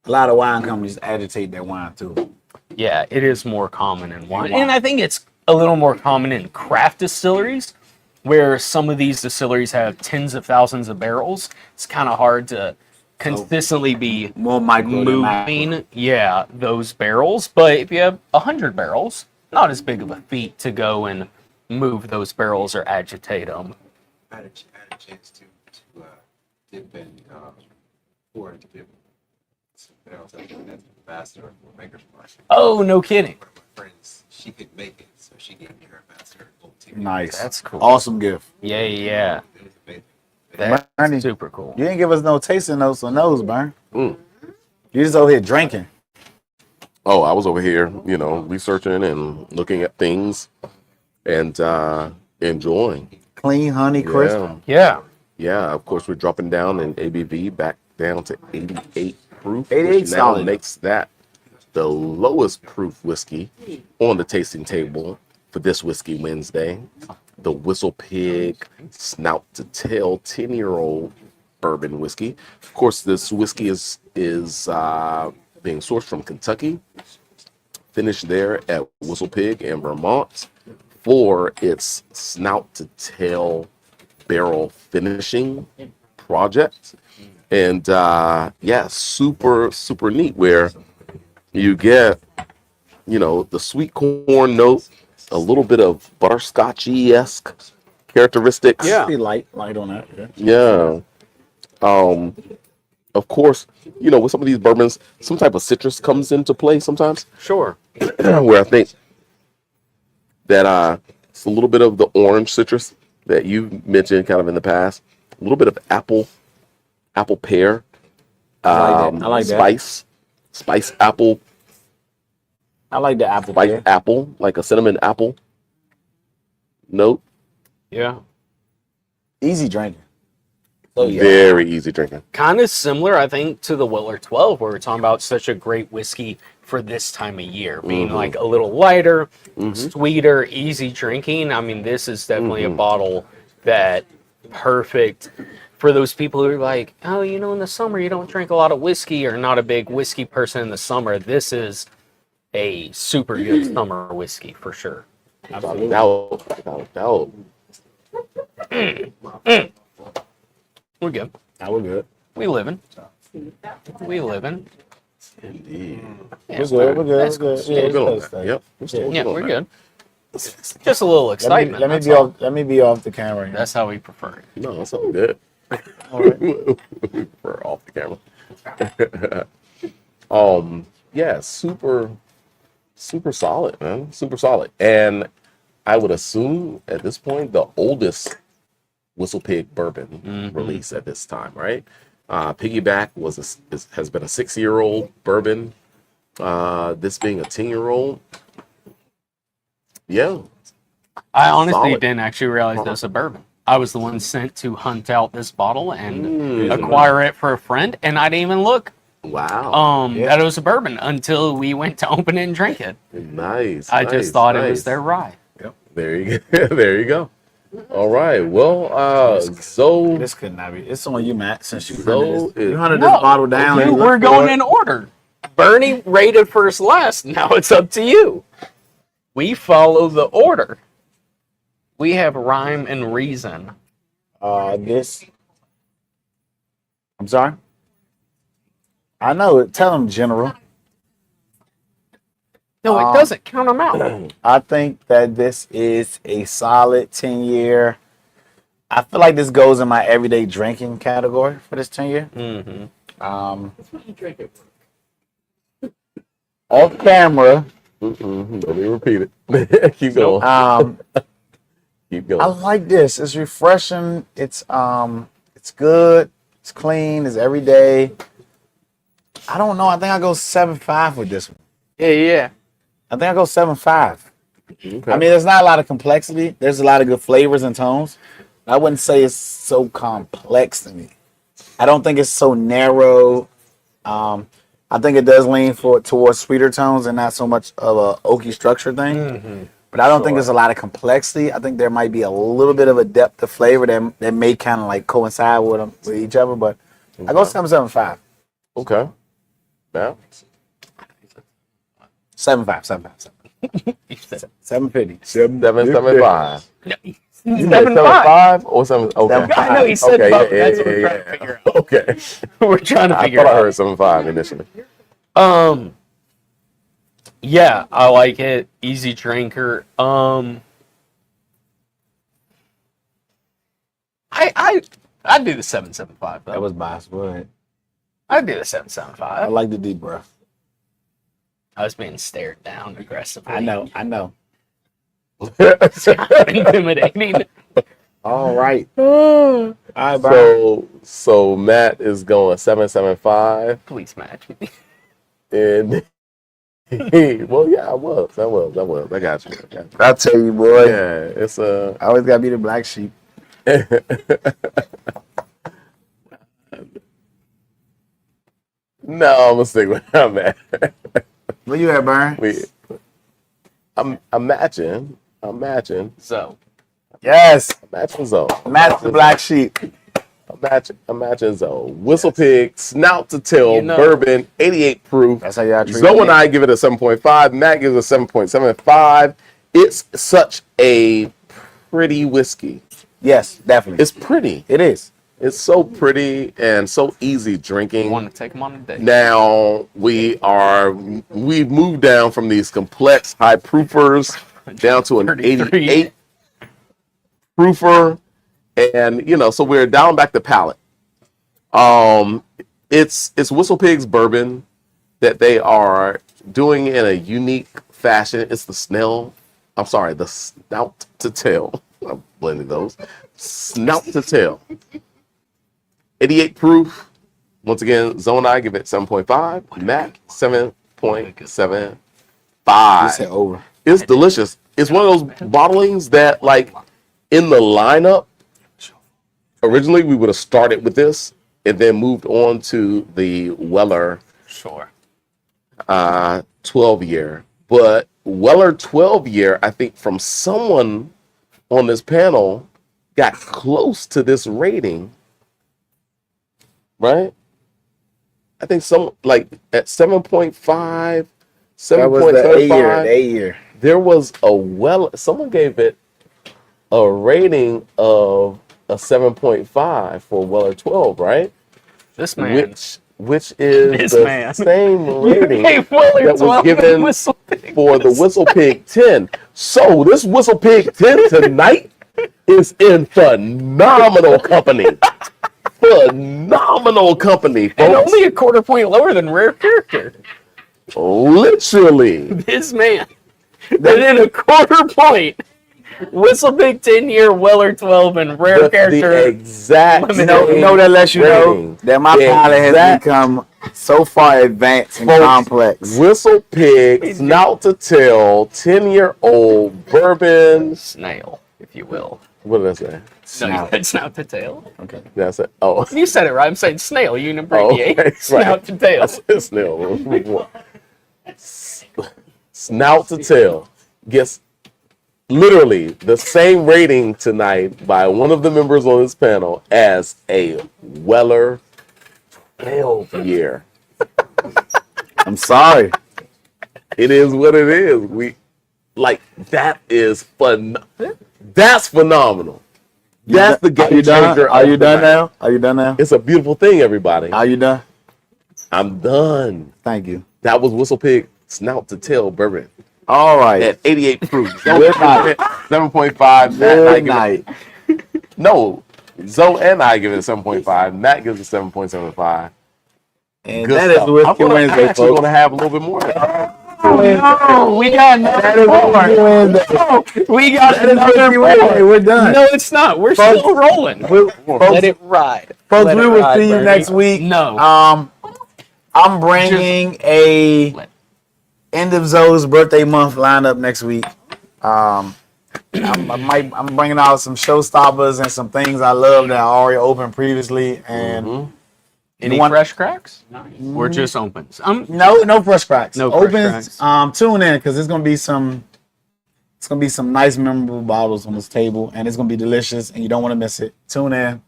A lot of wine companies agitate their wine too. yeah, it is more common in wine. And I think it's a little more common in craft distilleries, where some of these distilleries have tens of thousands of barrels. It's kind of hard to consistently be More micro than macro. moving, those barrels. But if you have 100 barrels, not as big of a feat to go and move those barrels or agitate them. I had a chance to dip and pour into different barrels. I think that's the master for Maker's Mark. Oh, no kidding. One of my friends, she could make it, so she gave me her master gold ticket. Nice. That's cool. Awesome gift. Yeah. It was amazing. That's Bernie, super cool. You didn't give us no tasting notes on those, Burn. Mm. You just over here drinking. Oh, I was over here, researching and looking at things and enjoying. Clean honey crisp. Yeah. Yeah. Yeah, of course, we're dropping down in ABV back down to 88 proof, 88 which now solid. makes that the lowest proof whiskey on the tasting table for this Whiskey Wednesday. The Whistle Pig Snout to Tail 10-year-old bourbon whiskey. Of course, this whiskey is being sourced from Kentucky, finished there at Whistle Pig in Vermont for its snout to tail barrel finishing project. And super, super neat where you get, the sweet corn note, a little bit of butterscotchy-esque characteristics. Yeah. Be light on that. Yeah. Of course, with some of these bourbons, some type of citrus comes into play sometimes. Sure. Where I think that it's a little bit of the orange citrus that you mentioned kind of in the past, a little bit of apple pear, I like that. spice apple, I like the apple. spice pear. apple, like a cinnamon apple note. Yeah. Easy drinking. So yeah. Very easy drinking. Kind of similar, I think, to the Weller 12, where we're talking about such a great whiskey for this time of year, being like a little lighter, sweeter, easy drinking. I mean, this is definitely a bottle that perfect for those people who are like, oh, in the summer you don't drink a lot of whiskey or not a big whiskey person in the summer. This is a super good summer whiskey for sure. Without a doubt. We're good. Now we're good. We living. Indeed. Yeah, We're good. We're good. That's We're good. cool. Yeah, We're good on it's that. good. Yep. We're still Yeah, good on we're that. good. Just a little excitement. Let me that's be all. off. Let me be off the camera. Here. That's how we prefer it. No, it's all good. All right. We're off the camera. Yeah, super solid, man. Super solid. And I would assume at this point the oldest Whistle Pig bourbon release at this time, right? Piggyback has been a 6-year-old bourbon. This being a 10-year-old. Yeah. I honestly Solid. didn't actually realize that was a bourbon. I was the one sent to hunt out this bottle and acquire it for a friend, and I didn't even look Wow. that it was a bourbon until we went to open it and drink it. Nice. I just thought it was their rye. There you go. There you go. All right. Well, so This could not be. It's on you, Matt. Since you So hunted this, it- you hunted No. this bottle down. Dude, You we're looked going for it. in order. Bernie rated first last. Now it's up to you. We follow the order. We have rhyme and reason. This. I'm sorry. I know it. Tell him, General. No, it doesn't. Count them out. I think that this is a solid 10-year. I feel like this goes in my everyday drinking category for this 10-year. Mm-hmm. That's what you drink it. Off camera, Let me repeat it. Keep going. Keep going. I like this. It's refreshing. It's good. It's clean. It's everyday. I don't know. I think I go 7.5 with this one. Yeah. I think I go 7.5. Okay. I mean, there's not a lot of complexity. There's a lot of good flavors and tones. I wouldn't say it's so complex to me. I don't think it's so narrow. I think it does lean towards sweeter tones and not so much of a oaky structure thing. But I don't think there's a lot of complexity. I think there might be a little bit of a depth of flavor that may kind of like coincide with each other. But I go 7.5. Okay. Yeah. 7.5. 7.50. 7.75. You said 7.5. 7.5 or 7? Okay. 7.5. I know he said Okay, both. yeah, That's yeah, what we're yeah, trying to figure out. Okay. We're trying to I figure thought I out. heard 7.5 initially. Yeah, I like it. Easy drinker. I'd do the 7.75 though. That was biased. Go ahead. I'd do the I 7.75. like the deep breath. I was being stared down aggressively. I know. Intimidating. All right. All right, Brian. So Matt is going 7.75, Please match me. and well, yeah, I was. I got you. I'll tell you, boy. Yeah, it's I always gotta be the black sheep. No, I'm gonna stick with where I'm at. Where you at, Burn? I'm matching. So, Yes. Matching zone. Matt's the black sheep. I'm matching zone. Whistle Pig, Snout to Tail, You know. Bourbon, 88 proof. That's how y'all treat Zoe it. and I give it a 7.5. Matt gives it a 7.75. It's such a pretty whiskey. Yes, definitely. It's pretty. It is. It's so pretty and so easy you drinking. want to take them on a date? Now we've moved down from these complex high proofers down to an 33. 88 proofer, and so we're down back the palate. It's Whistle Pig's bourbon that they are doing in a unique fashion. It's the snout to tail. I'm blending those. Snout to tail. 88 proof. Once again, Zoe and I give it 7.5. Mac 7.75. You said over. It's delicious. It's one of those bottlings that, like, in the lineup, originally we would have started with this and then moved on to the Weller Sure. 12 year. But Weller 12 year, I think from someone on this panel got close to this rating, right? I think some like at 7.5, That was the 7.75. 8 year. There was someone gave it a rating of a 7.5 for Weller 12, right? This man. Which is This the man. same rating Hey, Weller that was 12 given Whistle Pig. for the Whistle Pig 10. So this Whistle Pig 10 tonight is in phenomenal company. Phenomenal company, And folks. only a quarter point lower than Rare Character. Literally. This man. And then a quarter point. Whistle Pig 10-year, Weller 12, and Rare The Character. exact You know that lets you know rating. that my The palate has exact- become so far advanced and Folks, complex. Whistle Pig, Snout to Tail, 10-year-old bourbon. Snail, if you will. What did I say? No, Snout. it's Snout to Tail. Okay. That's it. Oh, You said it right. I'm saying snail. You can abbreviate. okay, Snout to Tail. That's snail. Snout to Tail gets literally the same rating tonight by one of the members on this panel as a Weller 12 year. I'm sorry. It is what it is. That is fun. That's phenomenal. That's the game changer. Are you of the done night. now? Are you done now? It's a beautiful thing, everybody. Are you done? I'm done. Thank you. That was Whistle Pig Snout to Tail bourbon All right. at 88 proof. Good night. 7.5. Good night. No, Zoe and I give it a 7.5. Matt gives it 7.75. And Good that is stuff. Whiskey I'm Wednesday, actually folks. going to have a little bit more. No, we got another more. We got another more. We're done. No, it's not. We're still rolling. Let it ride. Folks, Let we it will ride, see you Bernie. next week. No. I'm bringing a end of Zoe's birthday month lineup next week. I'm bringing out some showstoppers and some things I love that I already opened previously. And Any want- fresh cracks? Or just opens? no fresh cracks. No fresh Opens. cracks. Tune in because it's gonna be some nice memorable bottles on this table, and it's gonna be delicious, and you don't want to miss it. Tune in.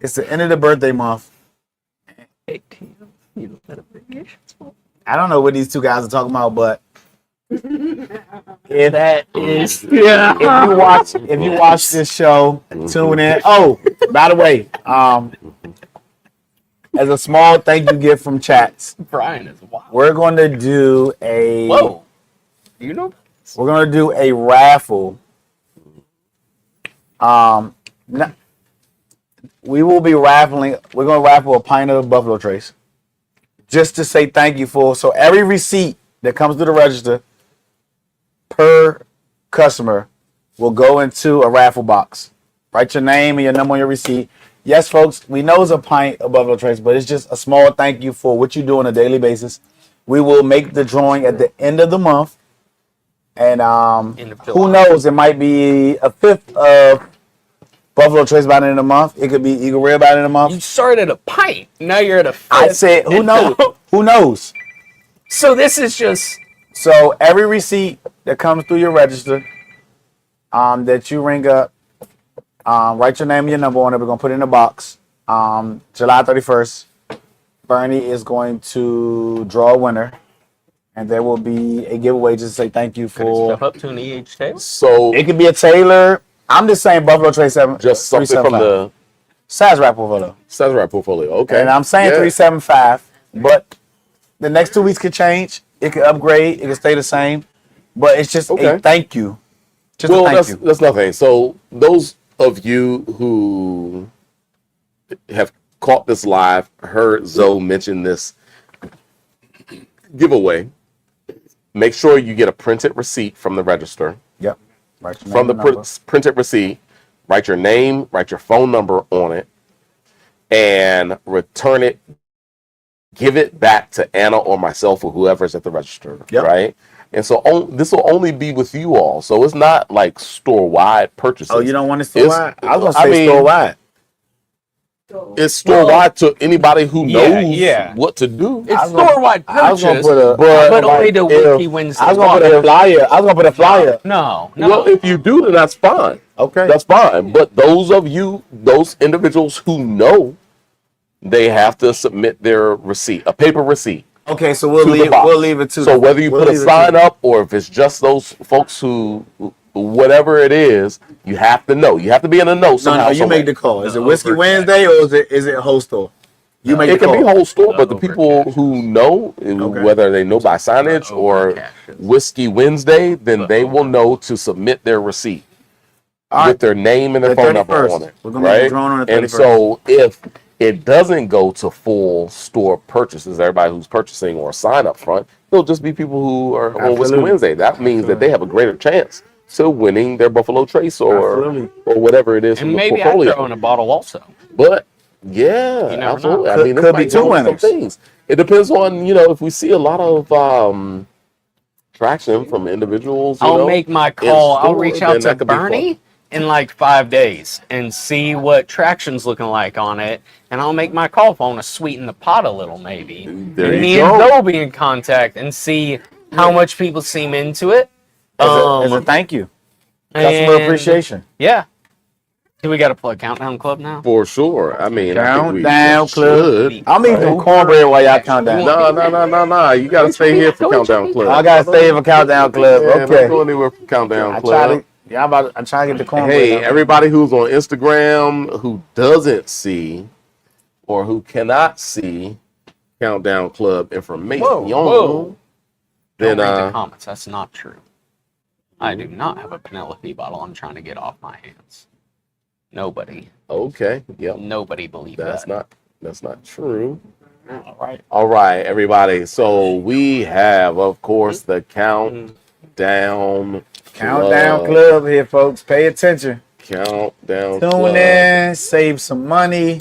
It's the end of the birthday month. I don't know what these two guys are talking about, but if That is, yeah. if you watch this show, tune in. Oh, by the way, as a small thank you gift from Chats, Brian is wild. we're going to do a Whoa. You know? we're going to do a raffle. We will be raffling. We're going to raffle a pint of Buffalo Trace, just to say thank you for. So every receipt that comes to the register per customer will go into a raffle box. Write your name and your number on your receipt. Yes, folks, we know it's a pint of Buffalo Trace, but it's just a small thank you for what you do on a daily basis. We will make the drawing at the end of the month. And who knows, it might be a fifth of Buffalo Trace by the end of the month. It could be Eagle Rare by the end of the month. You started at a pint. Now you're at a fifth. I said, who knows? Who knows? So this is just So every receipt that comes through your register, that you ring up, write your name and your number on it. We're gonna put it in a box. July 31st, Bernie is going to draw a winner, and there will be a giveaway just to say thank you for. step up to an EH table. So It could be a Taylor. I'm just saying Buffalo Trace 7. just something from 375. the Sazerac portfolio. Sazerac portfolio. Okay. And I'm saying Yeah. 375, but the next 2 weeks could change. It could upgrade. It could stay the same. But it's just Okay. a thank you. Just Well, a thank you. that's nothing. So those of you who have caught this live, heard Zoe mention this giveaway, make sure you get a printed receipt from the register. Yep. Write your From the name and number. printed receipt, write your name, write your phone number on it, and return it. Give it back to Anna or myself or whoever's at the register, Yep. right? And so this will only be with you all. So it's not like store-wide purchases. Oh, you don't want it store wide? I was I gonna say mean, store wide. It's store-wide to anybody who knows yeah. what to do. It's was gonna- store-wide I was gonna purchase, put a, but like, only to if- Wiki Wednesday. I was gonna put a flyer. I was gonna put a flyer. No. Well, if you do, then that's fine. Okay. That's fine. But those of you, those individuals who know, they have to submit their receipt, a paper receipt. Okay, so we'll to the leave. box. We'll leave it to. So whether you we'll put a leave it sign to- up or if it's just those folks who, whatever it is, you have to know. You have to be in the know No, somehow. no, you somewhere. make the call. Is it No, Whiskey over Wednesday or is it whole store? You make It the can call. be whole store, but the Over people cash. who know, whether they know by signage Over or cash. Whiskey Wednesday, then they will know to submit their receipt All with right. their name and their The phone number 31st. on it. We're gonna make the Right? drawing on the And 31st. so if it doesn't go to full store purchases, everybody who's purchasing or sign up front, it'll just be people who are on Whiskey Absolutely. Wednesday. That means that they have a greater chance to winning their Buffalo Trace or Absolutely. whatever it is And from the maybe I portfolio. throw in a bottle also. But yeah, You never absolutely. know. I Could- mean, could this be might two go with some winners. things. It depends on if we see a lot of traction from individuals. I'll make my call. I'll store, reach out then to that could be fun. Bernie in like 5 days and see what traction's looking like on it. And I'll make my call if I want to sweeten the pot a little, maybe. There And you me go. and Zoe will be in contact and see how much people seem into it. As a thank you. Customer and- appreciation. Yeah. Do we got to play Countdown Club now? For sure. I mean, I think we Countdown Club. should. I'm eating some cornbread while y'all count down. No. You got to stay here for Countdown Club. I gotta stay for Countdown Club. Yeah, Okay. Don't go anywhere for Countdown I Club. I'm trying to get the cornbread. Hey, out. everybody who's on Instagram who doesn't see or who cannot see Countdown Club information, Whoa. then Don't read the comments. That's not true. I do not have a Penelope bottle I'm trying to get off my hands. Nobody. okay, yep, Nobody believe that's that. not true. All right. All right, everybody. So we have, of course, the Countdown Club here, folks. Pay attention. Countdown Tune Club. in. Save some money.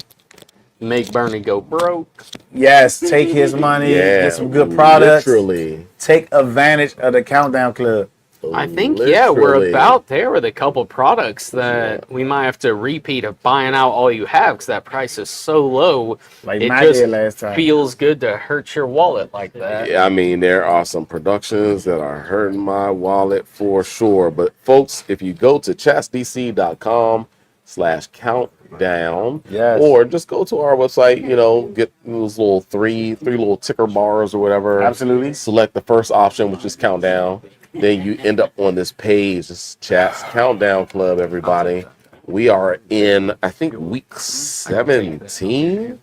Make Bernie go broke. Yes, take his money. Yeah, Get some good products. Literally. Take advantage of the Countdown Club. I think, we're Literally. about there with a couple products that we might have to repeat of buying out all you have because that price is so low. Like It Matt just did last time. feels good to hurt your wallet like that. Yeah, I mean, there are some productions that are hurting my wallet for sure. But folks, if you go to chastdc.com/countdown, Yes. or just go to our website, get those little three little ticker bars or whatever. Absolutely. Select the first option, which is countdown. Then you end up on this page. It's Chat's Countdown Club, everybody. We are in, I think, week 17.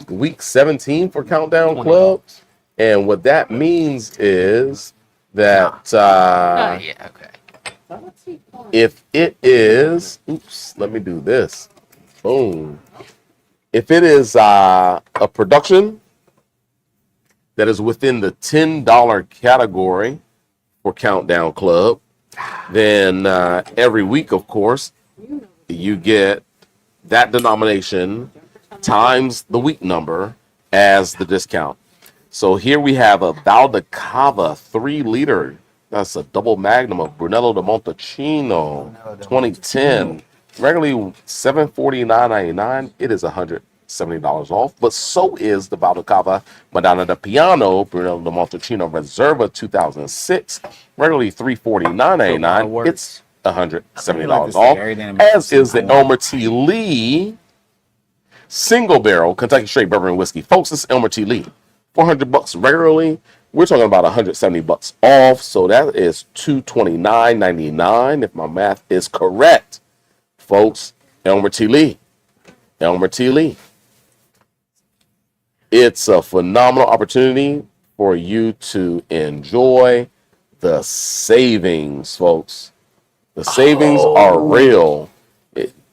Week 17 for Countdown Club. And what that means is that Yeah, okay. if it is, let me do this. Boom. If it is a production that is within the $10 category for Countdown Club, then every week, of course, you get that denomination times the week number as the discount. So here we have a Valdecava 3-liter. That's a double magnum of Brunello de Montalcino 2010. Regularly $749.99. It is 100 $70 off. But so is the Valdocava Madonna de Piano Brunello de Montalcino Reserva 2006, regularly $349.99. It's $170 off. As is the Elmer T. Lee single barrel Kentucky Straight Bourbon Whiskey. Folks, this is Elmer T. Lee. $400 regularly. We're talking about $170 off. So that is $229.99 if my math is correct. Folks, Elmer T. Lee. Elmer T. Lee. It's a phenomenal opportunity for you to enjoy the savings, folks. The savings are real.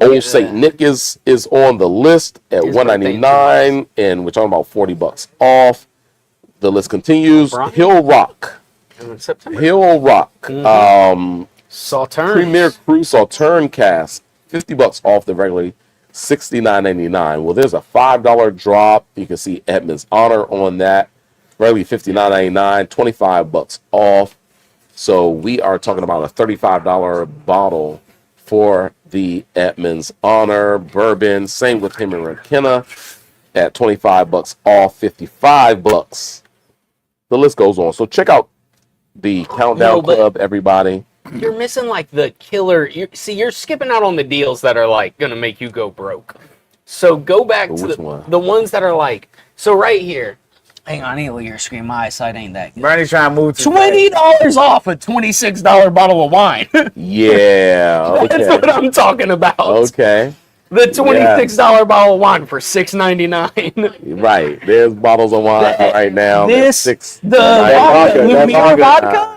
Old St. Nick is on the list at $199, and we're talking about $40 off. The list continues. Hill Rock. Hill Rock. Sauterne. Premier Cru Sauterne cask. $50 off the regularly $69.99. Well, there's a $5 drop. You can see Edmund's Honor on that. Regularly $59.99, $25 off. So we are talking about a $35 bottle for the Edmund's Honor bourbon. Same with him and McKenna at $25 off, $55. The list goes on. So check out the Countdown Club, everybody. You're missing like the killer. You're skipping out on the deals that are like going to make you go broke. So go back to the ones that are like, so right here. Hang on, I need to look at your screen. My eyesight ain't that good. Bernie's trying to move to $20 off a $26 bottle of wine. Yeah. Okay. That's what I'm talking about. Okay. The $26 bottle of wine for $6.99. Right. There's bottles of wine right now. This, $6. the Lumiere vodka.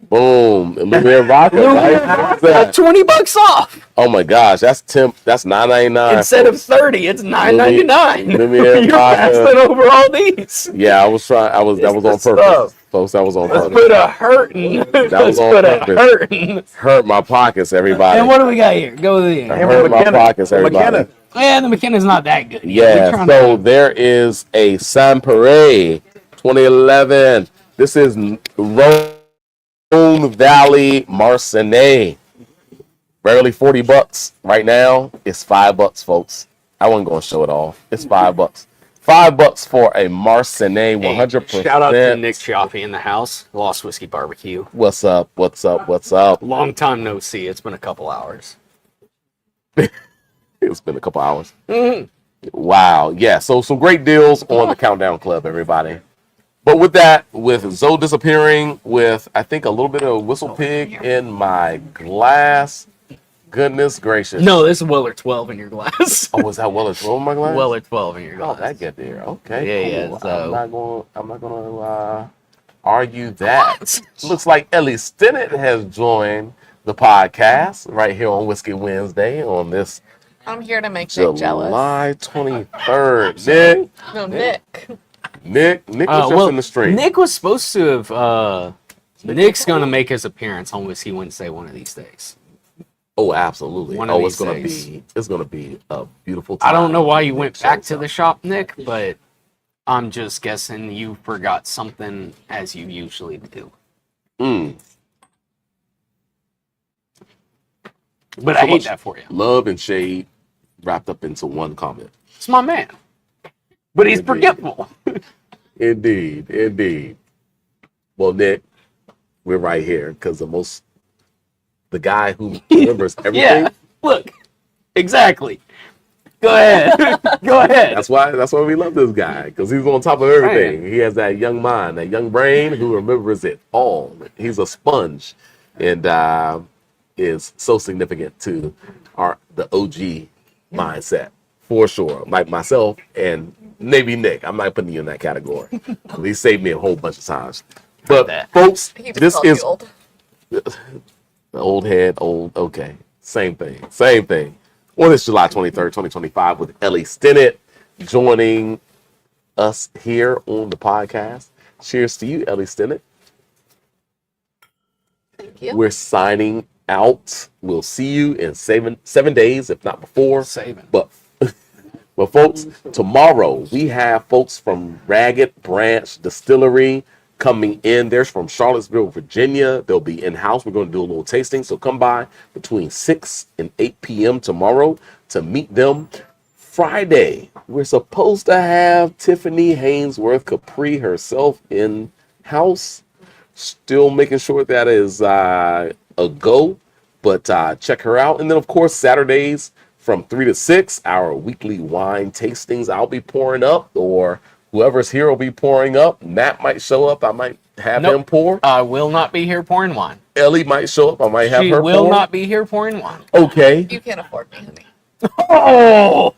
Boom. Lumiere vodka. Right? $20 off. Oh my gosh, that's $9.99. Instead of $30, it's $9.99. Lumiere You're vodka. passing over all these. Yeah, I was trying. That was on purpose, folks. That was on purpose. Put a hurting. That was on purpose. Hurt my pockets, everybody. And what do we got here? Go with the Hurt my pockets, everybody. Yeah, the McKenna's not that good. Yeah. So there is a Saint-Péray 2011. This is Rhone Valley Marsanne. Barely $40 right now. It's $5, folks. I wasn't going to show it off. It's $5. $5 for a Marsanne 100%. Shout out to Nick Chaffee in the house. Lost Whiskey Barbecue. What's up? What's up? What's up? Long time no see. It's been a couple hours. It's been a couple hours. Mm-hmm. Wow. Yeah. So some great deals on the Countdown Club, everybody. But with that, with Zoe disappearing, with I think a little bit of Whistle Pig in my glass. Goodness gracious. No, this is Weller 12 in your glass. Oh, is that Weller 12 in my glass? Weller 12 in your glass. Oh, that get there. Okay. Yeah, cool. yeah. So I'm not gonna argue that. Looks like Ellie Stinnett has joined the podcast right here on Whiskey Wednesday on this. I'm here to make Nick jealous. July 23rd. Nick. No, Nick. Nick was just in the stream. Nick was supposed to have. Nick's gonna make his appearance on Whiskey Wednesday one of these days. Oh, absolutely. One of it's these gonna days. be a beautiful time. I don't know why you went back to the shop, Nick, but I'm just guessing you forgot something as you usually do. But I hate that for you. Love and shade wrapped up into one comment. It's my man. But he's forgetful. Indeed. Well, Nick, we're right here because the guy who remembers everything. Yeah, look, exactly. Go ahead. Go ahead. That's why we love this guy, because he's on top of everything. He has that young mind, that young brain who remembers it all. He's a sponge, and is so significant to the OG mindset, for sure. Like myself and maybe Nick. I'm not putting you in that category. He saved me a whole bunch of times. But folks, this is old. Old head, okay. Same thing. On this July 23rd, 2025, with Ellie Stinnett joining us here on the podcast. Cheers to you, Ellie Stinnett. Thank you. We're signing out. We'll see you in 7 days, if not before. But folks, tomorrow we have folks from Ragged Branch Distillery coming in. There's from Charlottesville, Virginia. They'll be in-house. We're going to do a little tasting. So come by between 6 and 8 p.m. tomorrow to meet them. Friday, we're supposed to have Tiffany Hainsworth Capri herself in house. Still making sure that is a go, but check her out. And then, of course, Saturdays from 3 to 6, our weekly wine tastings I'll be pouring up, or whoever's here will be pouring up. Matt might show up. I might have him pour. I will not be here pouring wine. Ellie might show up. I might have She her will pour. not be here pouring wine. Okay. You can't afford me, honey. Oh!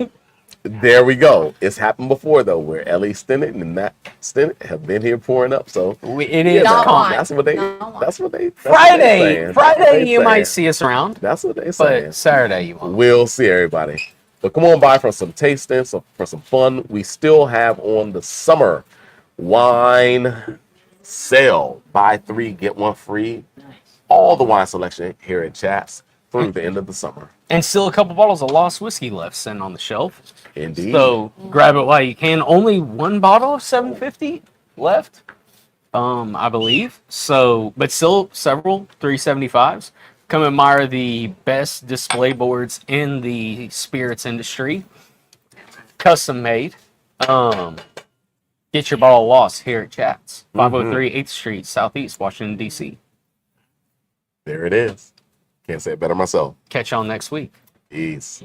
There we go. It's happened before though, where Ellie Stennett and Matt Stennett have been here pouring up. So It is Not coming. wine. that's what they. No. That's what they. That's Friday. what they saying. That's what Friday, they you might saying. see us around, That's what they saying. but Saturday you won't. We'll see everybody. But come on by for some tasting, for some fun. We still have on the summer wine sale. Buy 3, get 1 free. All the wine selection here at Chats through the end of the summer. And still a couple bottles of Lost Whiskey left sitting on the shelf. Indeed. So grab it while you can. Only one bottle of 750 left, I believe. So, but still several 375s. Come admire the best display boards in the spirits industry. Custom made. Get your bottle of Lost here at Chats. 503 8th Street, Southeast, Washington, D.C. There it is. Can't say it better myself. Catch y'all next week. Peace.